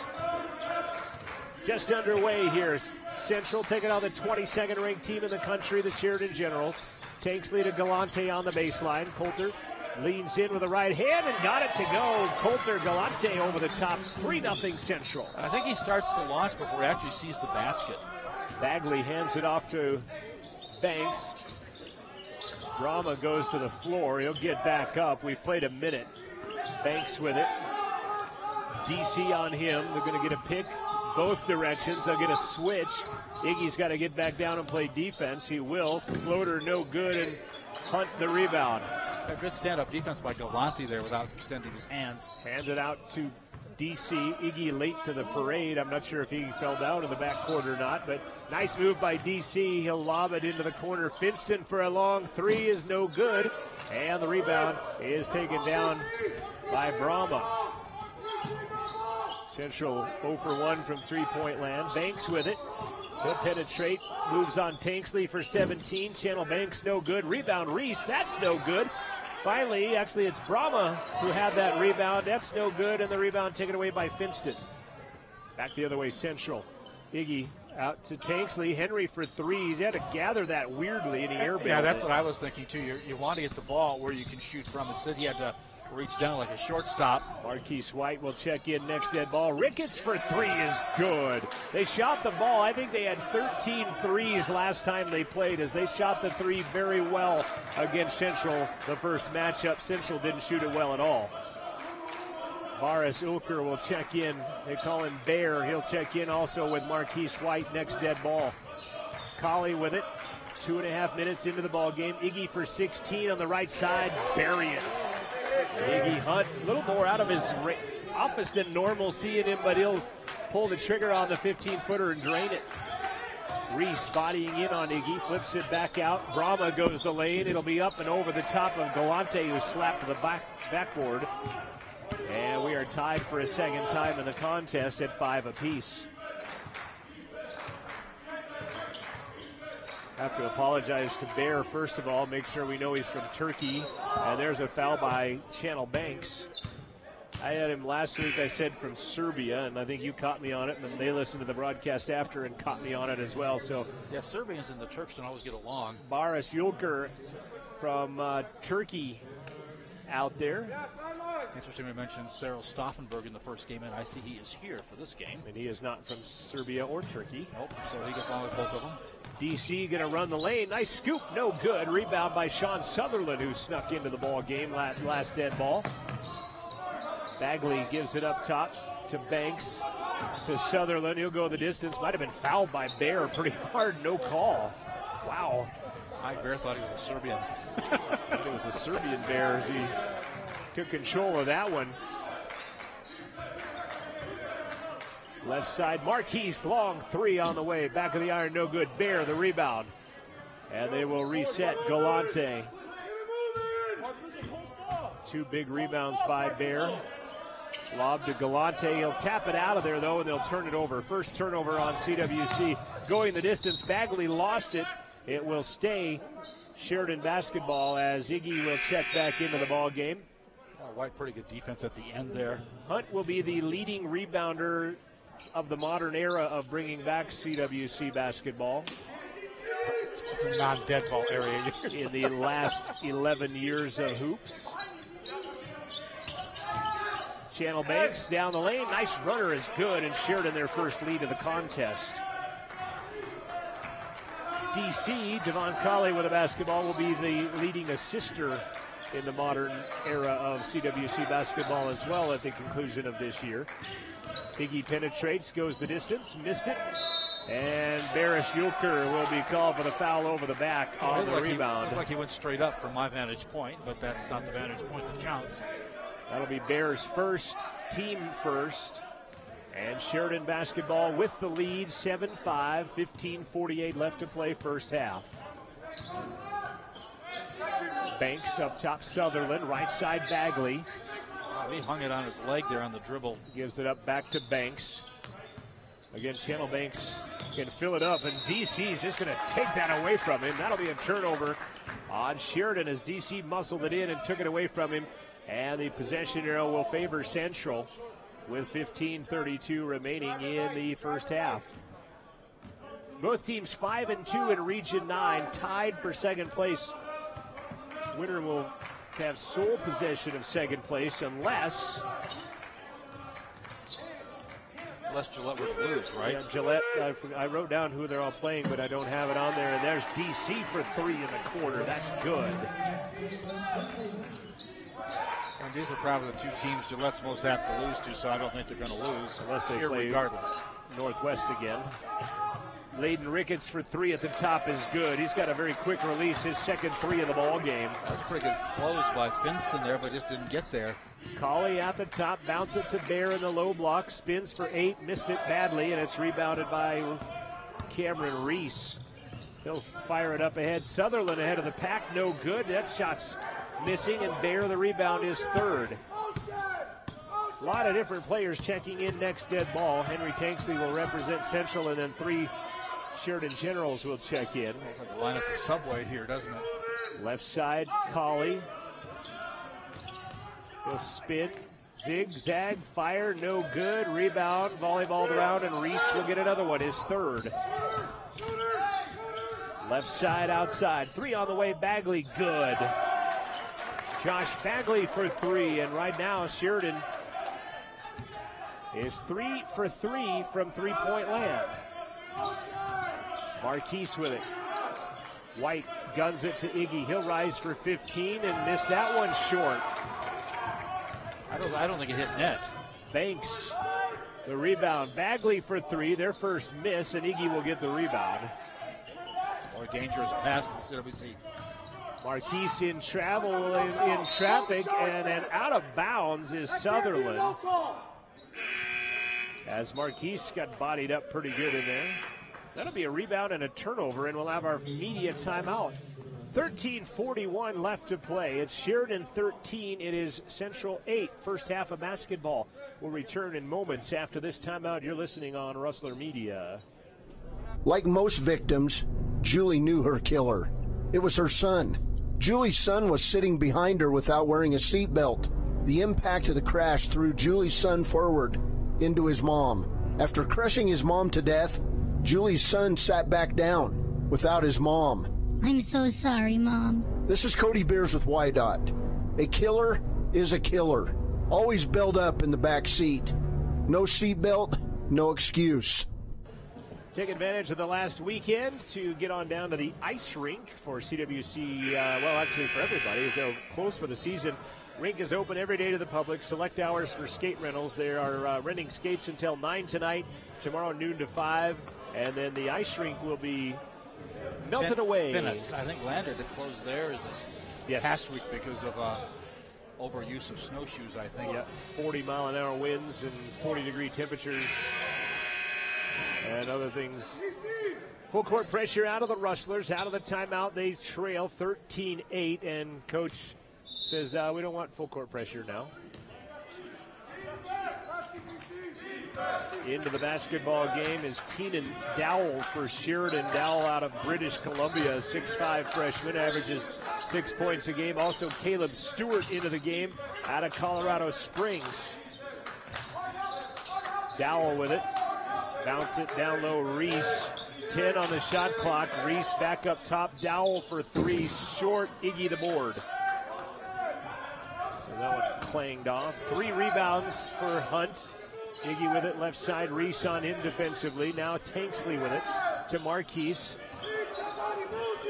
Just underway here. Central taking on the 22nd ranked team in the country, the Sheridan Generals. Tanksley to Galante on the baseline. Coulter leans in with a right hand and got it to go. Coulter, Galante over the top. 3-0 Central. I think he starts to launch before he actually sees the basket. Bagley hands it off to Banks. Brahma goes to the floor. He'll get back up. We've played a minute. Banks with it. DC on him. They're going to get a pick both directions. They'll get a switch. Iggy's got to get back down and play defense. He will. Floater no good, and Hunt the rebound. A good stand-up defense by Galante there without extending his hands. Hands it out to DC. Iggy late to the parade. I'm not sure if he fell down in the backcourt or not, but nice move by DC. He'll lob it into the corner. Finston for a long 3 is no good, and the rebound is taken down by Brahma. Central 0 for 1 from three-point land. Banks with it. He'll penetrate. Moves on Tanksley for 17. Channel Banks no good. Rebound Reese. That's no good. Finally, actually, it's Brahma who had that rebound. That's no good, and the rebound taken away by Finston. Back the other way, Central. Iggy Out to Tanksley. Henry for three. He's had to gather that weirdly, and he airbailed. Yeah, that's what I was thinking, too. You want to get the ball where you can shoot from. Instead, he had to reach down like a shortstop. Marquise White will check in next dead ball. Ricketts for three is good. They shot the ball. I think they had 13 threes last time they played, as they shot the three very well against Central the first matchup. Central didn't shoot it well at all. Boris Ulker will check in. They call him Bear. He'll check in also with Marquise White next dead ball. Colley with it. 2.5 minutes into the ball game. Iggy for 16 on the right side. Bury it. Iggy Hunt, a little more out of his office than normal seeing him, but he'll pull the trigger on the 15-footer and drain it. Reese bodying in on Iggy, flips it back out. Brahma goes the lane. It'll be up and over the top of Galante, who slapped the backboard. And we are tied for a second time in the contest at 5 apiece. Have to apologize to Bear, first of all, make sure we know he's from Turkey. And there's a foul by Channel Banks. I had him last week, I said from Serbia, and I think you caught me on it, and then they listened to the broadcast after and caught me on it as well. So yeah, Serbians and the Turks don't always get along. Boris Ulker from Turkey out there. Interesting we mentioned Cyril Stauffenberg in the first game, and I see he is here for this game. And he is not from Serbia or Turkey. Nope, so he gets along with both of them. DC going to run the lane. Nice scoop, no good. Rebound by Sean Sutherland, who snuck into the ball game last dead ball. Bagley gives it up top to Banks. To Sutherland, he'll go the distance. Might have been fouled by Bear pretty hard, no call. Wow. Mike Bear thought he was a Serbian. It was a Serbian Bear as he took control of that one. Left side, Marquise, long three on the way. Back of the iron, no good. Bear, the rebound. And they will reset Galante. 2 big rebounds by Bear. Lob to Galante. He'll tap it out of there, though, and they'll turn it over. First turnover on CWC. Going the distance, Bagley lost it. It will stay Sheridan basketball as Iggy will check back into the ball game. White, pretty good defense at the end there. Hunt will be the leading rebounder of the modern era of bringing back CWC basketball. Non-dead ball area. In the last 11 years of hoops. Channel Banks down the lane. Nice runner is good, and Sheridan their first lead of the contest. DC, Devon Colley with a basketball, will be the leading assister in the modern era of CWC basketball as well at the conclusion of this year. Iggy penetrates, goes the distance, missed it. And Baris Ulker will be called for the foul over the back on the rebound. Looked like he went straight up from my vantage point, but that's not the vantage point that counts. That'll be Bears first, team first. And Sheridan basketball with the lead, 7-5, 15:48 left to play first half. Banks up top, Sutherland, right side Bagley. He hung it on his leg there on the dribble. Gives it up back to Banks. Again, Channel Banks can fill it up, and DC's just going to take that away from him. That'll be a turnover on Sheridan as DC muscled it in and took it away from him. And the possession arrow will favor Central with 15:32 remaining in the first half. Both teams 5-2 in Region 9, tied for second place. Winner will have sole possession of second place unless Gillette would lose, right? Yeah, Gillette, I wrote down who they're all playing, but I don't have it on there. And there's DC for three in the corner. That's good. And these are probably the two teams Gillette's most apt to lose to, so I don't think they're going to lose unless they play regardless. Northwest again. Layden Ricketts for three at the top is good. He's got a very quick release, his second three of the ball game. That's a pretty good close by Finston there, but just didn't get there. Colley at the top, bounce it to Bear in the low block, spins for 8, missed it badly, and it's rebounded by Cameron Reese. He'll fire it up ahead. Sutherland ahead of the pack, no good. That shot's missing, and Bear, the rebound, is third. A lot of different players checking in next dead ball. Henry Tanksley will represent Central, and then 3 Sheridan Generals will check in. It's like a line up the subway here, doesn't it? Left side, Colley. He'll spin, Zigzag, fire, no good. Rebound, volleyballed around, and Reese will get another one, his third. Left side, outside. 3 on the way, Bagley, good. Josh Bagley for 3, and right now Sheridan is 3 for 3 from three-point land. Marquise with it. White guns it to Iggy. He'll rise for 15 and miss that one short. I don't think it hit net. Banks, the rebound. Bagley for 3, their first miss, and Iggy will get the rebound. More dangerous pass than CWC. Marquise in travel, in traffic, and then out of bounds is Sutherland. As Marquise got bodied up pretty good in there. That'll be a rebound and a turnover, and we'll have our media timeout. 13:41 left to play. It's Sheridan 13. It is Central 8. First half of basketball. We'll return in moments after this timeout. You're listening on Rustler Media. Like most victims, Julie knew her killer. It was her son. Julie's son was sitting behind her without wearing a seatbelt. The impact of the crash threw Julie's son forward into his mom. After crushing his mom to death, Julie's son sat back down without his mom. I'm so sorry, Mom. This is Cody Beers with YDOT. A killer is a killer. Always belled up in the back seat. No seatbelt, no excuse. Take advantage of the last weekend to get on down to the ice rink for CWC, well, actually for everybody, as they're close for the season. Rink is open every day to the public. Select hours for skate rentals. They are renting skates until 9 tonight, tomorrow noon to 5, and then the ice rink will be melted away. Venice, I think, landed to close theirs this past week because of overuse of snowshoes, I think. Yep, 40-mile-an-hour winds and 40-degree temperatures and other things. Full court pressure out of the Rustlers, out of the timeout. They trail 13-8, and Coach says we don't want full court pressure now. Into the basketball game is Keenan Dowell for Sheridan. Dowell out of British Columbia, 6'5" freshman, averages 6 points a game. Also Caleb Stewart into the game out of Colorado Springs. Dowell with it. Bounce it down low, Reese. 10 on the shot clock. Reese back up top. Dowell for 3, short. Iggy the board. So that one clanged off. 3 rebounds for Hunt. Iggy with it, left side. Reese on him defensively. Now Tanksley with it to Marquise.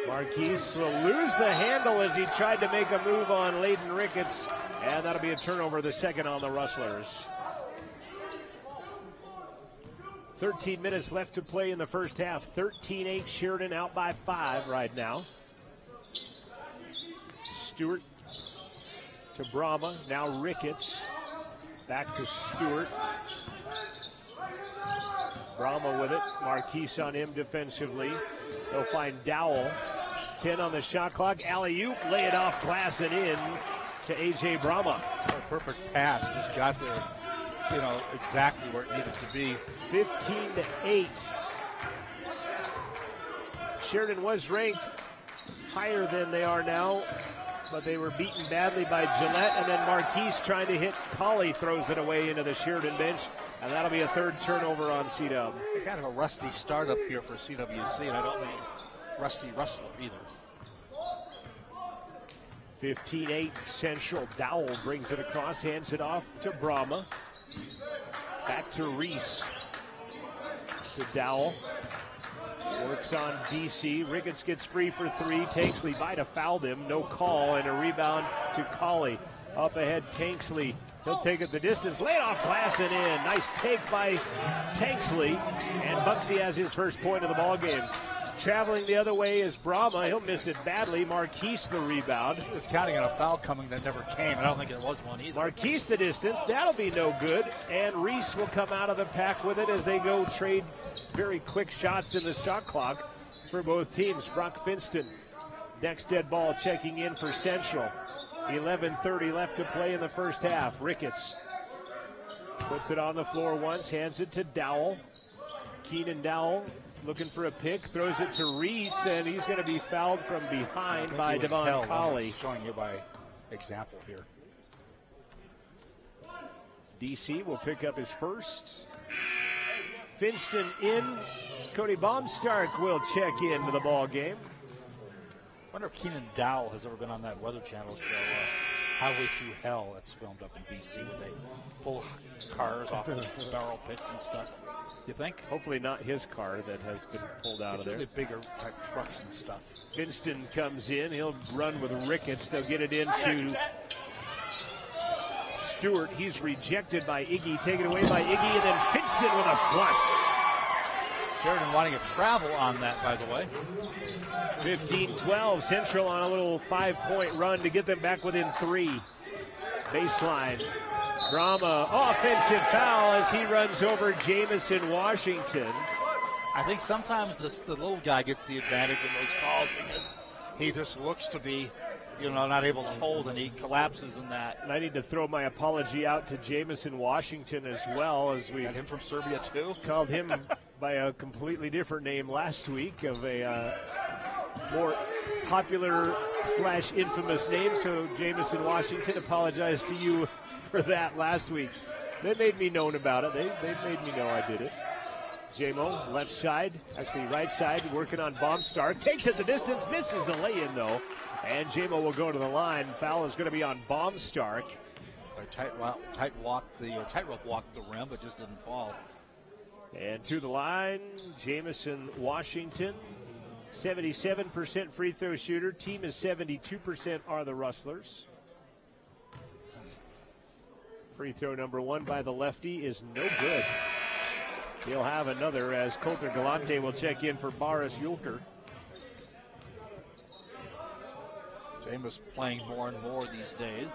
Marquise will lose the handle as he tried to make a move on Layden Ricketts. And that'll be a turnover, the second on the Rustlers. 13 minutes left to play in the first half. 13-8, Sheridan out by 5 right now. Stewart to Brahma, now Ricketts. Back to Stewart. Brahma with it, Marquise on him defensively. They'll find Dowell. 10 on the shot clock, alley-oop, lay it off glass and in to A.J. Brahma. A perfect pass, just got there, exactly where it needed to be. 15-8. Sheridan was ranked higher than they are now, but they were beaten badly by Gillette, and then Marquise trying to hit Colley, throws it away into the Sheridan bench, and that'll be a third turnover on CW. Kind of a rusty startup here for CWC, and I don't mean rusty Rustler either. 15-8 Central. Dowell brings it across, hands it off to Brahma. Back to Reese. To Dowell. Works on DC. Ricketts gets free for 3. Tanksley Vida fouled him. No call, and a rebound to Colley. Up ahead, Tanksley. He'll take it the distance. Lay it off glass and in. Nice take by Tanksley. And Bucksy has his first point of the ball game. Traveling the other way is Brahma. He'll miss it badly. Marquise the rebound. He was counting on a foul coming that never came. I don't think it was one either. Marquise the distance. That'll be no good. And Reese will come out of the pack with it as they go trade very quick shots in the shot clock for both teams. Brock Finston, next dead ball, checking in for Central. 11:30 left to play in the first half. Ricketts puts it on the floor once, hands it to Dowell. Keenan Dowell looking for a pick, throws it to Reese, and he's going to be fouled from behind by Devon Colley. Showing you by example here. DC will pick up his first. Finston in. Cody Baumstark will check into the ball game. I wonder if Keenan Dowell has ever been on that Weather Channel show, Highway Through Hell, that's filmed up in D.C. where they pull cars off of barrel pits and stuff. You think? Hopefully not his car that has been pulled out of there. It's usually bigger type trucks and stuff. Finston comes in. He'll run with Ricketts. They'll get it into Stewart. He's rejected by Iggy. Taken away by Iggy, and then Finston with a flush. Sheridan wanting to travel on that, by the way. 15-12. Central on a little 5-point run to get them back within 3. Baseline. Drama. Offensive foul as he runs over Jamison Washington. I think sometimes the little guy gets the advantage in those calls because he just looks to be, not able to hold, and he collapses in that. And I need to throw my apology out to Jamison Washington as well, as we got him from Serbia too. Called him by a completely different name last week of a more popular / infamous name. So Jamison Washington, apologized to you for that last week. They made me known about it. They made me know I did it. J-Mo, left side, actually right side, working on Baumstark. Takes it the distance, misses the lay-in though. And J-Mo will go to the line. Foul is going to be on Baumstark. Tightrope walked the rim, but just didn't fall. And to the line, Jamison Washington, 77% free throw shooter. Team is 72% are the Rustlers. Free throw number 1 by the lefty is no good. He'll have another as Coulter Galante will check in for Boris Yulker. James playing more and more these days.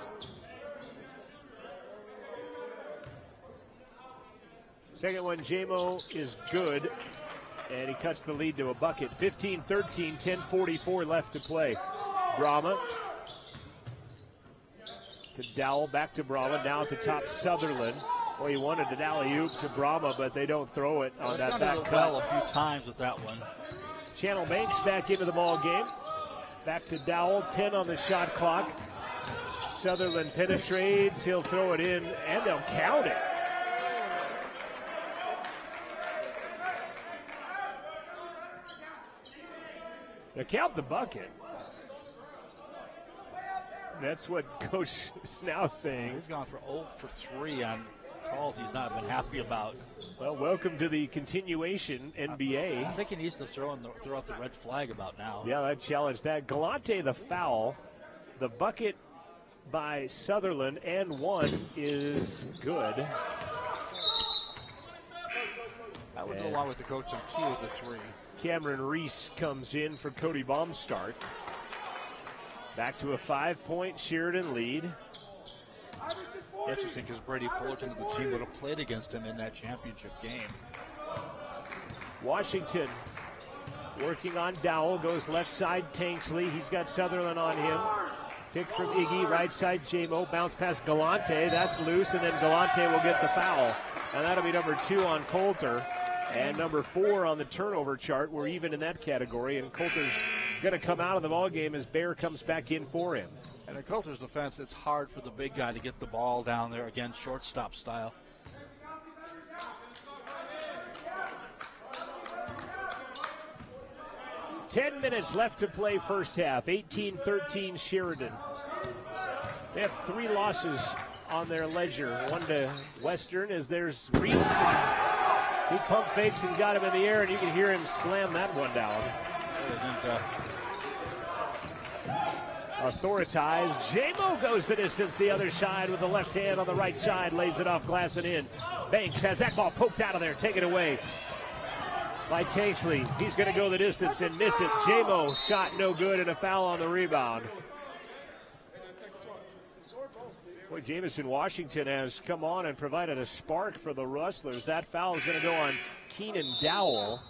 Second one, J-Mo is good, and he cuts the lead to a bucket. 15-13, 10:44 left to play. Brahma to Dowell, back to Brahma, now at the top, Sutherland. Well, he wanted an alley-oop to Brahma, but they don't throw it on that back cut. Well, a few times with that one. Channel Banks back into the ball game. Back to Dowell, 10 on the shot clock. Sutherland penetrates, he'll throw it in, and they'll count it. They count the bucket. That's what Coach is now saying. He's gone for 0 for 3 on calls he's not been happy about. Well, welcome to the continuation NBA. I think he needs to throw out the red flag about now. Yeah, I challenge that. Galante, the foul. The bucket by Sutherland and 1 is good. That would go along with the coach on 2 of the 3. Cameron Reese comes in for Cody Baumstark. Back to a 5-point Sheridan lead. Interesting because Brady Fullerton of the team would have played against him in that championship game. Washington working on Dowell, goes left side Tanksley. He's got Sutherland on him. Pick from Iggy, right side J-Mo, bounce past Galante. That's loose, and then Galante will get the foul. And that'll be number 2 on Coulter. And number 4 on the turnover chart. We're even in that category, and Coulter's going to come out of the ball game as Bear comes back in for him. And in Coulter's defense, it's hard for the big guy to get the ball down there, again, shortstop style. Ten minutes left to play first half. 18-13 Sheridan. They have 3 losses on their ledger. 1 to Western as there's Reese. He pump fakes and got him in the air, and you can hear him slam that one down. Authoritized. J-Mo goes the distance the other side with the left hand on the right side. Lays it off glass and in. Banks has that ball poked out of there. Taken away by Tanksley. He's going to go the distance and miss it. J-Mo shot no good and a foul on the rebound. Boy, Jamison Washington has come on and provided a spark for the Rustlers. That foul is going to go on Keenan Dowell.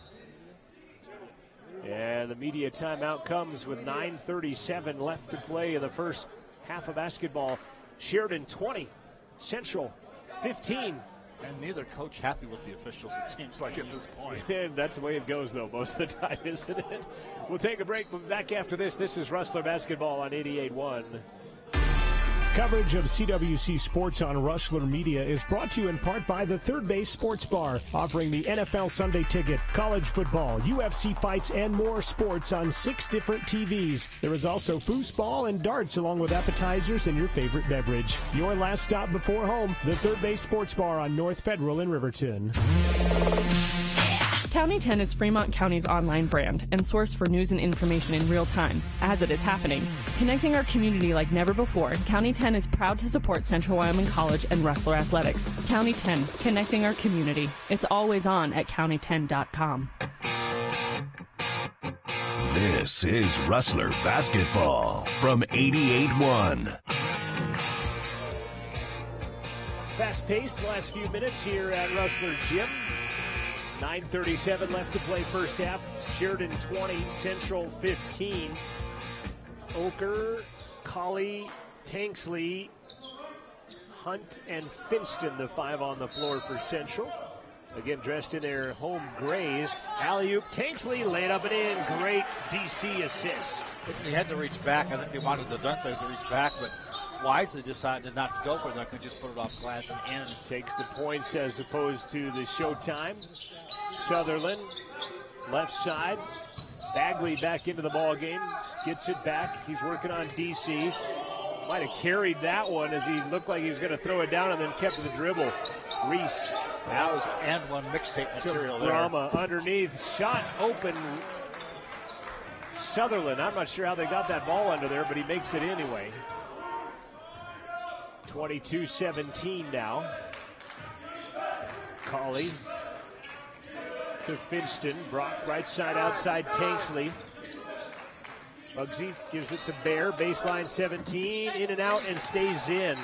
And the media timeout comes with 9:37 left to play in the first half of basketball. Sheridan 20, Central 15. And neither coach happy with the officials, it seems like, at this point. And that's the way it goes, though, most of the time, isn't it? We'll take a break. We'll be back after this. This is Rustler Basketball on 88.1. Coverage of CWC Sports on Rustler Media is brought to you in part by the Third Base Sports Bar, offering the NFL Sunday Ticket, college football, UFC fights, and more sports on 6 different TVs. There is also foosball and darts along with appetizers and your favorite beverage. Your last stop before home, the Third Base Sports Bar on North Federal in Riverton. County 10 is Fremont County's online brand and source for news and information in real time, as it is happening. Connecting our community like never before, County 10 is proud to support Central Wyoming College and Rustler Athletics. County 10, connecting our community. It's always on at county10.com. This is Rustler Basketball from 88.1. Fast-paced last few minutes here at Rustler Gym. 9:37 left to play first half. Sheridan 20, Central 15. Oker, Colley, Tanksley, Hunt, and Finston, the 5 on the floor for Central. Again, dressed in their home grays. Alley-oop, Tanksley laid up and in. Great DC assist. He had to reach back. I think they wanted the dunk there to reach back, but wisely decided not to go for that and just put it off glass and in. Takes the points as opposed to the showtime. Sutherland, left side. Bagley back into the ball game. Gets it back. He's working on DC. Might have carried that one as he looked like he was going to throw it down and then kept the dribble. Reese. That was and one mixtape material there. Brahma underneath. Shot open. Sutherland. I'm not sure how they got that ball under there, but he makes it anyway. 22-17 now. Colley to Finston. Brock right side outside Tanksley. Bugsy gives it to Bear. Baseline 17. In and out and stays in.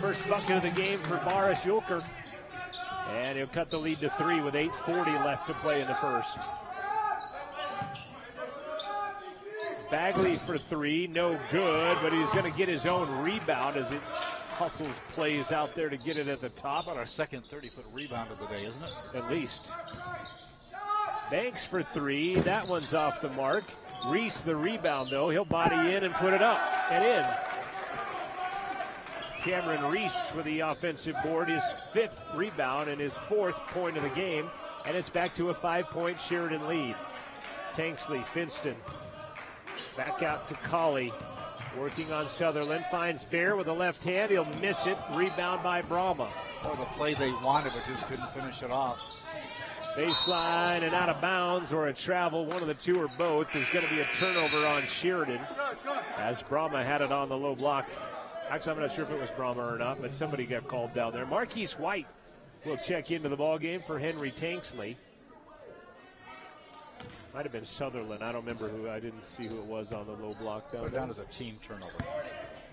First bucket of the game for Boris Yulker. And he'll cut the lead to 3 with 8:40 left to play in the first. Bagley for 3, no good, but he's going to get his own rebound as it hustles plays out there to get it at the top. About our second 30-foot rebound of the day, isn't it? At least. Banks for 3, that one's off the mark. Reese the rebound though, he'll body in and put it up and in. Cameron Reese with the offensive board, his 5th rebound and his 4th point of the game, and it's back to a 5-point Sheridan lead. Tanksley, Finston, back out to Colley, working on Sutherland, finds Bear with a left hand, he'll miss it, rebound by Brahma. Oh, the play they wanted, but just couldn't finish it off. Baseline and out of bounds or a travel, one of the two or both. There's going to be a turnover on Sheridan as Brahma had it on the low block. Actually, I'm not sure if it was Brahma or not, but somebody got called down there. Marquise White will check into the ball game for Henry Tanksley. Might have been Sutherland. I don't remember who. I didn't see who it was on the low block down there. Put it down as a team turnover.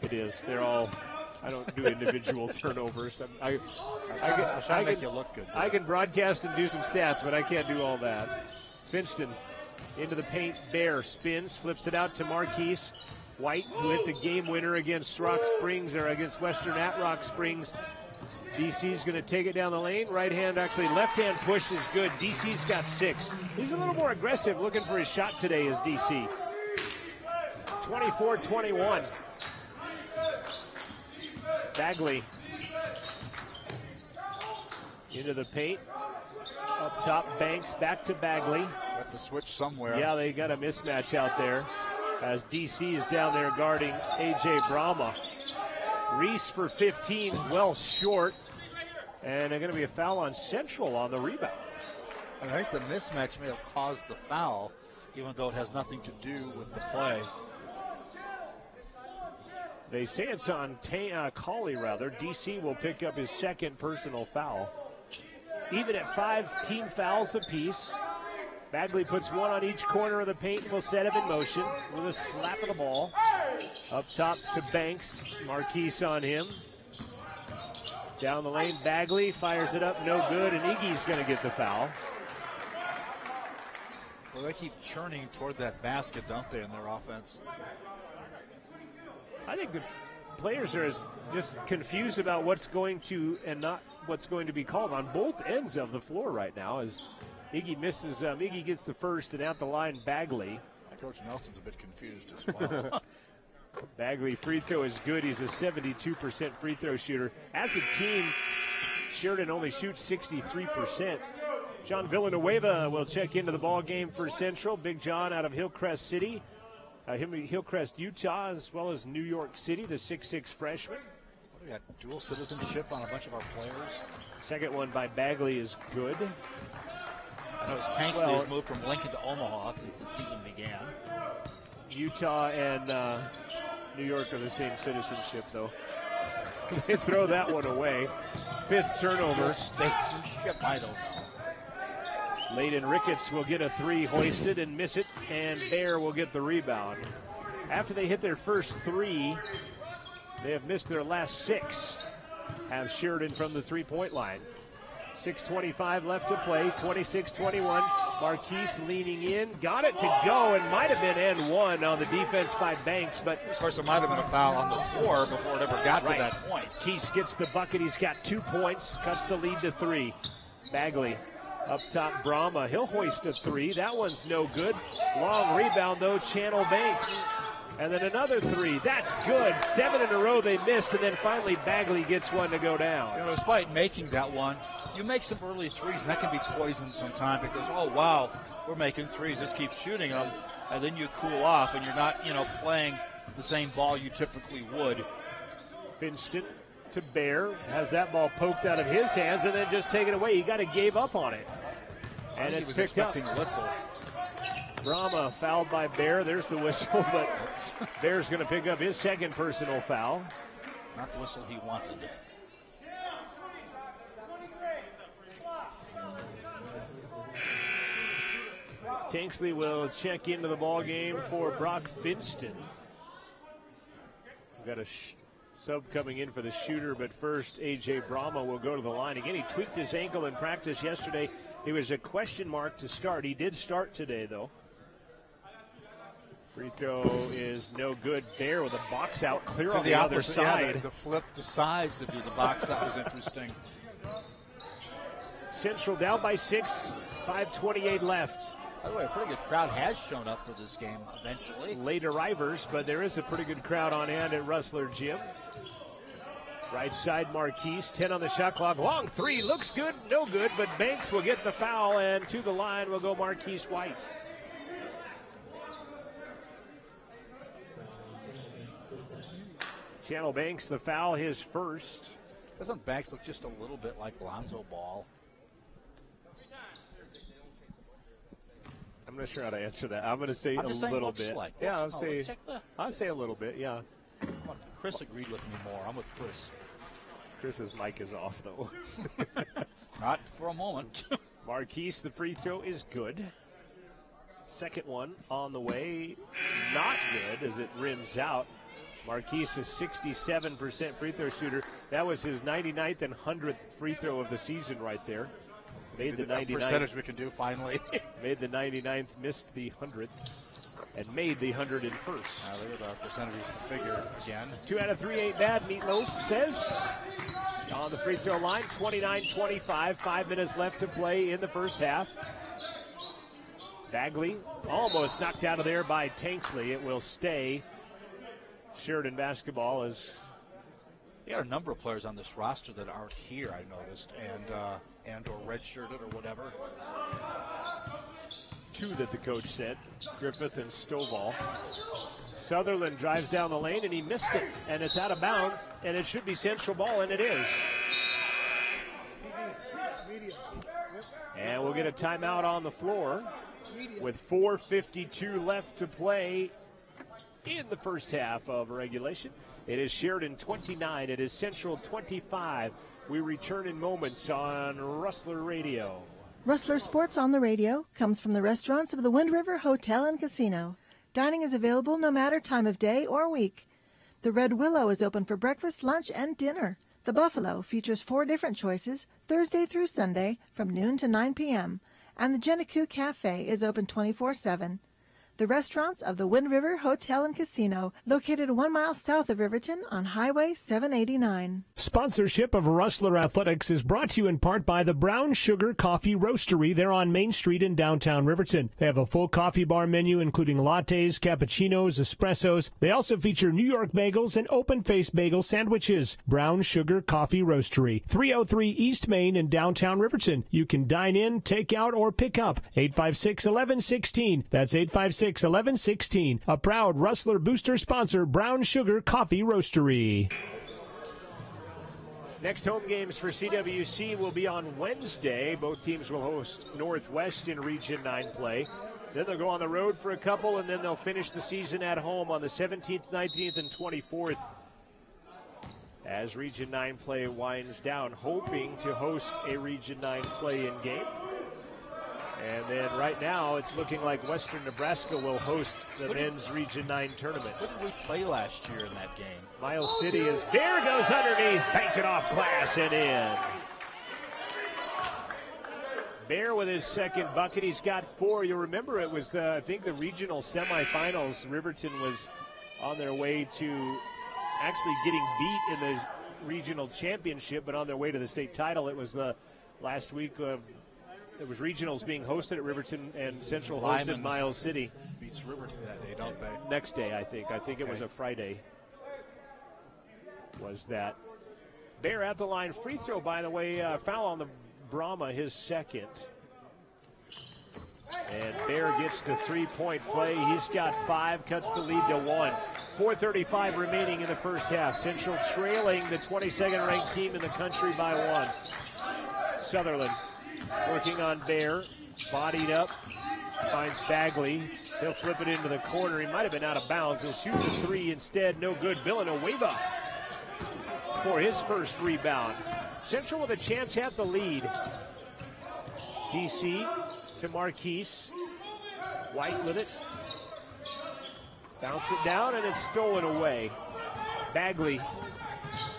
It is. They're all. I don't do individual turnovers. I can make you look good. I can broadcast and do some stats, but I can't do all that. Finston into the paint. Bear spins, flips it out to Marquise White, who hit the game winner against Rock Springs, or against Western at Rock Springs. DC's going to take it down the lane. Right hand, actually left hand push is good. DC's got 6. He's a little more aggressive looking for his shot today as DC. 24-21. Bagley into the paint. Up top, Banks back to Bagley. Got the switch somewhere. Yeah, they got a mismatch out there as DC is down there guarding A.J. Brahma. Reese for 15, well short. And there's going to be a foul on Central on the rebound. I think the mismatch may have caused the foul, even though it has nothing to do with the play. They say it's on Colley, rather. DC will pick up his 2nd personal foul. Even at 5 team fouls apiece, Bagley puts 1 on each corner of the paint and will set him in motion with a slap of the ball. Up top to Banks. Marquise on him. Down the lane, Bagley fires it up, no good, and Iggy's going to get the foul. Well, they keep churning toward that basket, don't they, in their offense? I think the players are just confused about what's going to and not what's going to be called on both ends of the floor right now as Iggy misses. Iggy gets the first, and out the line, Bagley. Coach Nelson's a bit confused as well. Bagley free throw is good. He's a 72% free throw shooter. As a team, Sheridan only shoots 63%. John Villanueva will check into the ball game for Central. Big John out of Hillcrest City, Hillcrest, Utah, as well as New York City, the 6'6 freshman. We got dual citizenship on a bunch of our players. Second one by Bagley is good. I know Tanksley has moved from Lincoln to Omaha since the season began. Utah and New York are the same citizenship, though. They throw that one away. Fifth turnover. Statesmanship, I don't know. Layden Ricketts will get a three hoisted and miss it, and Bear will get the rebound. After they hit their first three, they have missed their last six. Have Sheridan from the three-point line. 6:25 left to play, 26-21. Marquise leaning in, got it to go, and might have been and one on the defense by Banks, but of course there might have been a foul on the floor before it ever got to that point. Keese gets the bucket, he's got 2 points, cuts the lead to 3. Bagley up top, Brahma, he'll hoist a three, that one's no good. Long rebound though, Channel Banks. And then another three. That's good. 7 in a row they missed, and then finally Bagley gets one to go down. You know, despite making that one, you make some early threes, and that can be poison sometimes because, oh, wow, we're making threes. Let's keep shooting them. And then you cool off, and you're not, playing the same ball you typically would. Finston to Bear. Has that ball poked out of his hands and then just taken away. He kind of gave up on it. And it's picked up. A whistle. Brahma fouled by Bear. There's the whistle, but Bear's going to pick up his second personal foul. Not the whistle he wanted. Tanksley will check into the ball game for Brock Finston. We've got a sub coming in for the shooter, but first A.J. Brahma will go to the line. Again, he tweaked his ankle in practice yesterday. It was a question mark to start. He did start today, though. Free throw is no good. There with a box out clear on the other side. Yeah, the flip the sides to do the box, that was interesting. Central down by 6, 5:28 left. By the way, a pretty good crowd has shown up for this game eventually. Late arrivers, but there is a pretty good crowd on hand at Rustler Gym. Right side Marquise, 10 on the shot clock. Long three, looks good, no good, but Banks will get the foul, and to the line will go Marquise White. Channel Banks, the foul, his first. Doesn't Banks look just a little bit like Lonzo Ball? I'm not sure how to answer that. I'm going to say a little bit. Like. Yeah, I'll say a little bit, yeah. Chris agreed with me more. I'm with Chris. Chris's mic is off, though. Not for a moment. Marquise, the free throw is good. Second one on the way, not good as it rims out. Marquise is 67% free throw shooter. That was his 99th and 100th free throw of the season right there. Made the 99th. Percentage we can do finally. Made the 99th, missed the 100th, and made the 101st. Look at the percentages to figure again. 2 out of 3 ain't bad, Meatloaf says. On the free throw line, 29-25, 5 minutes left to play in the first half. Bagley almost knocked out of there by Tanksley. It will stay. Sheridan basketball is. There are a number of players on this roster that aren't here, I noticed, and or redshirted or whatever. 2 that the coach said, Griffith and Stovall. Sutherland drives down the lane, and he missed it, and it's out of bounds, and it should be Central ball, and it is. And we'll get a timeout on the floor with 4:52 left to play in the first half of regulation. It is Sheridan 29. It is Central 25. We return in moments on Rustler Radio. Rustler Sports on the Radio comes from the restaurants of the Wind River Hotel and Casino. Dining is available no matter time of day or week. The Red Willow is open for breakfast, lunch, and dinner. The Buffalo features 4 different choices Thursday through Sunday from noon to 9 p.m. And the Gennaku Cafe is open 24/7. the restaurants of the Wind River Hotel and Casino, located 1 mile south of Riverton on Highway 789. Sponsorship of Rustler Athletics is brought to you in part by the Brown Sugar Coffee Roastery. They're on Main Street in downtown Riverton. They have a full coffee bar menu including lattes, cappuccinos, espressos. They also feature New York bagels and open-faced bagel sandwiches. Brown Sugar Coffee Roastery, 303 East Main in downtown Riverton. You can dine in, take out, or pick up. 856-1116. That's 856-1116. A proud Rustler booster sponsor, Brown Sugar Coffee Roastery. Next home games for CWC will be on Wednesday. Both teams will host Northwest in Region 9 play. Then they'll go on the road for a couple, and then they'll finish the season at home on the 17th, 19th, and 24th. As Region 9 play winds down, hoping to host a Region 9 play-in game. And then right now, it's looking like Western Nebraska will host the men's Region 9 tournament. What did we play last year in that game? Miles City is there, goes underneath, banked it off glass and in. Bear with his second bucket. He's got 4. You'll remember it was, I think, the regional semifinals. Riverton was on their way to actually getting beat in the regional championship, but on their way to the state title. It was the last week of it was regionals being hosted at Riverton, and Central hosted Miles City. Beats Riverton that day, don't they? Next day, I think. I think it was a Friday. Was that. Bear at the line. Free throw, by the way. Foul on the Brahma, his second. And Bear gets the three-point play. He's got 5, cuts the lead to 1. 4:35 remaining in the first half. Central trailing the 22nd ranked team in the country by 1. Sutherland working on Bear, bodied up, finds Bagley. He'll flip it into the corner. He might have been out of bounds. He'll shoot the 3 instead. No good. Villanueva for his first rebound. Central with a chance at the lead. DC to Marquise. White with it. Bounce it down, and it's stolen away. Bagley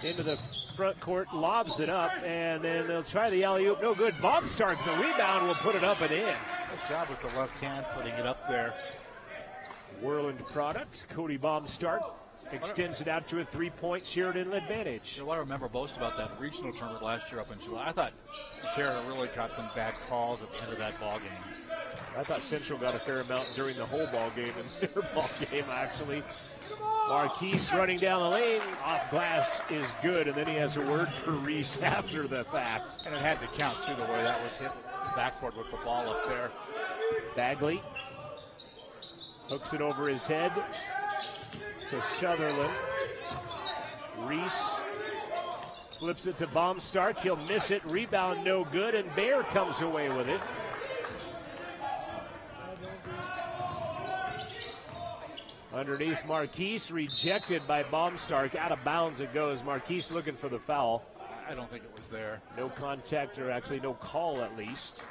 into the front court, lobs it up, and then they'll try the alley-oop. No good. Bob Stark, the rebound, will put it up and in. Good job with the left hand putting it up there. Whirland product. Cody Baumstark extends it out to a 3-point Sheridan advantage. You know what I remember most about that regional tournament last year up in July? I thought Sheridan really caught some bad calls at the end of that ball game. I thought Central got a fair amount during the whole ball game and their ball game, actually. Marquise running down the lane, off glass is good, and then he has a word for Reese after the fact. And it had to count, too, the way that was hit backboard with the ball up there. Bagley hooks it over his head to Sutherland. Reese flips it to Baumstark. He'll miss it. Rebound no good, and Bear comes away with it. Underneath Marquise, rejected by Baumstark. Out of bounds it goes. Marquise looking for the foul. I don't think it was there. No contact, or actually no call at least.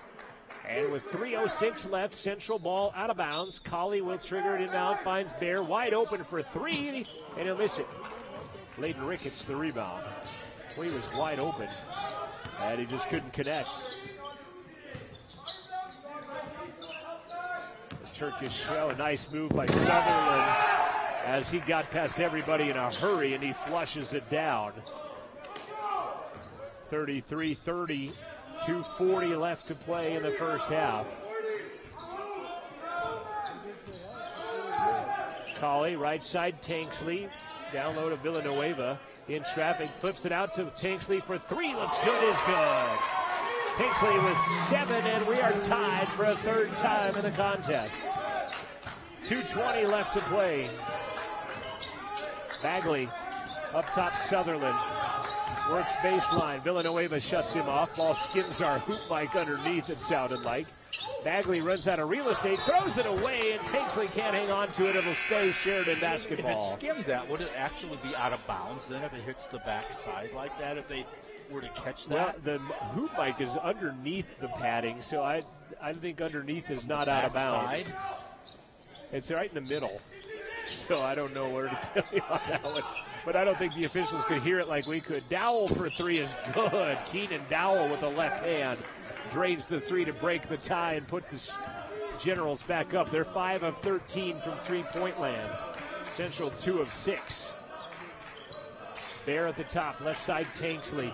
And with 3:06 left, Central ball out of bounds. Colley will trigger it inbound, finds Bear wide open for 3, and he'll miss it. Layden Ricketts the rebound. Well, he was wide open, and he just couldn't connect. Turkish show, a nice move by Sutherland as he got past everybody in a hurry, and he flushes it down. 33-30, 2:40 left to play in the first half. Colley, right side, Tanksley, down low to Villanueva, in traffic, flips it out to Tanksley for 3, looks good, is good. Tanksley with 7, and we are tied for a third time in the contest. 2:20 left to play. Bagley up top, Sutherland works baseline. Villanueva shuts him off. Ball skims our hoop mic underneath, it sounded like. Bagley runs out of real estate, throws it away, and Tanksley can't hang on to it. It'll stay Sheridan basketball. If it skimmed that, would it actually be out of bounds then if it hits the backside like that, if they were to catch that? Well, the hoop mic is underneath the padding, so I think underneath is not out of bounds. It's right in the middle, so I don't know where to tell you on that one. But I don't think the officials could hear it like we could. Dowell for 3 is good. Keenan Dowell with the left hand drains the 3 to break the tie and put the Generals back up. They're 5 of 13 from three-point land. Central 2 of 6. Bear at the top, left side Tanksley.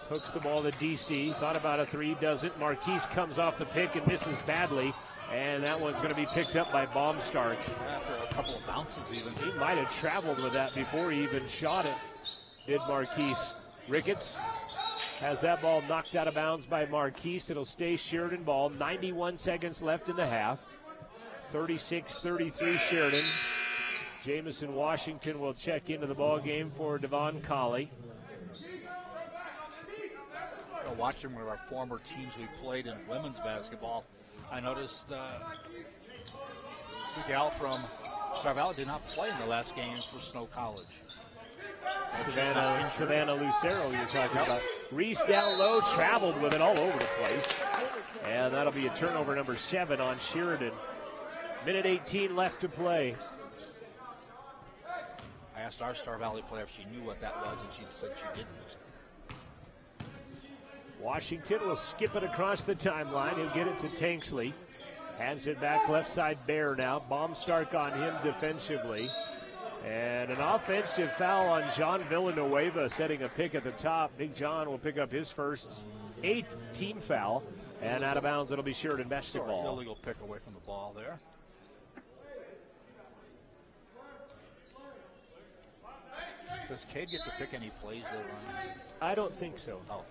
Hooks the ball to DC. Thought about a three, doesn't. Marquise comes off the pick and misses badly. And that one's going to be picked up by Baumstark. After a couple of bounces even. He might have traveled with that before he even shot it, did Marquise. Ricketts has that ball knocked out of bounds by Marquise. It'll stay Sheridan ball. 91 seconds left in the half. 36-33 Sheridan. Jamison Washington will check into the ball game for Devon Colley. Watching one of our former teams we played in women's basketball, I noticed the gal from Star Valley did not play in the last game for Snow College. Savannah Lucero you're talking about. Reese down low, traveled with it all over the place. And that'll be a turnover number 7 on Sheridan. Minute 18 left to play. I asked our Star Valley player if she knew what that was, and she said she didn't. Washington will skip it across the timeline. He'll get it to Tanksley. Hands it back left side Bear now. Baumstark on him defensively. And an offensive foul on John Villanueva, setting a pick at the top. Big John will pick up his first 8th team foul. And out of bounds, it'll be Sheridan basketball. Illegal pick away from the ball there. Does Cade get to pick any plays they run? I don't think so. Oh.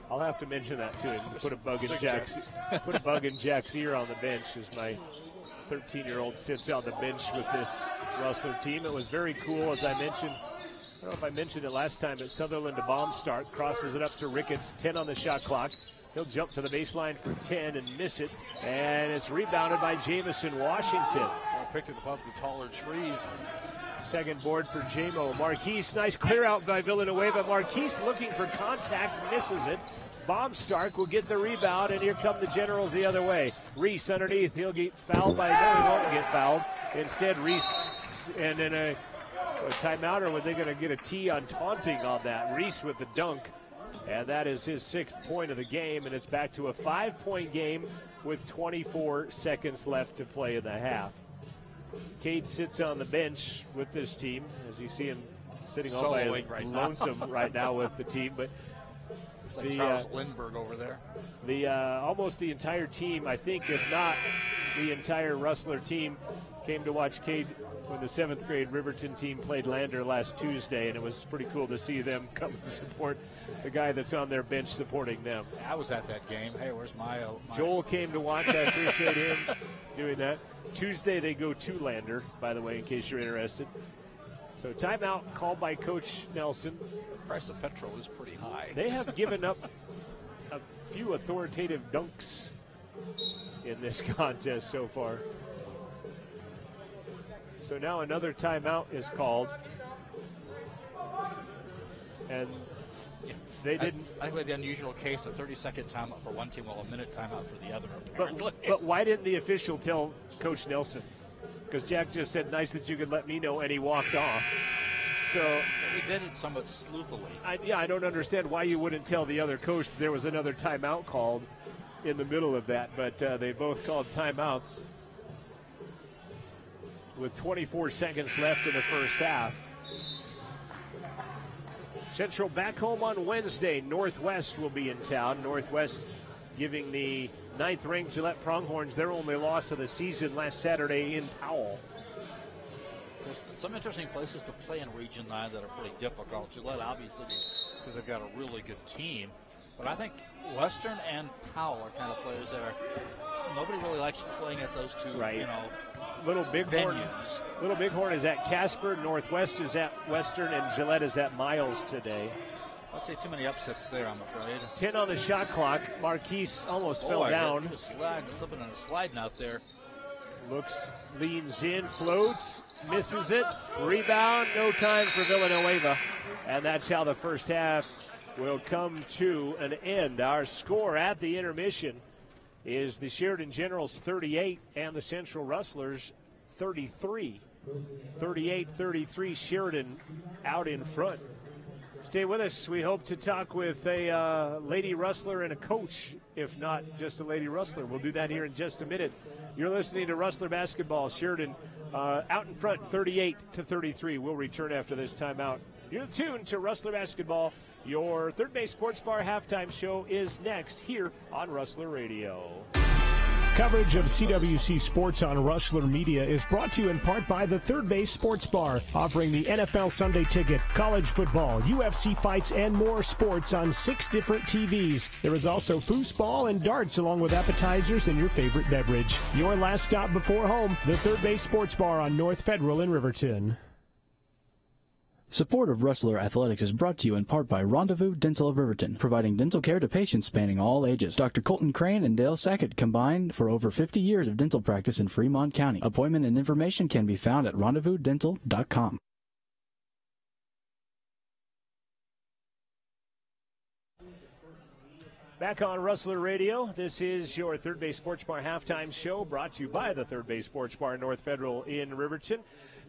I'll have to mention that to him. Put a bug in Jack's ear on the bench as my 13-year-old sits on the bench with this Rustler team. It was very cool, as I mentioned. I don't know if I mentioned it last time, but Sutherland to Baumstark, crosses it up to Ricketts, 10 on the shot clock. He'll jump to the baseline for 10 and miss it, and it's rebounded by Jamison Washington. Well, picked it above the taller trees. Second board for Jamo. Marquise, nice clear out by Villanueva. Marquise looking for contact, misses it. Baumstark will get the rebound, and here come the Generals the other way. Reese underneath, he'll get fouled by, no, he won't get fouled. Instead, Reese, and then a timeout, or were they going to get a T on taunting on that? Reese with the dunk, and that is his 6th point of the game, and it's back to a 5-point game with 24 seconds left to play in the half. Cade sits on the bench with this team, as you see him sitting all by his lonesome right now with the team. But it's like Charles Lindbergh over there. The almost the entire team, I think, if not the entire Rustler team, came to watch Cade when the 7th grade Riverton team played Lander last Tuesday, and it was pretty cool to see them come to support the guy that's on their bench supporting them. I was at that game. Hey, where's my Joel came to watch. I appreciate him doing that. Tuesday they go to Lander, by the way, in case you're interested. So timeout called by Coach Nelson. The price of petrol is pretty high. They have given up a few authoritative dunks in this contest so far. So now another timeout is called. And they didn't. I think the unusual case, a 30-second timeout for one team, while a minute timeout for the other. But why didn't the official tell Coach Nelson? Because Jack just said, nice that you could let me know, and he walked off. So he did it somewhat sleuthily. I don't understand why you wouldn't tell the other coach there was another timeout called in the middle of that, but they both called timeouts with 24 seconds left in the first half. Central back home on Wednesday. Northwest will be in town. Northwest giving the 9th-ranked Gillette Pronghorns their only loss of the season last Saturday in Powell. There's some interesting places to play in Region 9 that are pretty difficult. Gillette, obviously, because they've got a really good team. But I think Western and Powell are kind of players that are nobody really likes playing at those two, right. Little Bighorn is at Casper, Northwest is at Western, and Gillette is at Miles today. I'd say too many upsets there, I'm afraid. 10 on the shot clock. Marquise almost fell down. He was slipping on a sliding out there. Leans in, floats, misses it. Rebound, no time for Villanueva. And that's how the first half will come to an end. Our score at the intermission is the Sheridan Generals 38 and the Central Rustlers 33. 38-33, Sheridan out in front. Stay with us. We hope to talk with a lady Rustler and a coach, if not just a lady Rustler. We'll do that here in just a minute. You're listening to Rustler Basketball. Sheridan out in front, 38-33. We'll return after this timeout. You're tuned to Rustler Basketball. Your Third Base Sports Bar halftime show is next here on Rustler Radio. Coverage of CWC Sports on Rustler Media is brought to you in part by the Third Base Sports Bar, offering the NFL Sunday Ticket, college football, UFC fights, and more sports on 6 different TVs. There is also foosball and darts, along with appetizers and your favorite beverage. Your last stop before home, the Third Base Sports Bar on North Federal in Riverton. Support of Rustler Athletics is brought to you in part by Rendezvous Dental of Riverton, providing dental care to patients spanning all ages. Dr. Colton Crane and Dale Sackett combined for over 50 years of dental practice in Fremont County. Appointment and information can be found at rendezvousdental.com. Back on Rustler Radio, this is your Third Base Sports Bar halftime show, brought to you by the Third Base Sports Bar North Federal in Riverton.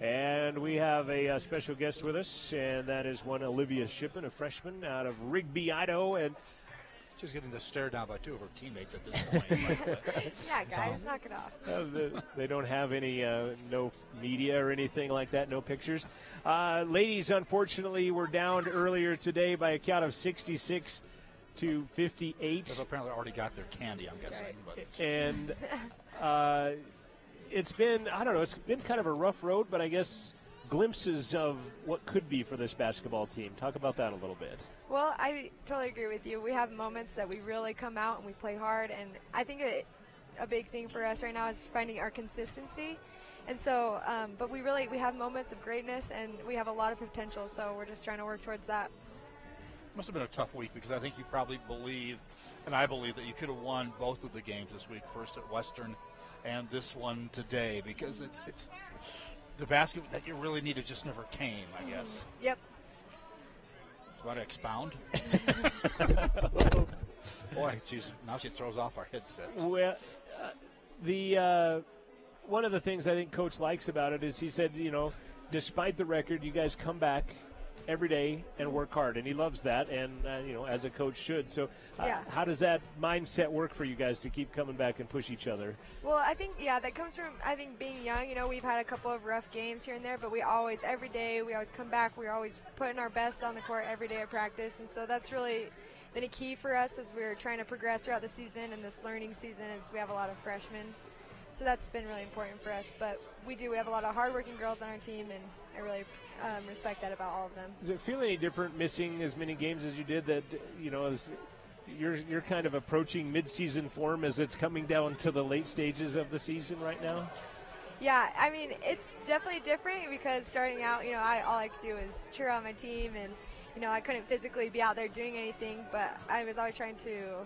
And we have a special guest with us, and that is one Olivia Shippen, a freshman out of Rigby, Idaho. And she's getting to stare down by 2 of her teammates at this point. Yeah, guys, knock it off. They don't have any, no media or anything like that, no pictures. Ladies, unfortunately, were down earlier today by a count of 66 to 58. They've apparently already got their candy, I'm guessing. Right. And it's been, I don't know, it's been kind of a rough road, but I guess glimpses of what could be for this basketball team. Talk about that a little bit. Well, I totally agree with you. We have moments that we really come out and we play hard, and I think a big thing for us right now is finding our consistency. And so, but we have moments of greatness, and we have a lot of potential, so we're just trying to work towards that. It must have been a tough week, because I think you probably believe, and I believe, that you could have won both of the games this week, first at Western and this one today, because it's the basket that you really needed just never came, I guess. Yep. Want to expound? Boy, geez, now she throws off our headsets. Well, one of the things I think Coach likes about it is he said, despite the record, you guys come back every day and work hard, and he loves that, and as a coach should. So how does that mindset work for you guys to keep coming back and push each other? Well, I think that comes from being young. We've had a couple of rough games here and there, but every day we always come back. We're always putting our best on the court every day of practice, and so that's really been a key for us as we're trying to progress throughout the season, and this learning season as we have a lot of freshmen. So that's been really important for us. But we have a lot of hardworking girls on our team, and I really respect that about all of them. Does it feel any different missing as many games as you did, that as you're kind of approaching mid-season form as it's coming down to the late stages of the season right now? Yeah, it's definitely different, because starting out, all I could do is cheer on my team, and I couldn't physically be out there doing anything, but I was always trying to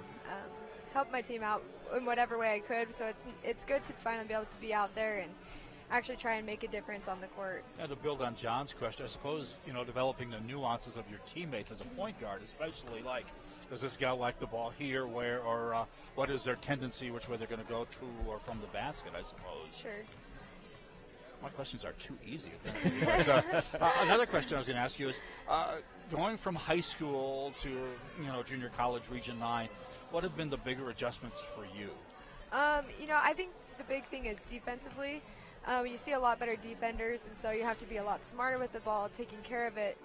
help my team out in whatever way I could. So it's good to finally be able to be out there and actually try and make a difference on the court. And to build on John's question, I suppose, developing the nuances of your teammates as a point guard, especially does this guy like the ball here, or what is their tendency, which way they're going to go to or from the basket, I suppose. Sure. My questions are too easy. Another question I was going to ask you is, going from high school to junior college, Region 9, what have been the bigger adjustments for you? I think the big thing is defensively. You see a lot better defenders, and so you have to be a lot smarter with the ball, taking care of it,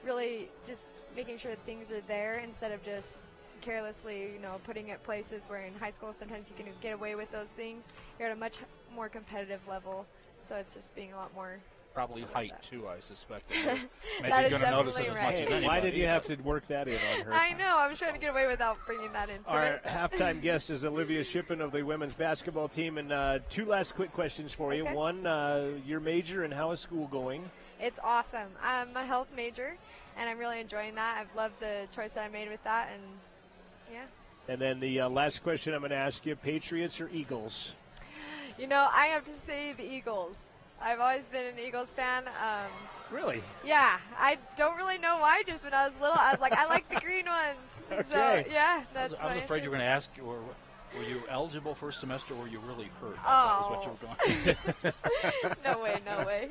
really just making sure that things are there instead of just carelessly, putting it places where in high school sometimes you can get away with those things. You're at a much more competitive level, so it's just being a lot more. Probably height, too, I suspect. Maybe you're going to notice it as much as anybody. Why did you have to work that in on her? I know. I was trying to get away without bringing that into Our it. halftime guest is Olivia Shippen of the women's basketball team. And 2 last quick questions for you. Okay. One, your major, and how is school going? It's awesome. I'm a health major, and I'm really enjoying that. I've loved the choice that I made with that, and yeah. And then the last question I'm going to ask you, Patriots or Eagles? I have to say the Eagles. I've always been an Eagles fan. Really? Yeah. I don't really know why. Just when I was little, I was like, I like the green ones. Okay. So, yeah, that's I was afraid you were going to ask, were you eligible for a semester, or were you really hurt? Oh. That was what you were going to No way.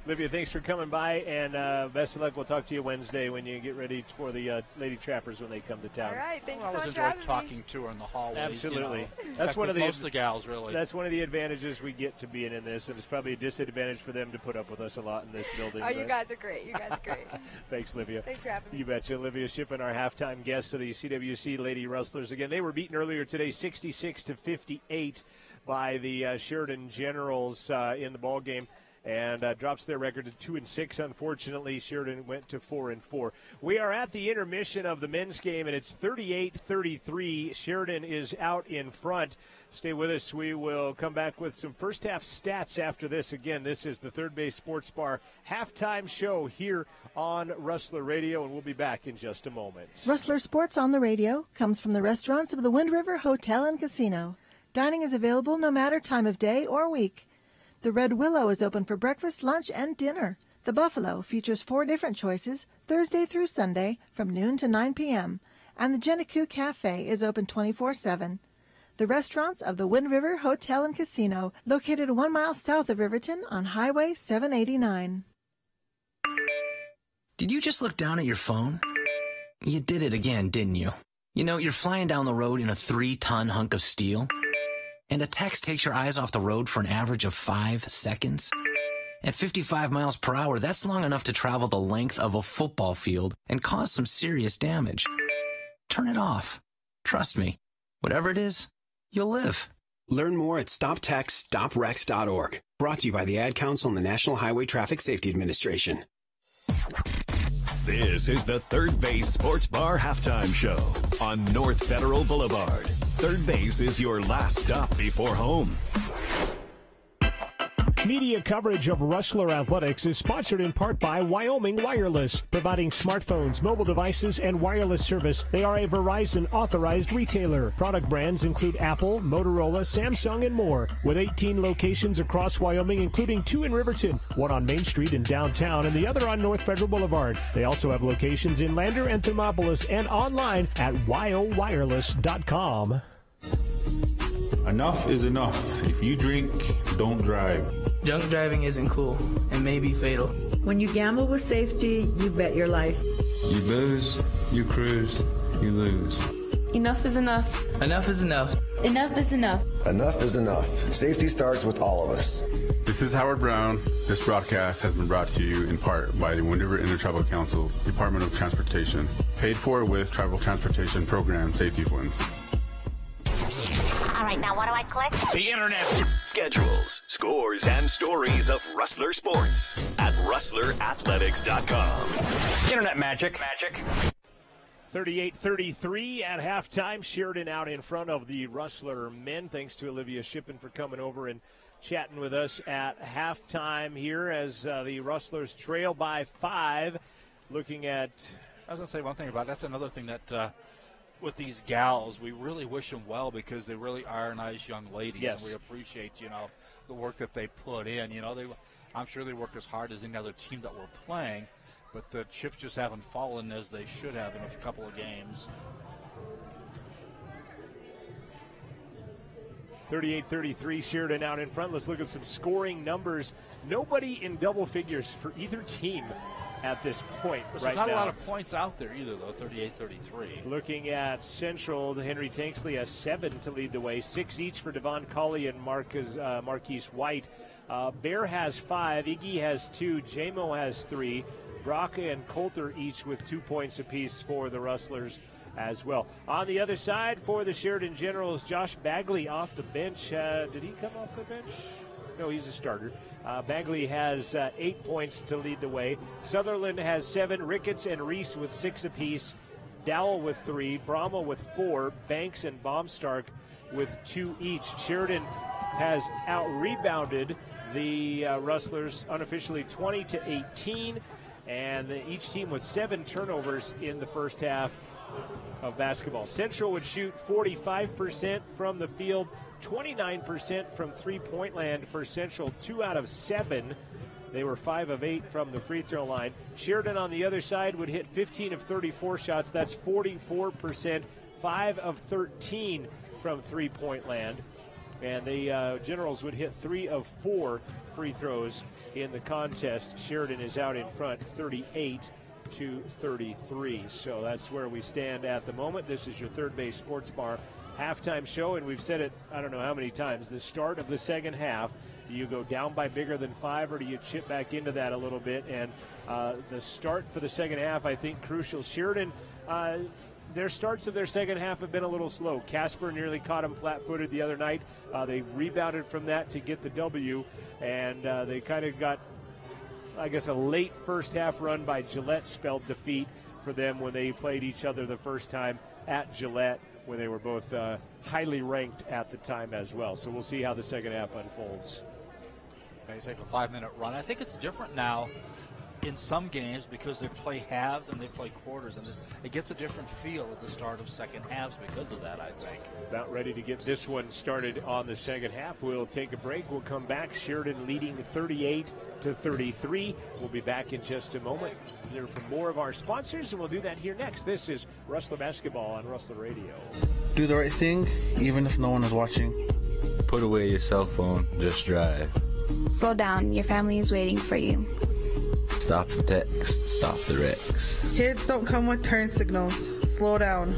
Olivia, thanks for coming by, and best of luck. We'll talk to you Wednesday when you get ready for the Lady Trappers when they come to town. All right, thanks so much for having me. Talking to her in the hallways. Absolutely. That's one of most of the gals, really. That's one of the advantages we get to being in this, and it's probably a disadvantage for them to put up with us a lot in this building. Oh, you guys are great. Thanks, Olivia. Thanks for having me. You betcha. Olivia Shippen, our halftime guest of the CWC Lady Rustlers. Again, they were beaten earlier today, 66-58 by the Sheridan Generals in the ball game. And drops their record to 2-6. Unfortunately, Sheridan went to 4-4. We are at the intermission of the men's game, and it's 38-33. Sheridan is out in front. Stay with us. We will come back with some first-half stats after this. Again, this is the Third Base Sports Bar halftime show here on Rustler Radio, and we'll be back in just a moment. Rustler Sports on the Radio comes from the restaurants of the Wind River Hotel and Casino. Dining is available no matter time of day or week. The Red Willow is open for breakfast, lunch, and dinner. The Buffalo features 4 different choices, Thursday through Sunday, from noon to 9 p.m., and the Gennaku Cafe is open 24/7. The restaurants of the Wind River Hotel and Casino, located 1 mile south of Riverton on Highway 789. Did you just look down at your phone? You did it again, didn't you? You know, you're flying down the road in a 3-ton hunk of steel, and a text takes your eyes off the road for an average of 5 seconds. At 55 miles per hour, that's long enough to travel the length of a football field and cause some serious damage. Turn it off. Trust me, whatever it is, you'll live. Learn more at StopTextStopWrecks.org. Brought to you by the Ad Council and the National Highway Traffic Safety Administration. This is the Third Base Sports Bar halftime show on North Federal Boulevard. Third Base is your last stop before home. Media coverage of Rustler Athletics is sponsored in part by Wyoming Wireless, providing smartphones, mobile devices, and wireless service. They are a Verizon authorized retailer. Product brands include Apple, Motorola, Samsung, and more. With 18 locations across Wyoming, including 2 in Riverton, 1 on Main Street in downtown, and the other on North Federal Boulevard. They also have locations in Lander and Thermopolis and online at wyowireless.com. Enough is enough. If you drink, don't drive. Drunk driving isn't cool and may be fatal. When you gamble with safety, you bet your life. You booze, you cruise, you lose. Enough is enough. Enough is enough. Enough is enough. Enough is enough. Safety starts with all of us. This is Howard Brown. This broadcast has been brought to you in part by the Wind River Intertribal Council's Department of Transportation, paid for with Tribal Transportation Program safety funds. All right, now what do I click? The Internet. Schedules, scores, and stories of Rustler sports at rustlerathletics.com. Internet magic. 38-33 at halftime. Sheridan out in front of the Rustler men. Thanks to Olivia Shippen for coming over and chatting with us at halftime here as the Rustlers trail by 5. Looking at... I was going to say one thing about that's another thing that... with these gals, we really wish them well because they really are nice young ladies. Yes. And we appreciate, the work that they put in. I'm sure they work as hard as any other team that we're playing, but the chips just haven't fallen as they should have in a couple of games. 38-33, Sheridan out in front. Let's look at some scoring numbers. Nobody in double figures for either team at this point. There's not a lot of points out there either, though, 38-33. Looking at Central, Henry Tanksley has 7 to lead the way, 6 each for Devon Colley and Marquise White. Bear has 5, Iggy has 2, JMO has 3, Braca and Coulter each with 2 points apiece for the Rustlers as well. On the other side for the Sheridan Generals, Josh Bagley off the bench. Did he come off the bench? No, he's a starter. Bagley has 8 points to lead the way. Sutherland has 7. Ricketts and Reese with 6 apiece. Dowell with 3. Brahma with 4. Banks and Baumstark with 2 each. Sheridan has out-rebounded the Rustlers unofficially 20-18. And each team with 7 turnovers in the first half of basketball. Central would shoot 45% from the field, 29% from three-point land for Central, 2 out of 7. They were 5 of 8 from the free throw line. Sheridan on the other side would hit 15 of 34 shots. That's 44%, 5 of 13 from three-point land. and the Generals would hit 3 of 4 free throws in the contest. Sheridan is out in front 38-33. So that's where we stand at the moment. This is your Third Base Sports Bar halftime show, and we've said it I don't know how many times. The start of the second half, do you go down by bigger than 5, or do you chip back into that a little bit? And the start for the second half, I think, crucial. Sheridan, their starts of their second half have been a little slow. Casper nearly caught them flat-footed the other night. They rebounded from that to get the W, and they kind of got, I guess, a late first half run by Gillette spelled defeat for them when they played each other the first time at Gillette, when they were both highly ranked at the time as well. So we'll see how the second half unfolds. They take a 5-minute run. I think it's different now in some games because they play halves and they play quarters, and it gets a different feel at the start of second halves because of that, I think. About ready to get this one started on the second half. We'll take a break. We'll come back. Sheridan leading 38-33. We'll be back in just a moment. Hear from more of our sponsors, and we'll do that here next. This is Rustler Basketball on Rustler Radio. Do the right thing, even if no one is watching. Put away your cell phone. Just drive. Slow down. Your family is waiting for you. Stop the text. Stop the wrecks. Kids don't come with turn signals. Slow down.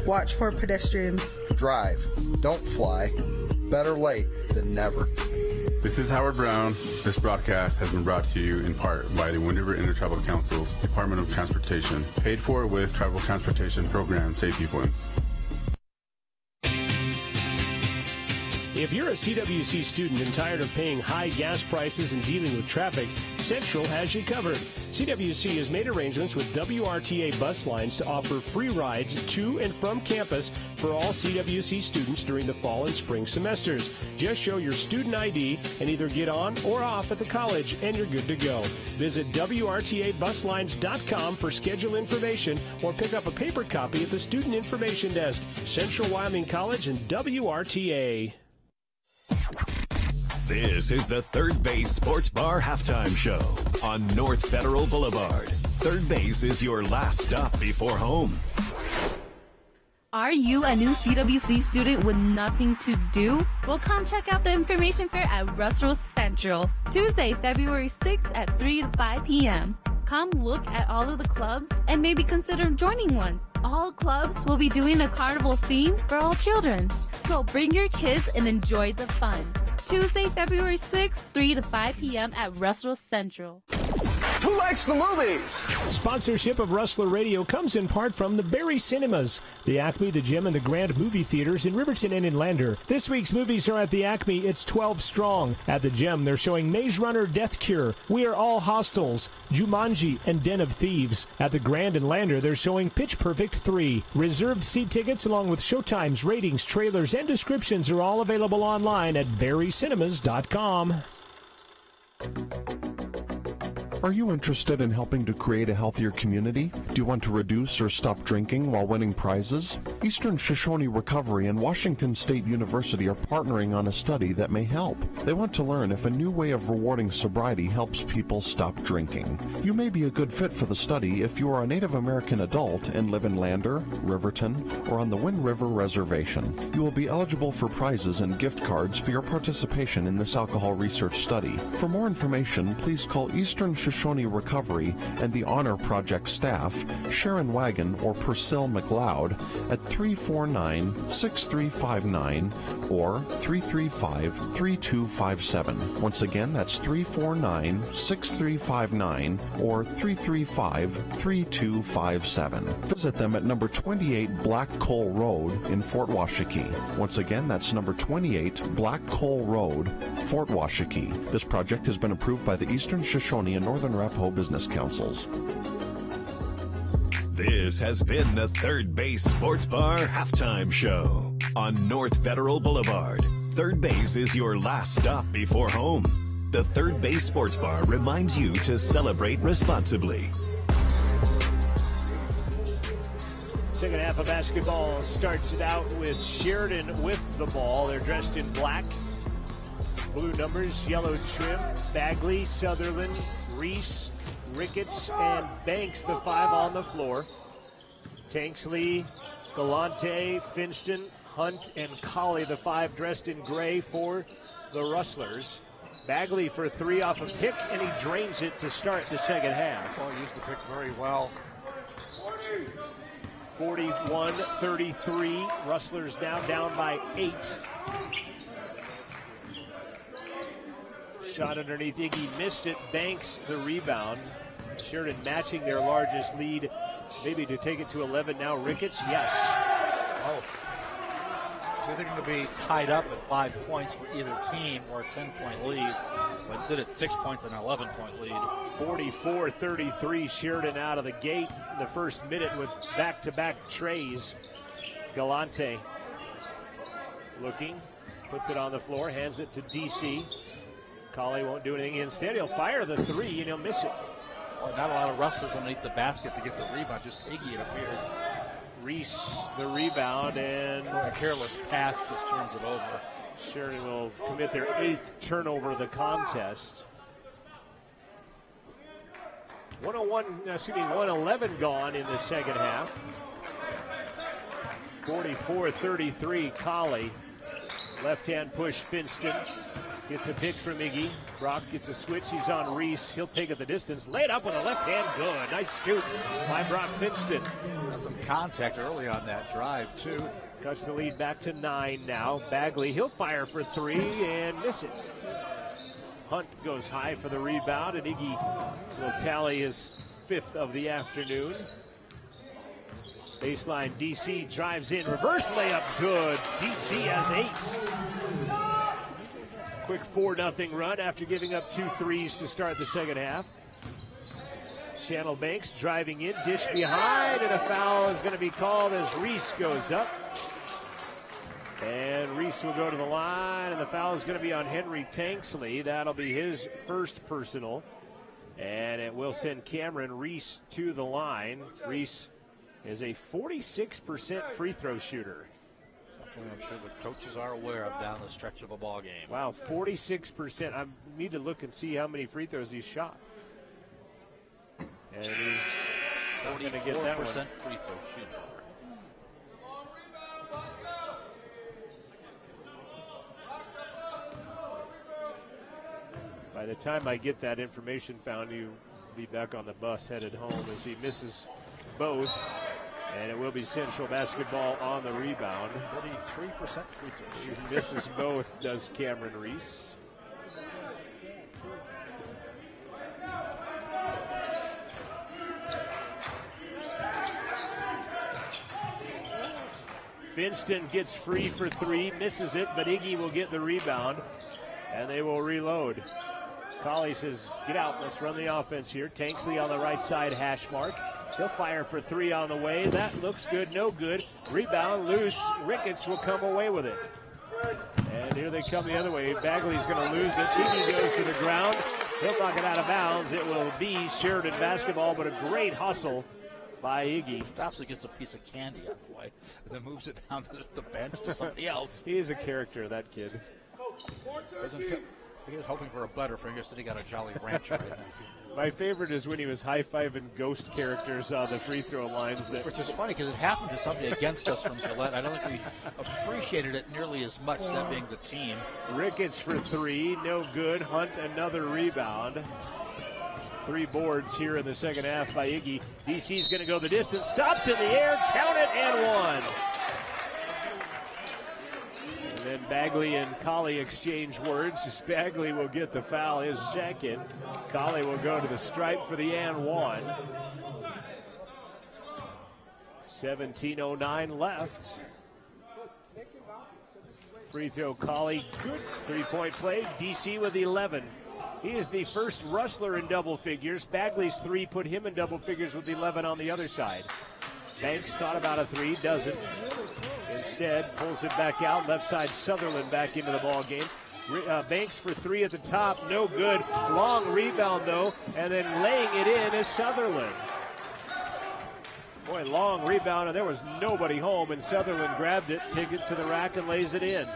Watch for pedestrians. Drive. Don't fly. Better late than never. This is Howard Brown. This broadcast has been brought to you in part by the Wind River Intertribal Council's Department of Transportation, paid for with Tribal Transportation Program safety funds. If you're a CWC student and tired of paying high gas prices and dealing with traffic, Central has you covered. CWC has made arrangements with WRTA bus lines to offer free rides to and from campus for all CWC students during the fall and spring semesters. Just show your student ID and either get on or off at the college, and you're good to go. Visit WRTAbuslines.com for schedule information or pick up a paper copy at the Student Information Desk. Central Wyoming College and WRTA. This is the Third Base Sports Bar halftime show on North Federal Boulevard. Third Base is your last stop before home. Are you a new CWC student with nothing to do? Well, come check out the information fair at Rustlers Central, Tuesday, February 6th at 3 to 5 p.m. Come look at all of the clubs and maybe consider joining one. All clubs will be doing a carnival theme for all children. So bring your kids and enjoy the fun. Tuesday, February 6th, 3 to 5 p.m. at Rustlers Central. Who likes the movies? Sponsorship of Rustler Radio comes in part from the Barry Cinemas, the Acme, the Gym, and the Grand movie theaters in Riverton and in Lander. This week's movies are at the Acme. It's 12 strong. At the Gym, they're showing Maze Runner: Death Cure, We Are All Hostiles, Jumanji, and Den of Thieves. At the Grand and Lander, they're showing Pitch Perfect 3. Reserved seat tickets along with showtimes, ratings, trailers, and descriptions are all available online at barrycinemas.com. Are you interested in helping to create a healthier community? Do you want to reduce or stop drinking while winning prizes? Eastern Shoshone Recovery and Washington State University are partnering on a study that may help. They want to learn if a new way of rewarding sobriety helps people stop drinking. You may be a good fit for the study if you are a Native American adult and live in Lander, Riverton, or on the Wind River Reservation. You will be eligible for prizes and gift cards for your participation in this alcohol research study. For more information, please call Eastern Shoshone Recovery and the Honor Project staff, Sharon Wagon or Purcell McLeod, at 349-6359 or 335-3257. Once again, that's 349-6359 or 335-3257. Visit them at number 28 Black Coal Road in Fort Washakie. Once again, that's number 28 Black Coal Road, Fort Washakie. This project has been approved by the Eastern Shoshone and Northern Arapaho Business Councils. This has been the Third Base Sports Bar halftime show on North Federal Boulevard. Third Base is your last stop before home. The Third Base Sports Bar reminds you to celebrate responsibly. Second half of basketball starts it out with Sheridan with the ball. They're dressed in black. Blue numbers, yellow trim. Bagley, Sutherland, Reese, Ricketts, and Banks, the 5 on the floor. Tanksley, Galante, Finston, Hunt and Colley, the 5 dressed in gray for the Rustlers. Bagley for 3 off a pick, and he drains it to start the second half. Well, he used the pick very well. 41-33. Rustlers now down by 8. Shot underneath Iggy, missed it. Banks the rebound. Sheridan matching their largest lead, maybe to take it to 11 now. Ricketts, yes. Oh. So they're going to be tied up at 5 points for either team or a 10-point lead. But instead it's 6 points and an 11-point lead. 44-33, Sheridan out of the gate in the first minute with back-to-back trays. Galante looking, puts it on the floor, hands it to DC. Colley won't do anything. Instead, he'll fire the 3 and he'll miss it. Well, not a lot of Rustlers underneath the basket to get the rebound. Just Iggy, it appeared. Reese the rebound, and a careless pass just turns it over. Sheridan will commit their 8th turnover of the contest. 111 gone in the second half. 44-33, Colley. Left-hand push, Finston. Gets a pick from Iggy. Brock gets a switch. He's on Reese. He'll take it the distance. Laid up with a left hand. Good. Nice scoop by Brock Finston. Got some contact early on that drive, too. Cuts the lead back to 9 now. Bagley, he'll fire for 3 and miss it. Hunt goes high for the rebound, and Iggy will tally his 5th of the afternoon. Baseline, DC drives in. Reverse layup. Good. DC has 8. Quick 4-0 run after giving up 2 threes to start the second half. Channel Banks driving in, dish behind, and a foul is going to be called as Reese goes up. And Reese will go to the line, and the foul is going to be on Henry Tanksley. That'll be his first personal. And it will send Cameron Reese to the line. Reese is a 46% free throw shooter. I'm sure the coaches are aware of down the stretch of a ball game. Wow, 46%. I need to look and see how many free throws he's shot. And he's going to get that one. 44% free throw shooter. By the time I get that information found, you'll be back on the bus headed home as he misses both. And it will be Central basketball on the rebound. 43% free throw. He misses both, does Cameron Reese. Finston gets free for 3, misses it, but Iggy will get the rebound, and they will reload. Colley says, get out, let's run the offense here. Tanksley on the right side, hash mark. He'll fire for 3 on the way. That looks good, no good. Rebound, loose. Ricketts will come away with it. And here they come the other way. Bagley's going to lose it. Iggy goes to the ground. He'll knock it out of bounds. It will be Sheridan basketball, but a great hustle by Iggy. Stops and gets a piece of candy out of the way, and then moves it down to the bench to somebody else. He is a character, that kid. He was hoping for a Butterfinger, so he got a Jolly Rancher. My favorite is when he was high-fiving ghost characters on the free throw lines. Which is funny because it happened to somebody against us from Gillette. I don't think we appreciated it nearly as much, that being the team. Ricketts for 3, no good. Hunt another rebound. 3 boards here in the second half by Iggy. DC's going to go the distance, stops in the air, count it, and 1. And then Bagley and Colley exchange words. Bagley will get the foul, his second. Colley will go to the stripe for the and 1. 17:09 left. Free throw, Colley, good 3-point play. DC with 11. He is the first Rustler in double figures. Bagley's 3 put him in double figures with 11 on the other side. Banks thought about a 3, doesn't. Instead, pulls it back out. Left side, Sutherland back into the ball game. Banks for 3 at the top, no good. Long rebound, though, and then laying it in is Sutherland. Boy, long rebound, and there was nobody home, and Sutherland grabbed it, takes it to the rack, and lays it in.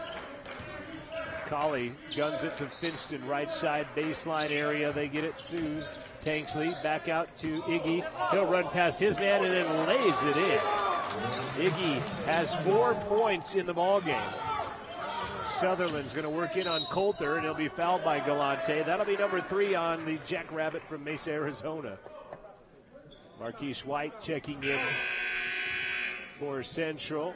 Colley guns it to Finston, right side baseline area. They get it to Tanksley, back out to Iggy. He'll run past his man and then lays it in. Iggy has 4 points in the ball game. Sutherland's going to work in on Coulter, and he'll be fouled by Galante. That'll be number 3 on the Jackrabbit from Mesa, Arizona. Marquise White checking in for Central.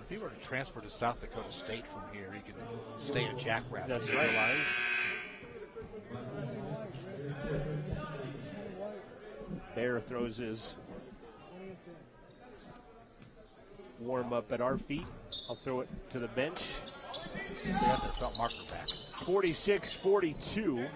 If he were to transfer to South Dakota State from here, he could stay at Jackrabbit. That's right. Bear throws his warm up at our feet. I'll throw it to the bench. They have their front marker back. 46-42.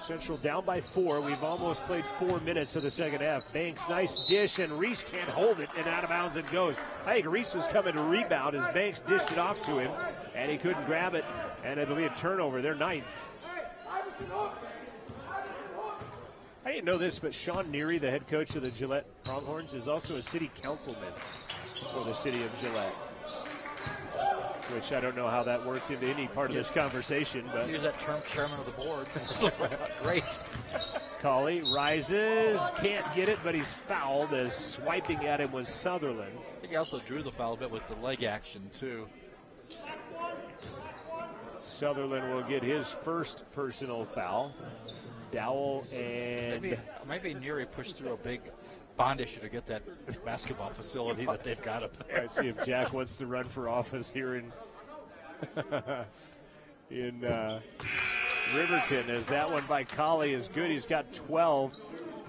Central down by 4. We've almost played 4 minutes of the second half. Banks, nice dish, and Reese can't hold it, and out of bounds it goes. I think Reese was coming to rebound as Banks dished it off to him, and he couldn't grab it, and it'll be a turnover. They're 9th. I didn't know this, but Sean Neary, the head coach of the Gillette Pronghorns, is also a city councilman for the city of Gillette. Which I don't know how that worked into any part of this conversation. But use that term, chairman of the board. Great. Colley rises, can't get it, but he's fouled as swiping at him was Sutherland. I think he also drew the foul a bit with the leg action, too. Sutherland will get his first personal foul. Dowell and... Maybe Neary pushed through a big bond issue to get that basketball facility that they've got up there. I see if Jack wants to run for office here in Riverton, as that one by Colley is good. He's got 12.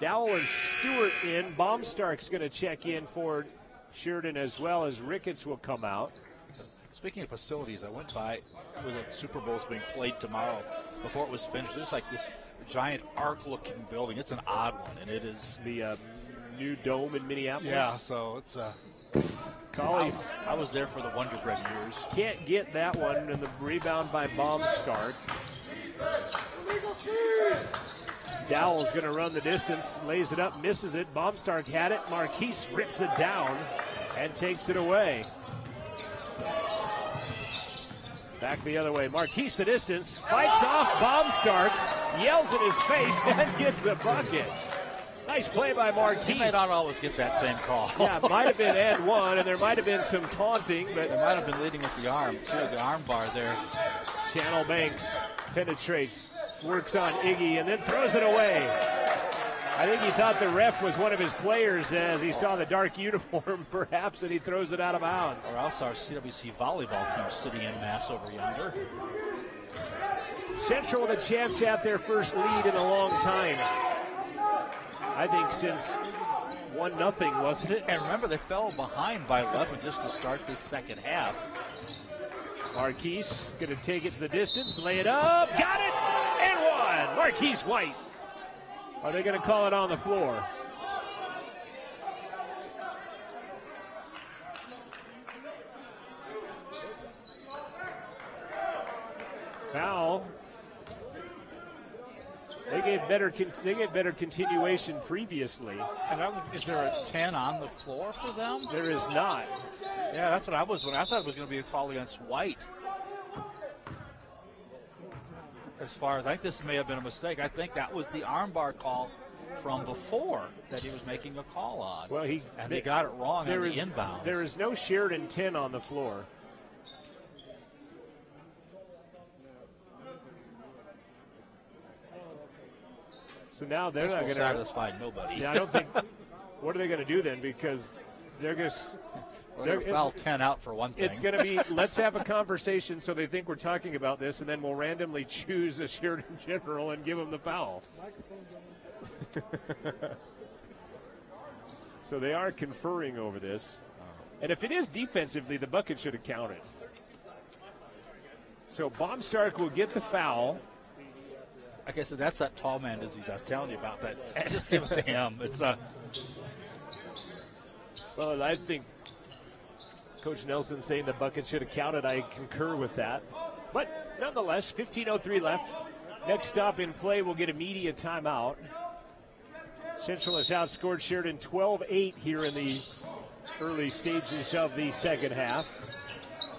Dowell and Stewart in. Baumstark's going to check in for Sheridan as well, as Ricketts will come out. Speaking of facilities, I went by where the Super Bowl's being played tomorrow before it was finished. There's like this giant arc-looking building. It's an odd one, and it is the new dome in Minneapolis. Yeah, so it's Colley. I was there for the Wonder Bread years. Can't get that one, and the rebound by Baumstark. Dowell's going to run the distance, lays it up, misses it. Baumstark had it. Marquise rips it down and takes it away. Back the other way. Marquise the distance, fights off Baumstark, yells in his face, and gets the bucket. Nice play by Marquise. He may not always get that same call. Yeah, it might have been and one, and there might have been some taunting, but they might have been leading with the arm, too, the arm bar there. Channel Banks penetrates, works on Iggy, and then throws it away. I think he thought the ref was one of his players as he saw the dark uniform, perhaps, and he throws it out of bounds. Or else our CWC volleyball team sitting in mass over yonder. Central with a chance at their first lead in a long time. I think since 1-0, wasn't it? And remember, they fell behind by 11 just to start this second half. Marquise going to take it to the distance, lay it up, got it, and one. Marquise White. Are they going to call it on the floor? Foul. They get better continuation previously. And is there a 10 on the floor for them? There is not. Yeah, that's what I was. When I thought it was going to be a foul against White. As far as I think this may have been a mistake. I think that was the armbar call from before that he was making a call on. Well, they got it wrong on the inbound. There is no Sheridan 10 on the floor. So now they're not going to satisfy nobody. Yeah, I don't think. What are they going to do then? Because they're just. They're going to foul 10 out for one thing. It's going to be, let's have a conversation so they think we're talking about this, and then we'll randomly choose a Sheridan general and give them the foul. So they are conferring over this. And if it is defensively, the bucket should have counted. So Baumstark will get the foul. Like I said, that's that tall man disease I was telling you about. That just give it to him. It's Well, I think Coach Nelson saying the bucket should have counted. I concur with that. But nonetheless, 15:03 left. Next stop in play, we'll get a media timeout. Central has outscored Sheridan 12-8 here in the early stages of the second half.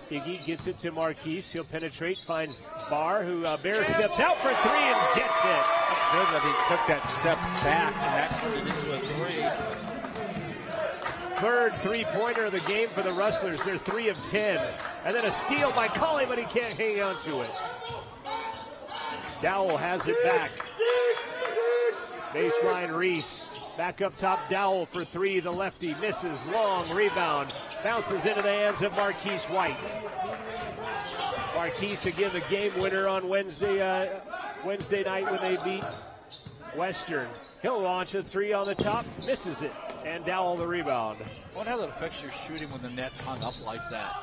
Iggy gets it to Marquise. He'll penetrate, finds Barr, who Bear steps out for three and gets it. That's good that he took that step back and that turned it into a three. Third three-pointer of the game for the Rustlers. They're 3 of 10. And then a steal by Colley, but he can't hang on to it. Dowell has it back. Baseline Reese. Back up top, Dowell for three. The lefty misses. Long rebound. Bounces into the hands of Marquise White. Marquise again the game winner on Wednesday night when they beat Western. He'll launch a three on the top. Misses it. And Dowell the rebound. I wonder how that affects your shooting when the net's hung up like that.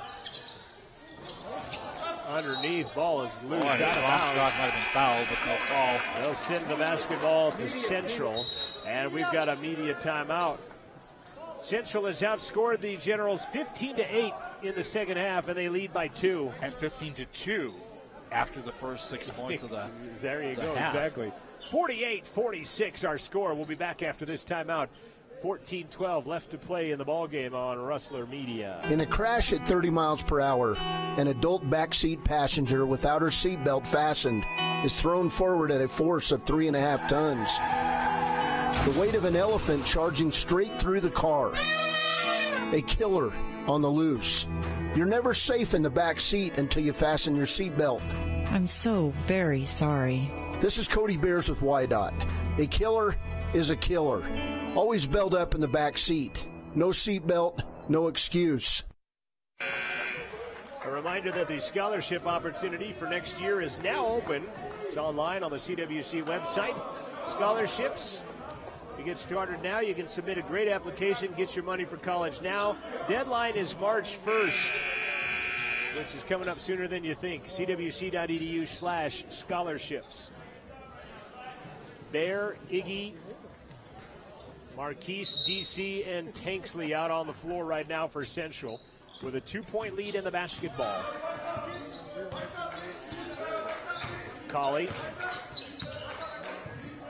Underneath, ball is loose. Might have been fouled, but no call. They'll send the basketball to Central, and we've got a media timeout. Central has outscored the Generals 15-8 in the second half, and they lead by 2. And 15-2 after the first 6 points of the There you go, half. exactly. 48-46 our score. We'll be back after this timeout. 14-12 left to play in the ballgame on Rustler Media. In a crash at 30 miles per hour, an adult backseat passenger without her seatbelt fastened is thrown forward at a force of 3.5 tons. The weight of an elephant charging straight through the car. A killer on the loose. You're never safe in the back seat until you fasten your seatbelt. I'm so very sorry. This is Cody Bears with YDOT. A killer is a killer. Always belt up in the back seat. No seatbelt, no excuse. A reminder that the scholarship opportunity for next year is now open. It's online on the CWC website. Scholarships, you get started now. You can submit a great application, get your money for college now. Deadline is March 1st, which is coming up sooner than you think. CWC.edu/scholarships. Bear, Iggy, Marquise, DC, and Tanksley out on the floor right now for Central with a 2-point lead in the basketball. Colley.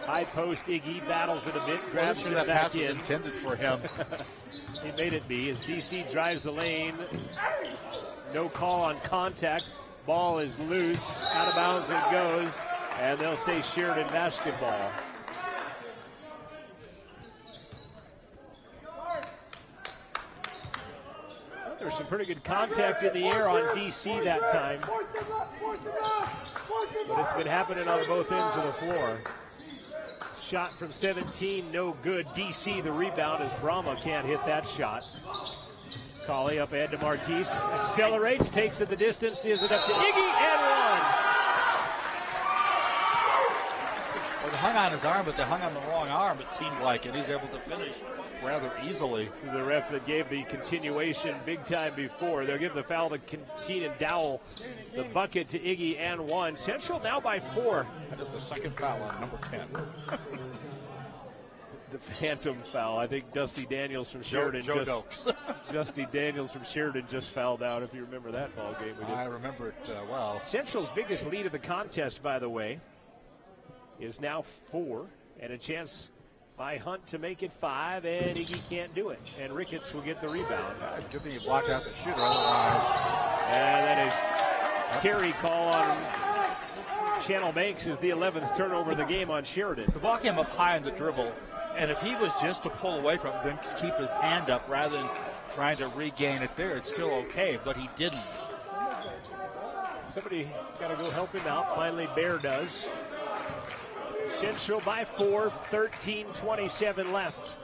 High post, Iggy battles it a bit, grabs it that back pass was in. intended for him. He made it be as DC drives the lane. No call on contact. Ball is loose. Out of bounds it goes. And they'll say Sheridan basketball. There's some pretty good contact in the air on DC that time. But it's been happening on both ends of the floor. Shot from 17, no good. DC the rebound as Brahma can't hit that shot. Colley up ahead to Marquise. Accelerates, takes it the distance, gives it up to Iggy, and one. Well, they hung on his arm, but they hung on the wrong arm, it seemed like, and he's able to finish rather easily. This is the ref that gave the continuation big time before. They'll give the foul to Keenan Dowell. The bucket to Iggy and one. Central now by 4. That is the second foul on number 10. The phantom foul. I think Dusty Daniels from Sheridan Dusty Daniels from Sheridan just fouled out, if you remember that ball game. I remember it well. Central's biggest lead of the contest, by the way, is now 4, and a chance by Hunt to make it 5, and Iggy can't do it. And Ricketts will get the rebound. Good thing you blocked out the shooter, otherwise. And then a carry call on Channel Banks is the 11th turnover of the game on Sheridan. The ball came up high in the dribble, and if he was just to pull away from it, then keep his hand up rather than trying to regain it there, it's still okay, but he didn't. Somebody got to go help him out. Finally, Bear does. Central by 4, 13:27 left.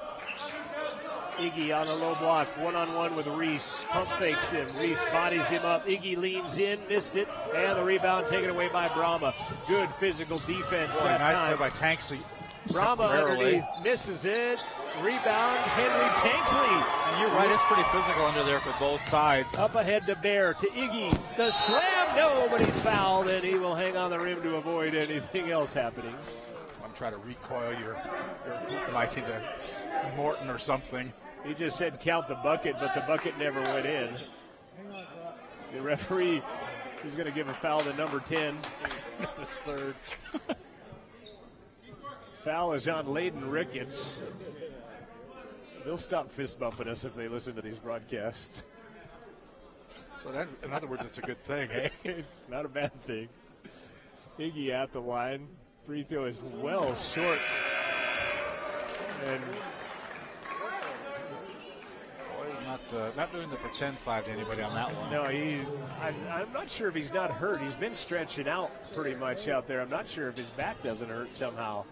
Iggy on the low block, one-on-one with Reese. Pump fakes him. Reese bodies him up. Iggy leans in, missed it, and the rebound taken away by Brahma. Good physical defense that nice time. play by Tanksley. Brahma underneath, misses it. Rebound, Henry Tanksley. And you're right, it's pretty physical under there for both sides. Up ahead to Bear, to Iggy. The slam, no, but he's fouled, and he will hang on the rim to avoid anything else happening. I'm trying to recoil your like into Morton or something. He just said count the bucket, but the bucket never went in. The referee is going to give a foul to number 10. His third. Foul is on Layden Ricketts. They'll stop fist bumping us if they listen to these broadcasts. So that, in other words, it's a good thing, eh? It's not a bad thing. Iggy at the line. Free throw is well short. And not doing the pretend 5 to anybody on that one. No, I'm not sure if he's not hurt. He's been stretching out pretty much out there. I'm not sure if his back doesn't hurt somehow.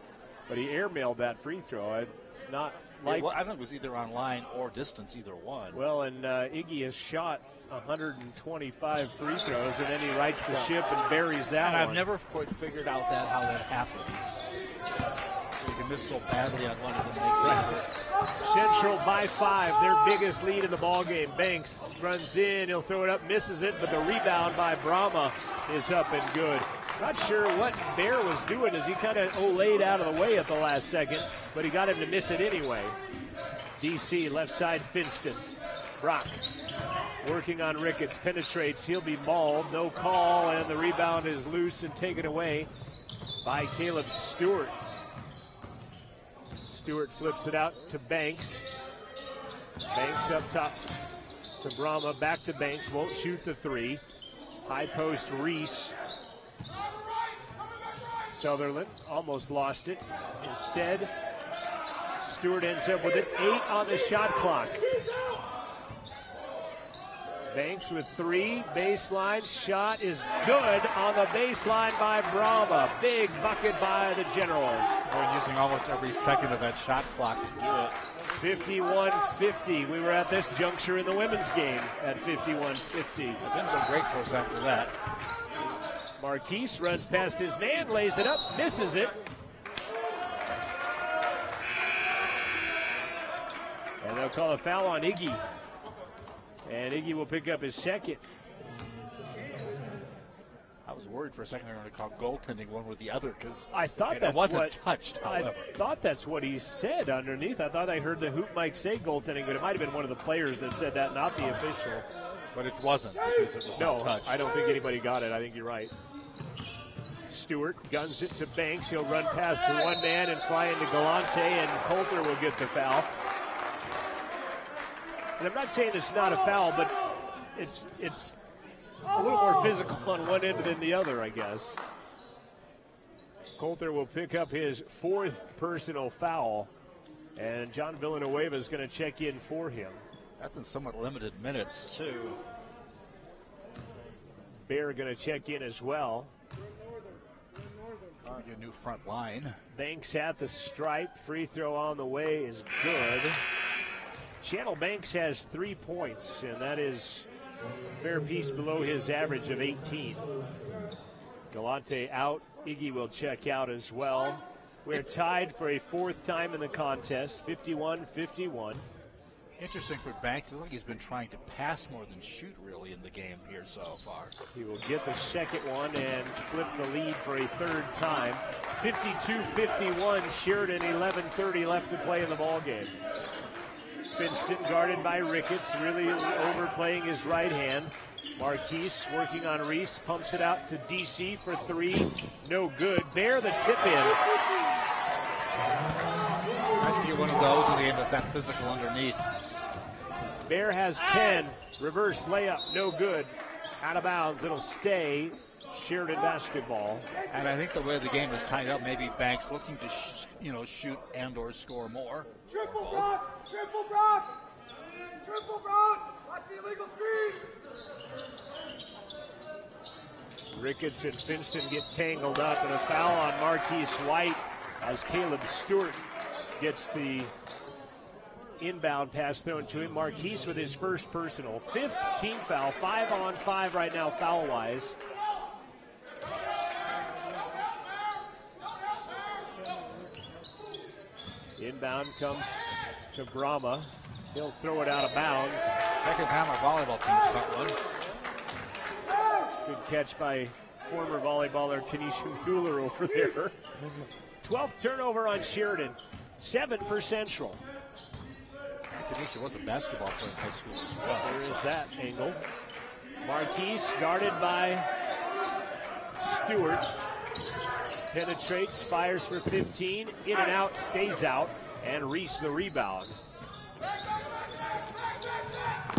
But he airmailed that free throw. It's not like... Well, I think it was either on line or distance, either one. Well, and Iggy has shot 125 free throws, and then he rights the ship and buries that and one. I've never quite figured out how that happens. You can miss so badly on one and then make it. Central by 5, their biggest lead in the ball game. Banks runs in, he'll throw it up, misses it, but the rebound by Brahma is up and good. Not sure what Bear was doing as he kind of laid out of the way at the last second, but he got him to miss it anyway. DC, left side, Finston. Brock working on Ricketts, penetrates, he'll be mauled, no call, and the rebound is loose and taken away by Caleb Stewart. Stewart flips it out to Banks. Banks up top to Brahma, back to Banks, won't shoot the 3. High post, Reese. Sutherland almost lost it. Instead, Stewart ends up with it. 8 on the shot clock. Banks with 3. Baseline shot is good on the baseline by Brahma. Big bucket by the Generals. They're using almost every second of that shot clock to do it. 51-50. We were at this juncture in the women's game at 51-50. It didn't go great for us after that. Marquise runs past his man, lays it up, misses it. And they'll call a foul on Iggy. And Iggy will pick up his second. I was worried for a second they were going to call goaltending one with the other because I thought it wasn't touched, however. I thought that's what he said underneath. I thought I heard the hoop mic say goaltending, but it might have been one of the players that said that, not the official. But it wasn't because it was not touched. I don't think anybody got it. I think you're right. Stewart guns it to Banks. He'll run past one man and fly into Galante, and Coulter will get the foul. And I'm not saying it's not a foul, but it's a little more physical on one end than the other, I guess. Coulter will pick up his 4th personal foul, and John Villanueva is going to check in for him. That's in somewhat limited minutes, too. Bear going to check in as well. Give you a new front line. Banks at the stripe. Free throw on the way is good. Channel Banks has 3 points, and that is a fair piece below his average of 18. Galante out. Iggy will check out as well. We're tied for a 4th time in the contest, 51-51. Interesting for Banks. It looks like he's been trying to pass more than shoot, really, in the game here so far. He will get the second one and flip the lead for a 3rd time. 52-51, Sheridan, 11:30 left to play in the ball game. Finston guarded by Ricketts, really overplaying his right hand. Marquise working on Reese, pumps it out to DC for 3. No good. Bear the tip in. Nice to get one of those in the game that's that physical underneath. Bear has 10. Reverse layup, no good. Out of bounds, it'll stay. Sheridan basketball. And I think the way the game is tied up, maybe Banks looking to shoot and or score more. Triple block! Triple block! Triple block! Watch the illegal screens! Ricketts and Finston get tangled up, and a foul on Marquise White as Caleb Stewart gets the inbound pass thrown to him. Marquise with his first personal. 5th team foul, 5 on 5 right now foul-wise. Inbound comes to Brahma. He'll throw it out of bounds. Second time our volleyball team's got one. Good catch by former volleyballer Kenesha Mueller over there. 12th turnover on Sheridan. 7 for Central. Kenesha was a basketball player in high school as well. There is that angle. Marquise guarded by Stewart. Penetrates, fires for 15. In and out, stays out. And Reese the rebound.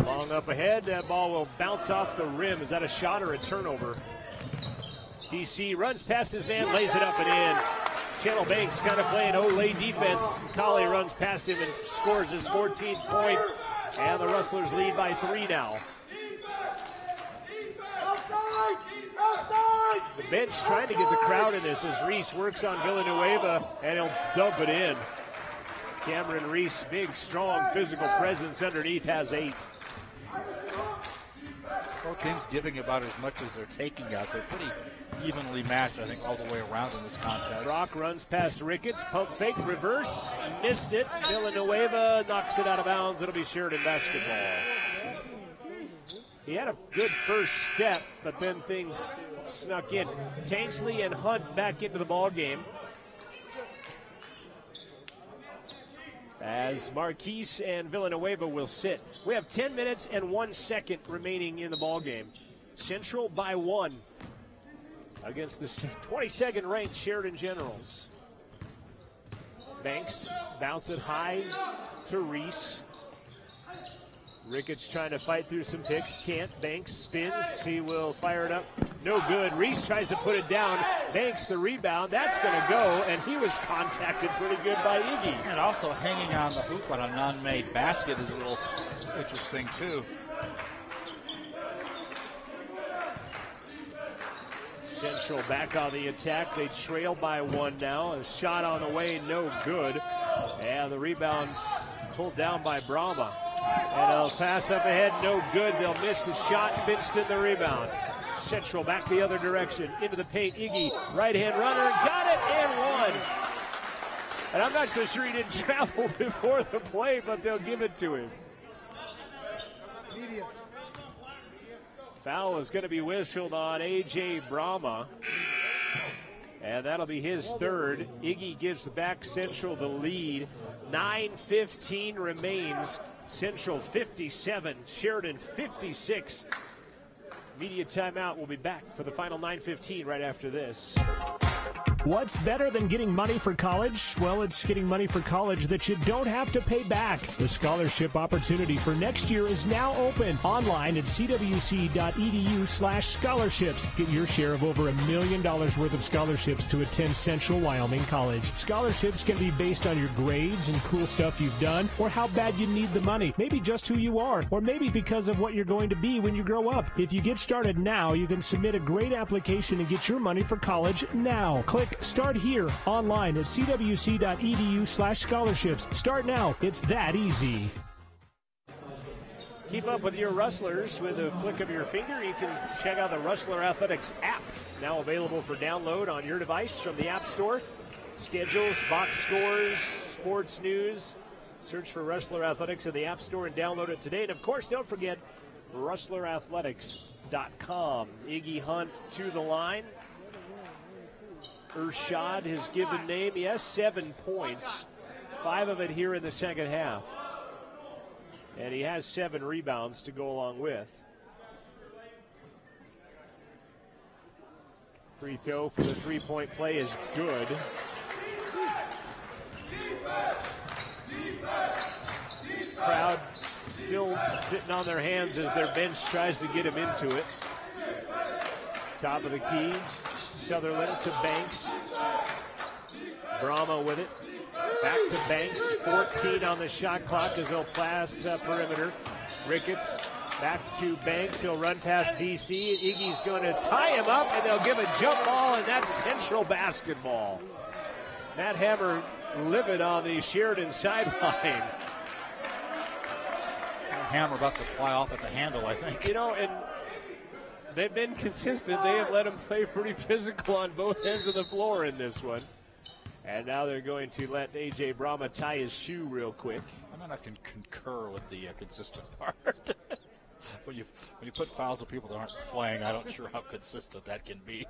Long up ahead, that ball will bounce off the rim. Is that a shot or a turnover? DC runs past his man, lays it up and in. Channel Banks kind of playing Olay defense. Colley runs past him and scores his 14th point. And the Rustlers lead by 3 now. The bench trying to get the crowd in this as Reese works on Villanueva, and he'll dump it in. Cameron Reese, big, strong, physical presence underneath, has 8. Both teams giving about as much as they're taking out. They're pretty evenly matched, I think, all the way around in this contest. Brock runs past Ricketts, pump fake, reverse, missed it. Villanueva knocks it out of bounds. It'll be Sheridan basketball. He had a good first step, but then things snuck in. Tanksley and Hunt back into the ball game. As Marquise and Villanueva will sit. We have 10 minutes and 1 second remaining in the ball game. Central by 1 against the 22nd ranked Sheridan Generals. Banks bounce it high to Reese. Ricketts trying to fight through some picks. Can't. Banks spins. He will fire it up. No good. Reese tries to put it down. Banks the rebound. That's going to go, and he was contacted pretty good by Iggy. And also hanging on the hoop on an unmade basket is a little interesting, too. Central back on the attack. They trail by 1 now. A shot on the way, no good. And the rebound pulled down by Brahma. And they'll pass up ahead, no good. They'll miss the shot. Finston the rebound. Central back the other direction. Into the paint. Iggy, right-hand runner. Got it and 1. And I'm not so sure he didn't travel before the play, but they'll give it to him. Foul is going to be whistled on A.J. Brahma. And that'll be his 3rd. Iggy gives back Central the lead. 9:15 remains. Central 57, Sheridan 56. Media timeout. We'll be back for the final 9:15 right after this. What's better than getting money for college? Well, it's getting money for college that you don't have to pay back. The scholarship opportunity for next year is now open online at cwc.edu/scholarships. Get your share of over $1 million worth of scholarships to attend Central Wyoming College. Scholarships can be based on your grades and cool stuff you've done, or how bad you need the money. Maybe just who you are, or maybe because of what you're going to be when you grow up. If you get started now, you can submit a great application and get your money for college now. Click Start Here online at cwc.edu/scholarships. Start now. It's that easy. Keep up with your Rustlers with a flick of your finger. You can check out the Rustler Athletics app, now available for download on your device from the App Store. Schedules, box scores, sports news. Search for Rustler Athletics in the App Store and download it today. And, of course, don't forget rustlerathletics.com. Iggy Hunt to the line. Urshad, his given name, he has 7 points, 5 of it here in the second half. And he has 7 rebounds to go along with. Free throw for the three-point play is good. Crowd still sitting on their hands as their bench tries to get him into it. Top of the key. Sutherland to Banks. Brahma with it. Back to Banks. 14 on the shot clock as they'll pass perimeter. Ricketts back to Banks. He'll run past DC. Iggy's going to tie him up, and they'll give a jump ball, and that's Central basketball. Matt Hammer livid on the Sheridan sideline. Hammer about to fly off at the handle, I think. You know, and they've been consistent. They have let him play pretty physical on both ends of the floor in this one. And now they're going to let A.J. Brahma tie his shoe real quick. I mean, I can concur with the consistent part. when you put fouls on people that aren't playing, I'm not sure how consistent that can be.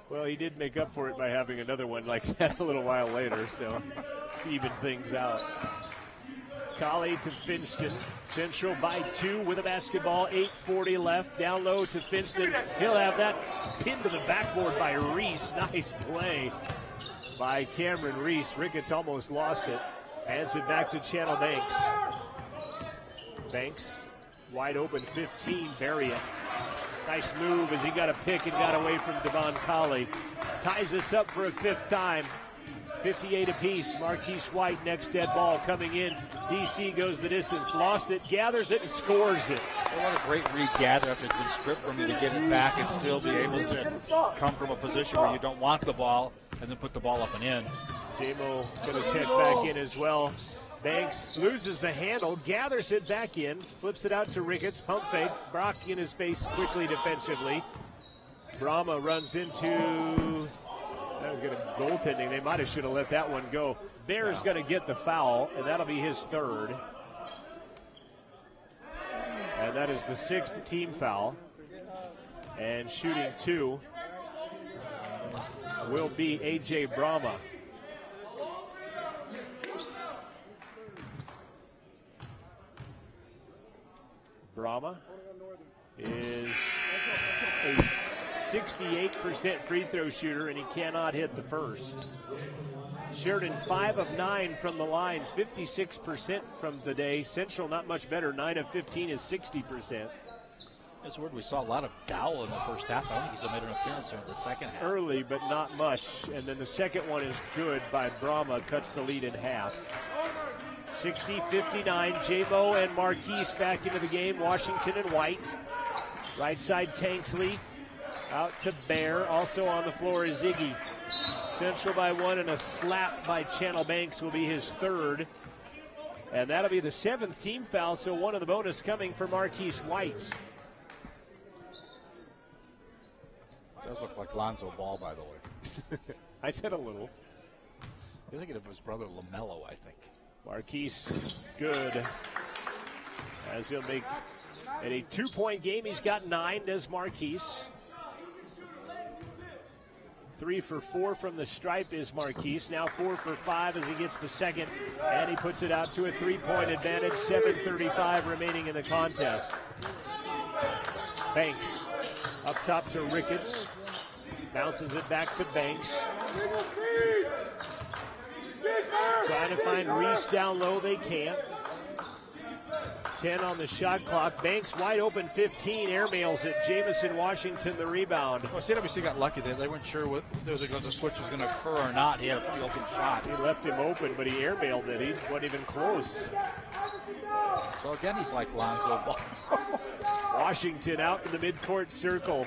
Well, he did make up for it by having another one like that a little while later, so even things out. Colley to Finston. Central by 2 with a basketball. 8:40 left. Down low to Finston. He'll have that pinned to the backboard by Reese. Nice play by Cameron Reese. Ricketts almost lost it. Hands it back to Channel Banks. Banks wide open 15. Bury it. Nice move as he got a pick and got away from Devon Colley. Ties us up for a 5th time. 58 apiece. Marquise White, next dead ball coming in. DC goes the distance, lost it, gathers it, and scores it. Well, what a great regather after it's been stripped from you to get it back and still be able to come from a position where you don't want the ball and then put the ball up and in. J-Mo going to check back in as well. Banks loses the handle, gathers it back in, flips it out to Ricketts, pump fake. Brock in his face quickly defensively. Brahma runs into, that was going to goaltending. They might have should have let that one go. Bear's going to get the foul, and that'll be his third. And that is the 6th team foul. And shooting 2 will be A.J. Brahma. Brahma is a 68% free throw shooter, and he cannot hit the first. Sheridan 5 of 9 from the line, 56% from the day. Central not much better, 9 of 15 is 60%. It's weird, we saw a lot of Dowell in the first half. I don't think he's made an appearance here in the second half. Early, but not much. And then the second one is good by Brahma, cuts the lead in half. 60-59, J-Mo and Marquise back into the game. Washington and White. Right side, Tanksley. Out to Bear. Also on the floor is Ziggy. Central by 1, and a slap by Channel Banks will be his third. And that'll be the 7th team foul, so one of the bonus coming for Marquise White. Does look like Lonzo Ball, by the way. I said a little. You're thinking of his brother LaMelo, I think. Marquise good, as he'll make it a 2-point game. He's got 9, does Marquise. 3 for 4 from the stripe is Marquise. Now 4 for 5 as he gets the second, and he puts it out to a 3-point advantage. 7:35 remaining in the contest. Banks up top to Ricketts. Bounces it back to Banks. Trying to find Reese down low, they can't. 10 on the shot clock. Banks wide open, 15, airmails it. Jamison Washington the rebound. Well, CWC got lucky there. They weren't sure whether the switch was going to occur or not. He had a pretty open shot. He left him open, but he airmailed it. He wasn't even close. So again, he's like Lonzo Ball. Washington out in the midcourt circle.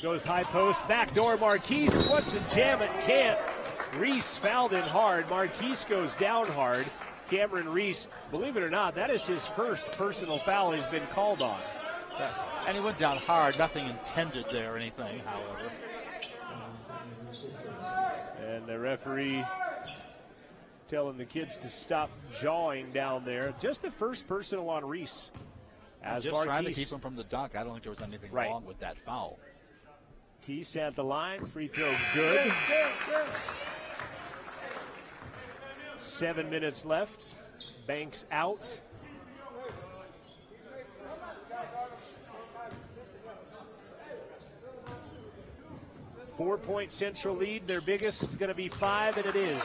Goes high post, backdoor Marquise wants to jam it, can't. Reese fouled in hard. Marquise goes down hard. Cameron Reese, believe it or not, that is his first personal foul he's been called on. And he went down hard, nothing intended there or anything, however. And the referee telling the kids to stop jawing down there. Just the first personal on Reese. As just Marquise, trying to keep him from the dunk. I don't think there was anything wrong with that foul. Keese at the line, free throw good. 7 minutes left. Banks out. Four-point Central lead. Their biggest going to be 5, and it is.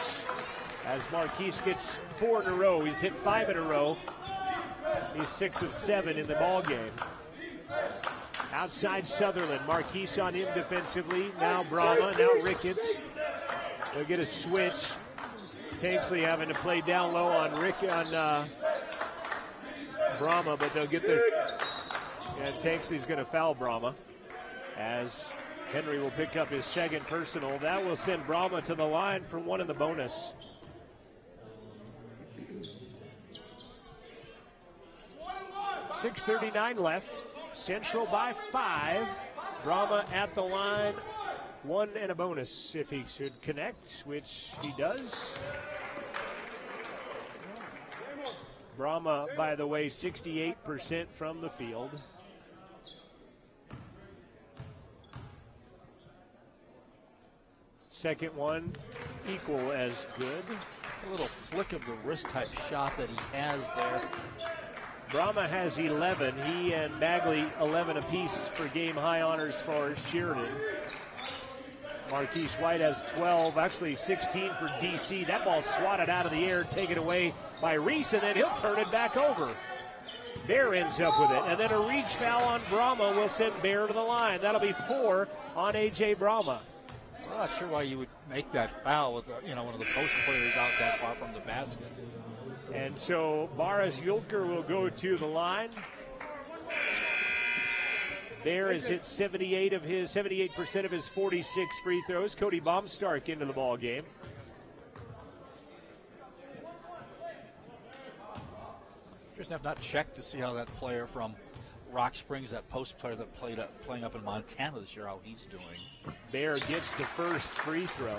As Marquise gets 4 in a row. He's hit 5 in a row. He's 6 of 7 in the ball game. Outside Sutherland. Marquise on him defensively. Now Brahma. Now Ricketts. They'll get a switch. Tanksley having to play down low on Brahma, but they'll get the. And Tanksley's going to foul Brahma as Henry will pick up his second personal. That will send Brahma to the line for 1 in the bonus. .639 left. Central by 5. Brahma at the line. 1 and a bonus if he should connect, which he does. Brahma, by the way, 68% from the field. Second one, equal as good. A little flick of the wrist type shot that he has there. Brahma has 11. He and Bagley 11 apiece for game high honors for Sheridan. Marquise White has 12, actually 16 for DC. That ball swatted out of the air, taken away by Reese, and then he'll turn it back over. Bear ends up with it, and then a reach foul on Brahma will send Bear to the line. That'll be 4 on A.J. Brahma. I'm not sure why you would make that foul with one of the post players out that far from the basket. And so Boris Yulker will go to the line. Bear has hit 78% of his 46 free throws. Cody Baumstark into the ball game. Interesting, I've not checked to see how that player from Rock Springs, that post player that playing up in Montana this year, how he's doing. Bear gets the first free throw.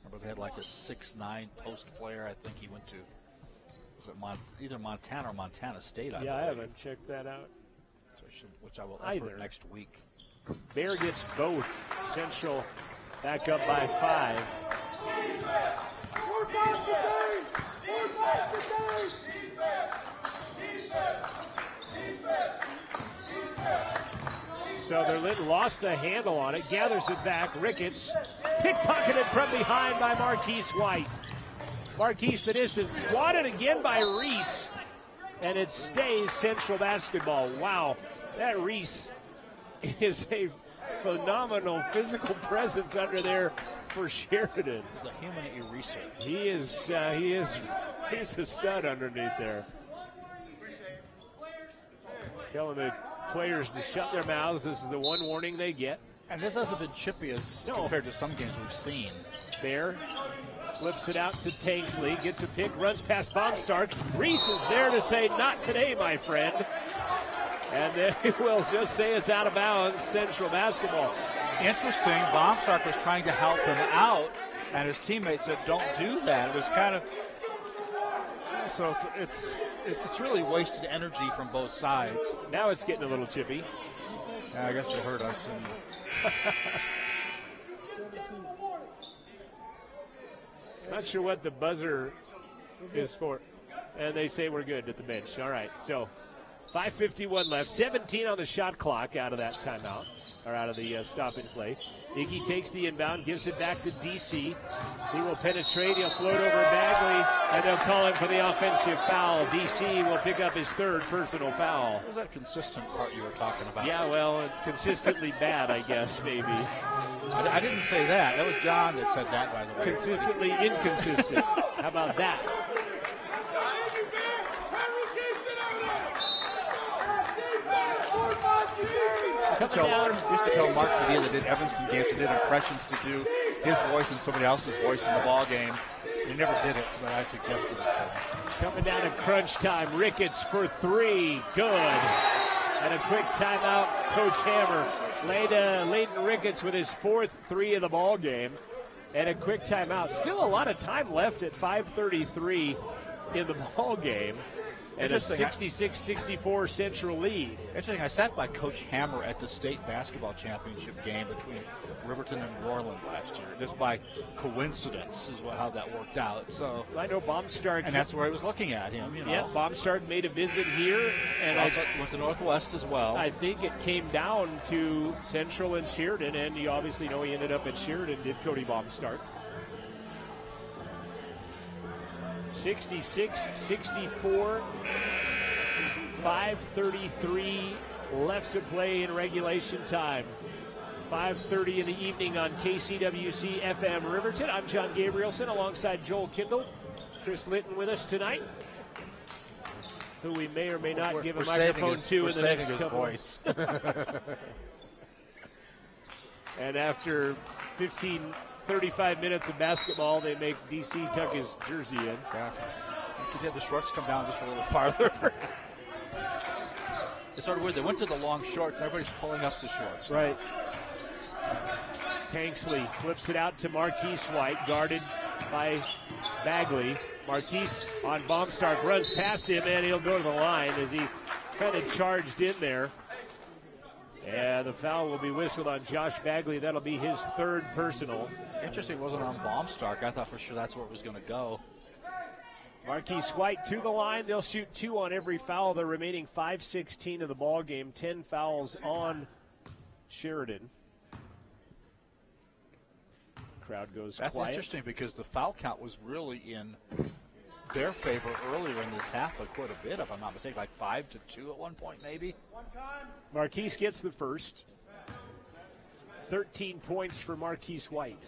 Remember they had like a 6'9" post player. I think he went to either Montana or Montana State. I haven't checked that out. So which I will effort next week. Bear gets both. Central back up by 5. So they're lost the handle on it, gathers it back. Ricketts pickpocketed from behind by Marquise White. Marquise the distance, swatted again by Reese, and it stays Central basketball. Wow, that Reese is a phenomenal physical presence under there for Sheridan. He's the human eraser. He's a stud underneath there. Telling the players to shut their mouths. This is the one warning they get. And this hasn't been chippy compared to some games we've seen. Bear flips it out to Tanksley, gets a pick, runs past Baumstark. Reese is there to say, not today, my friend. And then he will just say it's out of bounds, Central basketball. Interesting, Baumstark was trying to help him out, and his teammates said, don't do that. It was kind of, so it's really wasted energy from both sides. Now it's getting a little chippy. Yeah, I guess they heard us. Not sure what the buzzer is for. And they say we're good at the bench. All right, so 5:51 left. 17 on the shot clock out of that timeout, or out of the stop and play. Iggy takes the inbound, gives it back to DC. He will penetrate. He'll float over Bagley, and they'll call him for the offensive foul. DC will pick up his third personal foul. What was that consistent part you were talking about? Yeah, well, it's consistently bad, I guess, maybe. I didn't say that. That was John that said that, by the way. Consistently inconsistent. How about that? Used to tell Mark Padilla that did Evanston games, he did impressions to do his voice and somebody else's voice in the ball game. He never did it, but I suggested it to him. Coming down to crunch time, Ricketts for 3, good. And a quick timeout, Coach Hammer. Layden Ricketts with his 4th 3 of the ball game. And a quick timeout. Still a lot of time left at 5:33 in the ball game. And a 66-64 Central lead. Interesting, I sat by Coach Hammer at the state basketball championship game between Riverton and Roarland last year. Just by coincidence is how that worked out. So I know Baumstark. And that's where I was looking at him. Yeah, Baumstark made a visit here. And also went to Northwest as well. I think it came down to Central and Sheridan, and you obviously know he ended up at Sheridan, did Cody Baumstark. 66-64, 5:33 left to play in regulation time. 5:30 in the evening on KCWC FM Riverton. I'm John Gabrielson alongside Joel Kindle. Chris Litton with us tonight, who we may or may not give a microphone to in the next couple. Voice. And after 35 minutes of basketball, they make DC tuck his jersey in. Yeah. You could have the shorts come down just a little farther. It's sort of weird. They went to the long shorts, and everybody's pulling up the shorts. Right. Tanksley flips it out to Marquise White, guarded by Bagley. Marquise on Baumstark, runs past him, and he'll go to the line as he kind of charged in there. And the foul will be whistled on Josh Bagley. That'll be his 3rd personal. Interesting, it wasn't on Baumstark. I thought for sure that's where it was going to go. Marquise White to the line. They'll shoot 2 on every foul. The remaining 5:16 of the ball game. 10 fouls on Sheridan. Crowd goes That's quiet. Interesting because the foul count was really in their favor earlier in this half by quite a bit, if I'm not mistaken, like 5-2 at one point, maybe. Marquise gets the first. 13 points for Marquise White.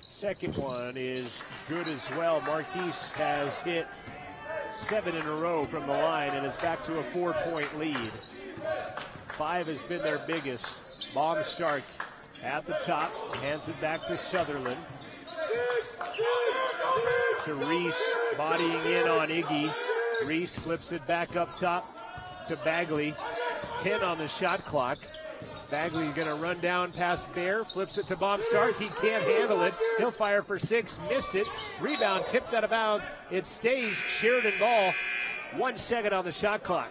Second one is good as well. Marquise has hit 7 in a row from the line and is back to a 4-point lead. 5 has been their biggest. Baumstark at the top, hands it back to Sutherland. To Reese, bodying in on Iggy. Reese flips it back up top to Bagley. 10 on the shot clock. Bagley going to run down past Bear, flips it to Baumstark. He can't handle it. He'll fire for 6, missed it. Rebound tipped out of bounds. It stays Sheridan ball. 1 second on the shot clock.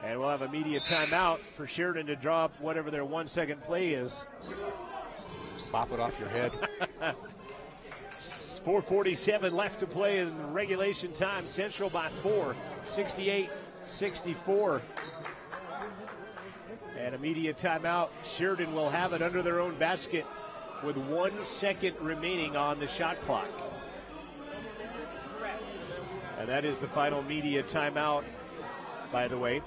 And we'll have a media timeout for Sheridan to drop whatever their 1 second play is. Pop it off your head. 4:47 left to play in regulation time. Central by 4, 68-64. And a media timeout. Sheridan will have it under their own basket with 1 second remaining on the shot clock. And that is the final media timeout, by the way.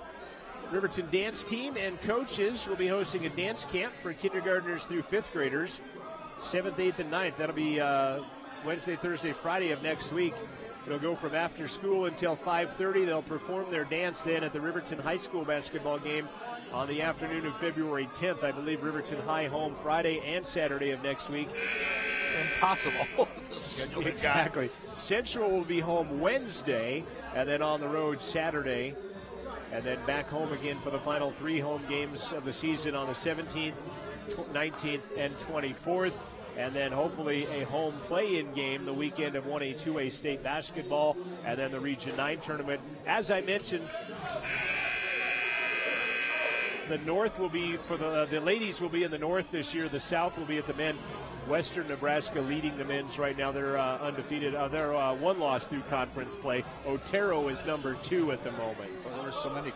Riverton dance team and coaches will be hosting a dance camp for kindergartners through 5th graders, 7th, 8th, and 9th. That'll be Wednesday, Thursday, Friday of next week. It'll go from after school until 5:30. They'll perform their dance then at the Riverton High School basketball game on the afternoon of February 10th. I believe Riverton High home Friday and Saturday of next week. Impossible. Exactly. Central will be home Wednesday and then on the road Saturday. And then back home again for the final 3 home games of the season on the 17th, 19th, and 24th. And then hopefully a home play-in game the weekend of 1A, 2A state basketball, and then the Region 9 tournament. As I mentioned, the North will be, for the ladies will be in the North this year. The South will be at the men. Western Nebraska leading the men's right now. They're undefeated. They're 1 loss through conference play. Otero is number 2 at the moment. Well, there were so many,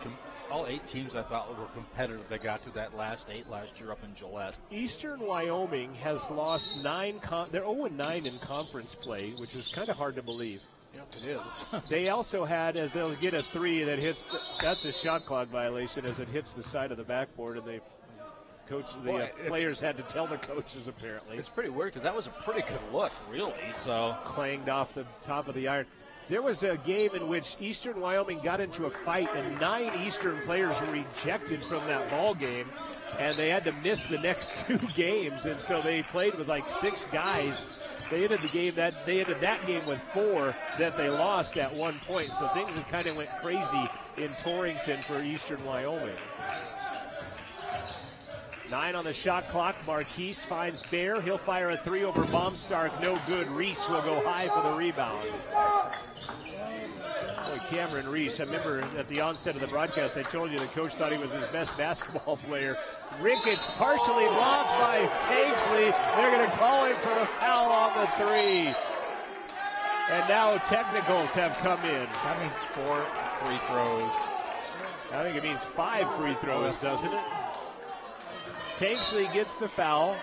all 8 teams I thought were competitive. They got to that last 8 last year up in Gillette. Eastern Wyoming has lost 9. They're 0-9 in conference play, which is kind of hard to believe. Yep, it is. They also had, as they'll get a 3 that hits, that's a shot clock violation as it hits the side of the backboard, and they. Players had to tell the coaches, apparently. It's pretty weird because that was a pretty good look, really. So clanged off the top of the iron. There was a game in which Eastern Wyoming got into a fight, and 9 Eastern players were ejected from that ball game, and they had to miss the next 2 games, and so they played with like 6 guys. They ended the game that game with 4 that they lost at one point. So things have kind of went crazy in Torrington for Eastern Wyoming. 9 on the shot clock. Marquise finds Bear. He'll fire a 3 over Baumstark. No good. Reese will go high for the rebound. Boy, Cameron Reese. I remember at the onset of the broadcast, I told you the coach thought he was his best basketball player. Ricketts partially blocked by Tanksley. They're going to call him for a foul on the 3. And now technicals have come in. That means 4 free throws. I think it means 5 free throws, doesn't it? Tanksley gets the foul,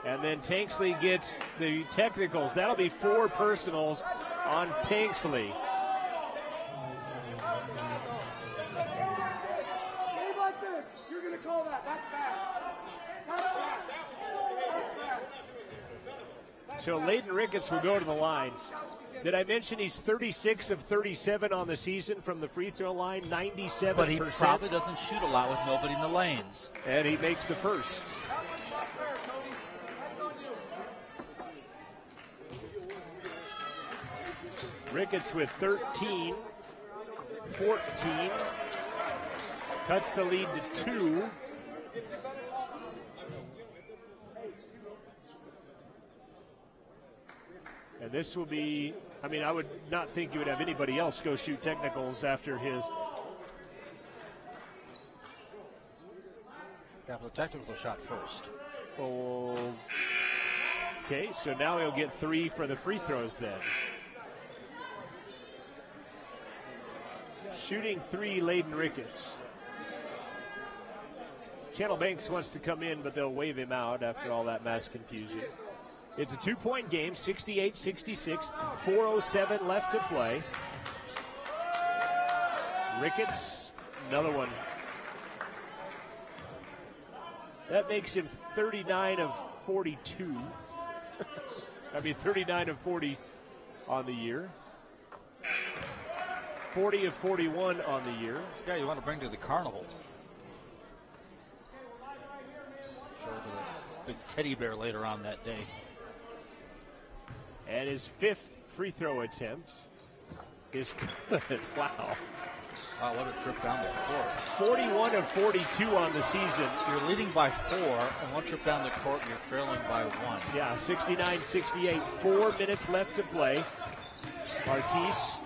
and then Tanksley gets the technicals. That'll be 4 personals on Tanksley. Game like this, you're going to call that. That's bad. That's bad. That's bad. So Layden Ricketts will go to the line. Did I mention he's 36 of 37 on the season from the free throw line, 97%? But he probably doesn't shoot a lot with nobody in the lanes. And he makes the first. Ricketts with 13, 14, cuts the lead to 2. And this will be, I mean, I would not think you would have anybody else go shoot technicals after his. Yeah, but the technical shot first. Okay, so now he'll get 3 for the free throws then. Shooting 3, Layden Ricketts. Channel Banks wants to come in, but they'll wave him out after all that mass confusion. It's a 2-point game, 68-66, 4:07 left to play. Ricketts, another one. That makes him 39 of 42. 39 of 40 on the year. 40 of 41 on the year. This guy you want to bring to the carnival. Show the big teddy bear later on that day. And his 5th free throw attempt is good. Wow. Wow, what a trip down the court. 41 of 42 on the season. You're leading by 4, and one trip down the court, you're trailing by 1. Yeah, 69-68. 4 minutes left to play. Marquise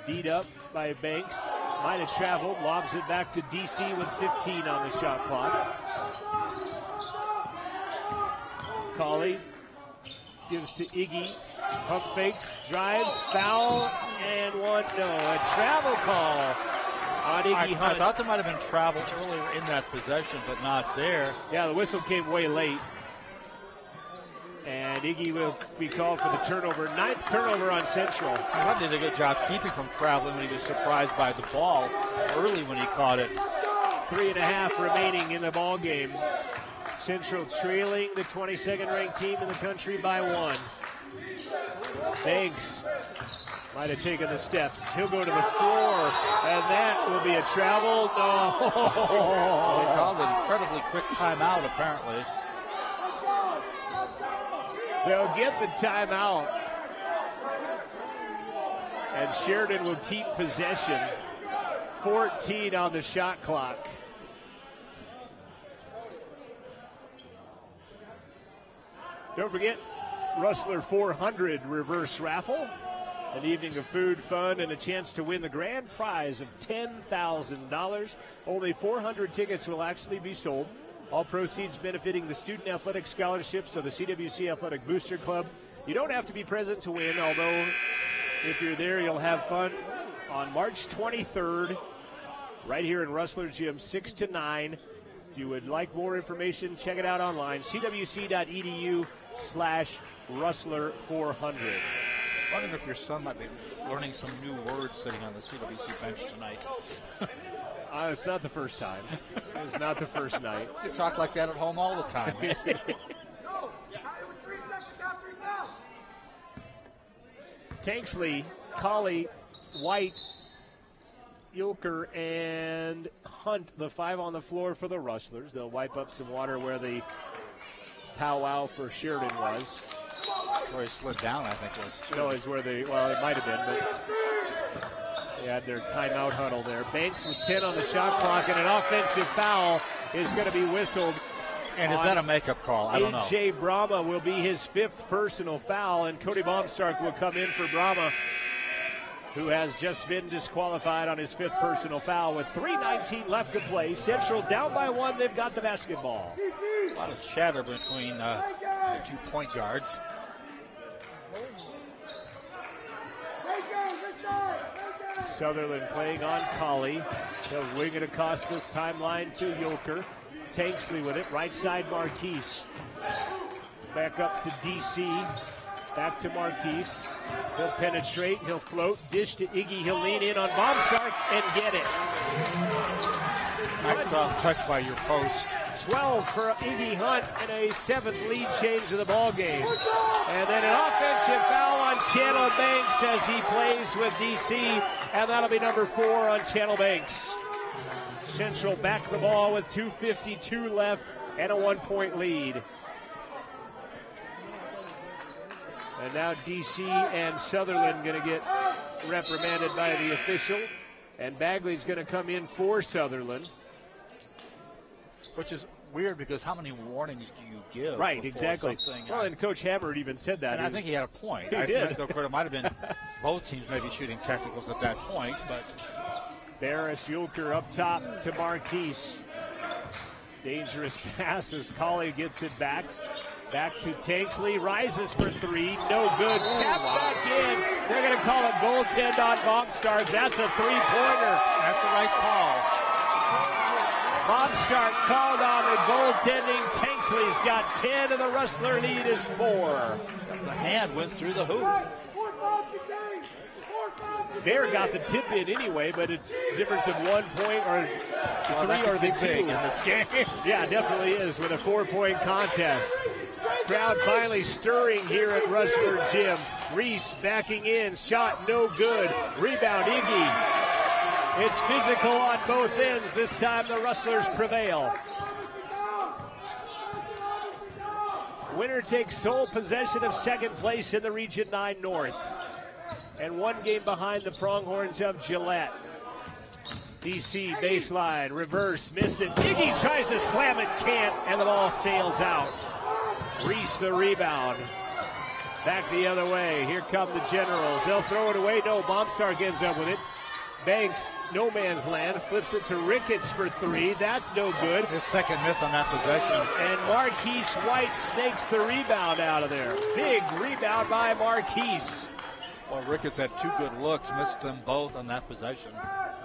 beat up by Banks. Might have traveled. Lobs it back to DC with 15 on the shot clock. Cauley gives to Iggy. Pump fakes, drives, foul, and one. No, a travel call on Iggy Hunt. I thought there might have been travel earlier in that possession, but not there. Yeah, the whistle came way late. And Iggy will be called for the turnover. 9th turnover on Central. Hunt did a good job keeping from traveling when he was surprised by the ball early when he caught it. 3.5 remaining in the ball game. Central trailing the 22nd ranked team in the country by 1. Banks might have taken the steps. He'll go to the floor, and that will be a travel. No. They called an incredibly quick timeout, apparently. They'll get the timeout. And Sheridan will keep possession. 14 on the shot clock. Don't forget, Rustler 400 reverse raffle. An evening of food, fun, and a chance to win the grand prize of $10,000. Only 400 tickets will actually be sold. All proceeds benefiting the Student Athletic Scholarships of the CWC Athletic Booster Club. You don't have to be present to win, although if you're there, you'll have fun on March 23rd, right here in Rustler Gym, 6 to 9. If you would like more information, check it out online, cwc.edu/Rustler400. Wondering if your son might be learning some new words sitting on the CWC bench tonight. It's not the first time. It's not the first night. You talk like that at home all the time. No, it was 3 seconds after he fouled. Tanksley, Cauley, White, Yulker, and Hunt, the 5 on the floor for the Rustlers. They'll wipe up some water where the powwow for Sheridan was. Where he slid down, I think, was too. No, is where they, well, it might have been, but they had their timeout huddle there. Banks with 10 on the shot clock, and an offensive foul is going to be whistled. And is that a makeup call? I don't know. A.J. Brahma will be his 5th personal foul, and Cody Baumstark will come in for Brahma, who has just been disqualified on his 5th personal foul with 3:19 left to play. Central down by 1. They've got the basketball. A lot of chatter between the 2 point guards. Sutherland playing on Cauley. He'll wing it across the timeline to Yulker. Tanksley with it. Right side Marquise. Back up to DC. Back to Marquise. He'll penetrate. He'll float. Dish to Iggy. He'll lean in on Baumstark and get it. Nice touch by your post. 12 for Iggy Hunt and a 7th lead change of the ball game. And then an offensive foul on Channel Banks as he plays with DC, and that'll be number 4 on Channel Banks. Central back the ball with 2:52 left and a 1-point lead. And now DC and Sutherland going to get reprimanded by the official, and Bagley's going to come in for Sutherland. Which is weird because how many warnings do you give? Right, exactly. Well, and Coach Hammond even said that. And I think he had a point. He did. It might have been both teams maybe shooting technicals at that point, but Barris Yulker up top to Marquise. Dangerous pass as Cauley gets it back. Back to Tanksley, rises for 3, no good. Tap back in. They're going to call it goaltend on Baumstark. That's a 3-pointer. That's the right call. Bobstark called on the goaltending. Tanksley's got 10, and the Rustler lead is 4. The hand went through the hoop. Bear got the tip in anyway, but it's a difference of 1 point or three or the 2 in this game. Yeah, definitely is with a 4-point contest. Crowd finally stirring here at Rustler Gym. Reese backing in, shot no good. Rebound Iggy. It's physical on both ends. This time the Rustlers prevail. Winner takes sole possession of second place in the Region 9 North. And 1 game behind the Pronghorns of Gillette. DC baseline, reverse, missed it. Iggy tries to slam it, can't, and the ball sails out. Reese the rebound. Back the other way. Here come the Generals. They'll throw it away. No, Bombstark ends up with it. Banks, no man's land, flips it to Ricketts for 3. That's no good. His second miss on that possession. And Marquise White snakes the rebound out of there. Big rebound by Marquise. Well, Ricketts had 2 good looks, missed them both on that possession.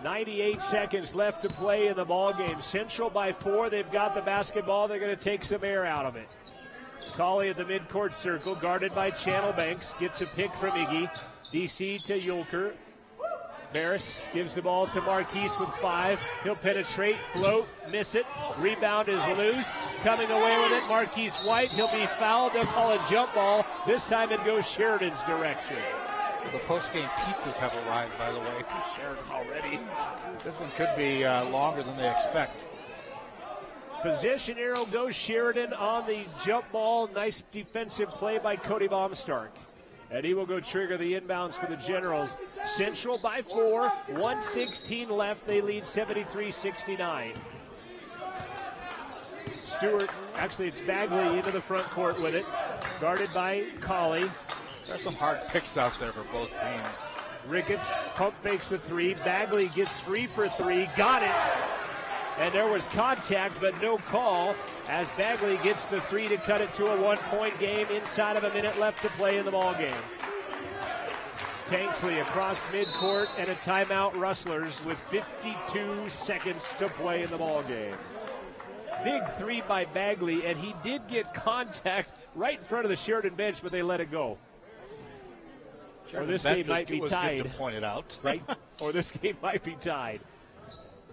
98 seconds left to play in the ball game. Central by 4. They've got the basketball. They're going to take some air out of it. Colley at the midcourt circle, guarded by Channel Banks. Gets a pick from Iggy. DC to Yulker. Barris gives the ball to Marquise with 5. He'll penetrate, float, miss it. Rebound is loose. Coming away with it, Marquise White. He'll be fouled. They'll call a jump ball. This time it goes Sheridan's direction. The post-game pizzas have arrived, by the way, for Sheridan already. This one could be longer than they expect. Possession arrow goes Sheridan on the jump ball. Nice defensive play by Cody Baumstark. And he will go trigger the inbounds for the Generals. Central by 4, 1:16 left. They lead 73-69. Stewart, actually it's Bagley into the front court with it. Guarded by Colley. There's some hard picks out there for both teams. Ricketts pump fakes the 3. Bagley gets free for 3. Got it. And there was contact, but no call as Bagley gets the 3 to cut it to a 1-point game inside of a minute left to play in the ball game. Tanksley across midcourt and a timeout Rustlers with 52 seconds to play in the ball game. Big 3 by Bagley, and he did get contact right in front of the Sheridan bench, but they let it go. Or this game might be tied. Good to point it out. Right? Or this game might be tied.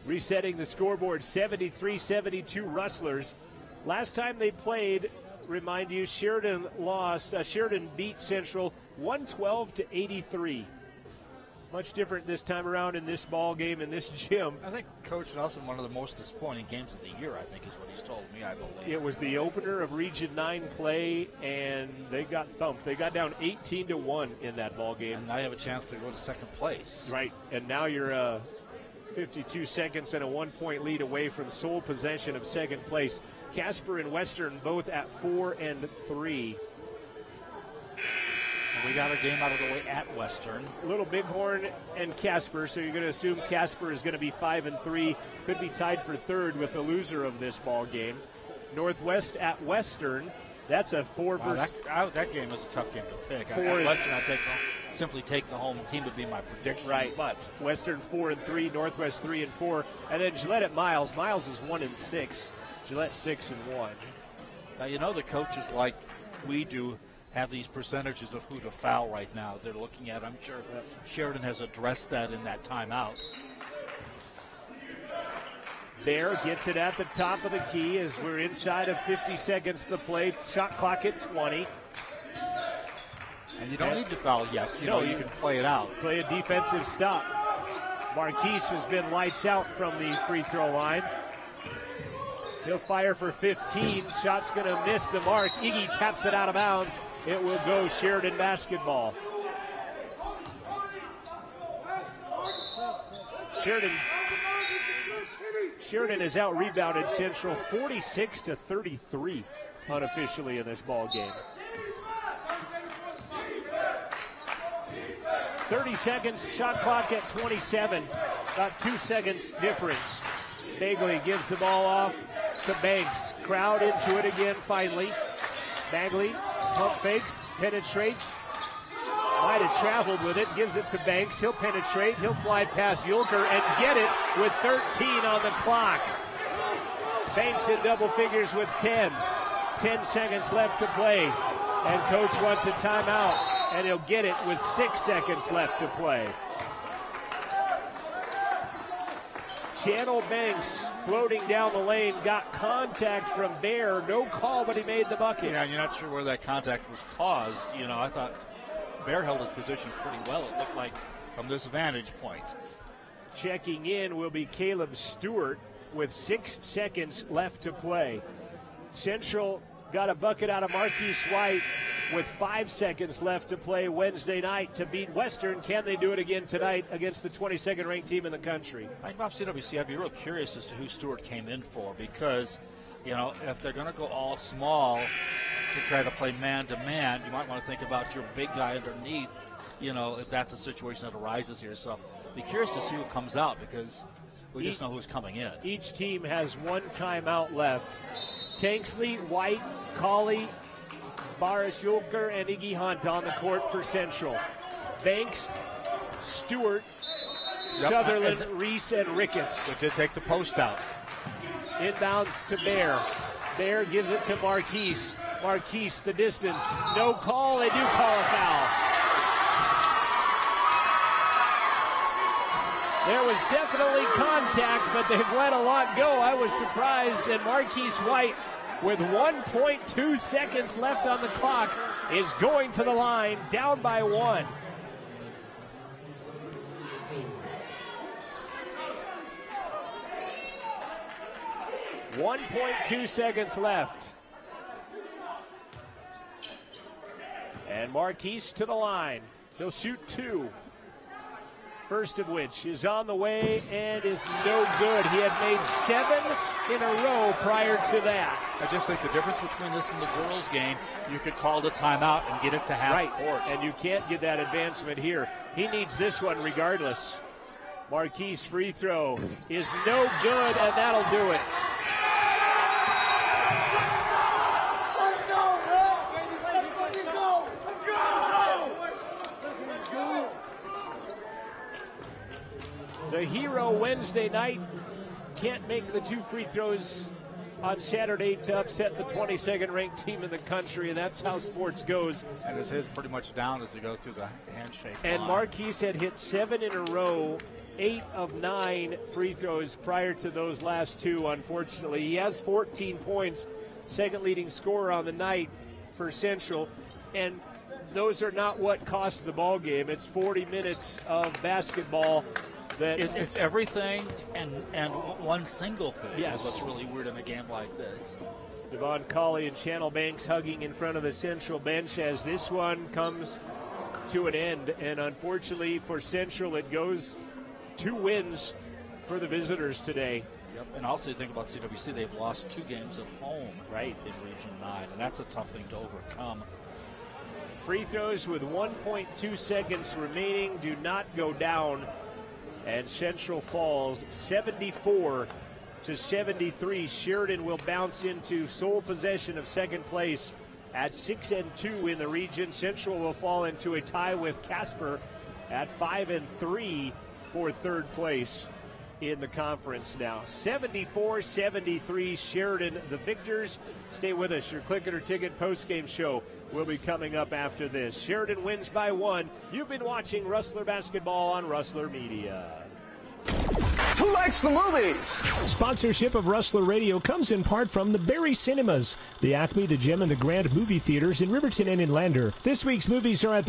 Resetting the scoreboard, 73-72 Rustlers. Last time they played, remind you, Sheridan lost. Sheridan beat Central 112-83. Much different this time around in this ball game in this gym. I think Coach Nelson, one of the most disappointing games of the year, I think is what he's told me, I believe. It was the opener of Region 9 play, and they got thumped. They got down 18-1 in that ball game. And now you have a chance to go to second place. Right, and now you're 52 seconds and a 1-point lead away from sole possession of second place. Casper and Western both at 4 and 3. And we got our game out of the way at Western. Little Bighorn and Casper, so you're going to assume Casper is going to be 5 and 3. Could be tied for third with the loser of this ball game. Northwest at Western. That's a 4 versus. That game was a tough game to pick. Western, simply take the home team would be my prediction. Right. But Western 4 and 3, Northwest 3 and 4, and then Gillette at Miles. Miles is 1 and 6. Gillette 6 and 1. Now you know the coaches like we do have these percentages of who to foul right now. They're looking at. I'm sure Sheridan has addressed that in that timeout. Bear gets it at the top of the key as we're inside of 50 seconds to play. Shot clock at 20. And you don't need to foul yet. You can play it out. Play a defensive stop. Marquise has been lights out from the free throw line. He'll fire for 15. Shot's going to miss the mark. Iggy taps it out of bounds. It will go Sheridan basketball. Sheridan has out-rebounded Central 46-33 unofficially in this ball game. 30 seconds, shot clock at 27. About 2 seconds difference. Bagley gives the ball off to Banks. Crowd into it again finally. Bagley pump fakes, penetrates. Might have traveled with it, gives it to Banks. He'll penetrate, he'll fly past Yulker and get it with 13 on the clock. Banks in double figures with 10. 10 seconds left to play. And coach wants a timeout, and he'll get it with 6 seconds left to play. Channel Banks floating down the lane, got contact from Bear. No call, but he made the bucket. Yeah, and you're not sure where that contact was caused. You know, I thought Bear held his position pretty well, it looked like, from this vantage point. Checking in will be Caleb Stewart with 6 seconds left to play. Central got a bucket out of Marquise White with 5 seconds left to play Wednesday night to beat Western. Can they do it again tonight against the 22nd ranked team in the country? I think about CWC, I'd be real curious as to who Stewart came in for, because, you know, if they're going to go all small to try to play man-to-man, you might want to think about your big guy underneath, you know, if that's a situation that arises here. So be curious to see who comes out, because we just know who's coming in. Each team has 1 timeout left. Tanksley, White, Colley, Baris-Yulker, and Iggy Hunt on the court for Central. Banks, Stewart, Sutherland, Reese, and Ricketts. But did take the post out. Inbounds to Bear. Bear gives it to Marquise. Marquise, the distance. No call. They do call a foul. There was definitely contact, but they've let a lot go. I was surprised. And Marquise White, with 1.2 seconds left on the clock, is going to the line, down by 1. .2 seconds left. And Marquise to the line. He'll shoot 2. First of which is on the way and is no good. He had made 7 in a row prior to that. I just think the difference between this and the girls' game, you could call the timeout and get it to half court. And you can't get that advancement here. He needs this one regardless. Marquise free throw is no good, and that'll do it. The hero Wednesday night can't make the 2 free throws on Saturday to upset the 22nd ranked team in the country, and that's how sports goes. And his head's pretty much down as they go through the handshake And line. Marquise had hit 7 in a row, 8 of 9 free throws prior to those last 2, unfortunately. He has 14 points, second leading scorer on the night for Central, and those are not what cost the ball game. It's 40 minutes of basketball. It's everything and one single thing. Yes. That's what's really weird in a game like this. Devon Colley and Channel Banks hugging in front of the Central bench as this one comes to an end. And unfortunately for Central, it goes 2 wins for the visitors today. Yep. And also you think about CWC, they've lost 2 games at home in Region 9, and that's a tough thing to overcome. Free throws with 1.2 seconds remaining do not go down. And Central falls 74-73. Sheridan will bounce into sole possession of second place at 6-2 in the region. Central will fall into a tie with Casper at 5-3 for third place in the conference now. 74-73, Sheridan the victors. Stay with us. Your Click It or Ticket postgame show will be coming up after this. Sheridan wins by 1. You've been watching Rustler Basketball on Rustler Media. Who likes the movies? Sponsorship of Rustler Radio comes in part from the Barry Cinemas, the Acme, the Gem, and the Grand movie theaters in Riverton and in Lander. This week's movies are at the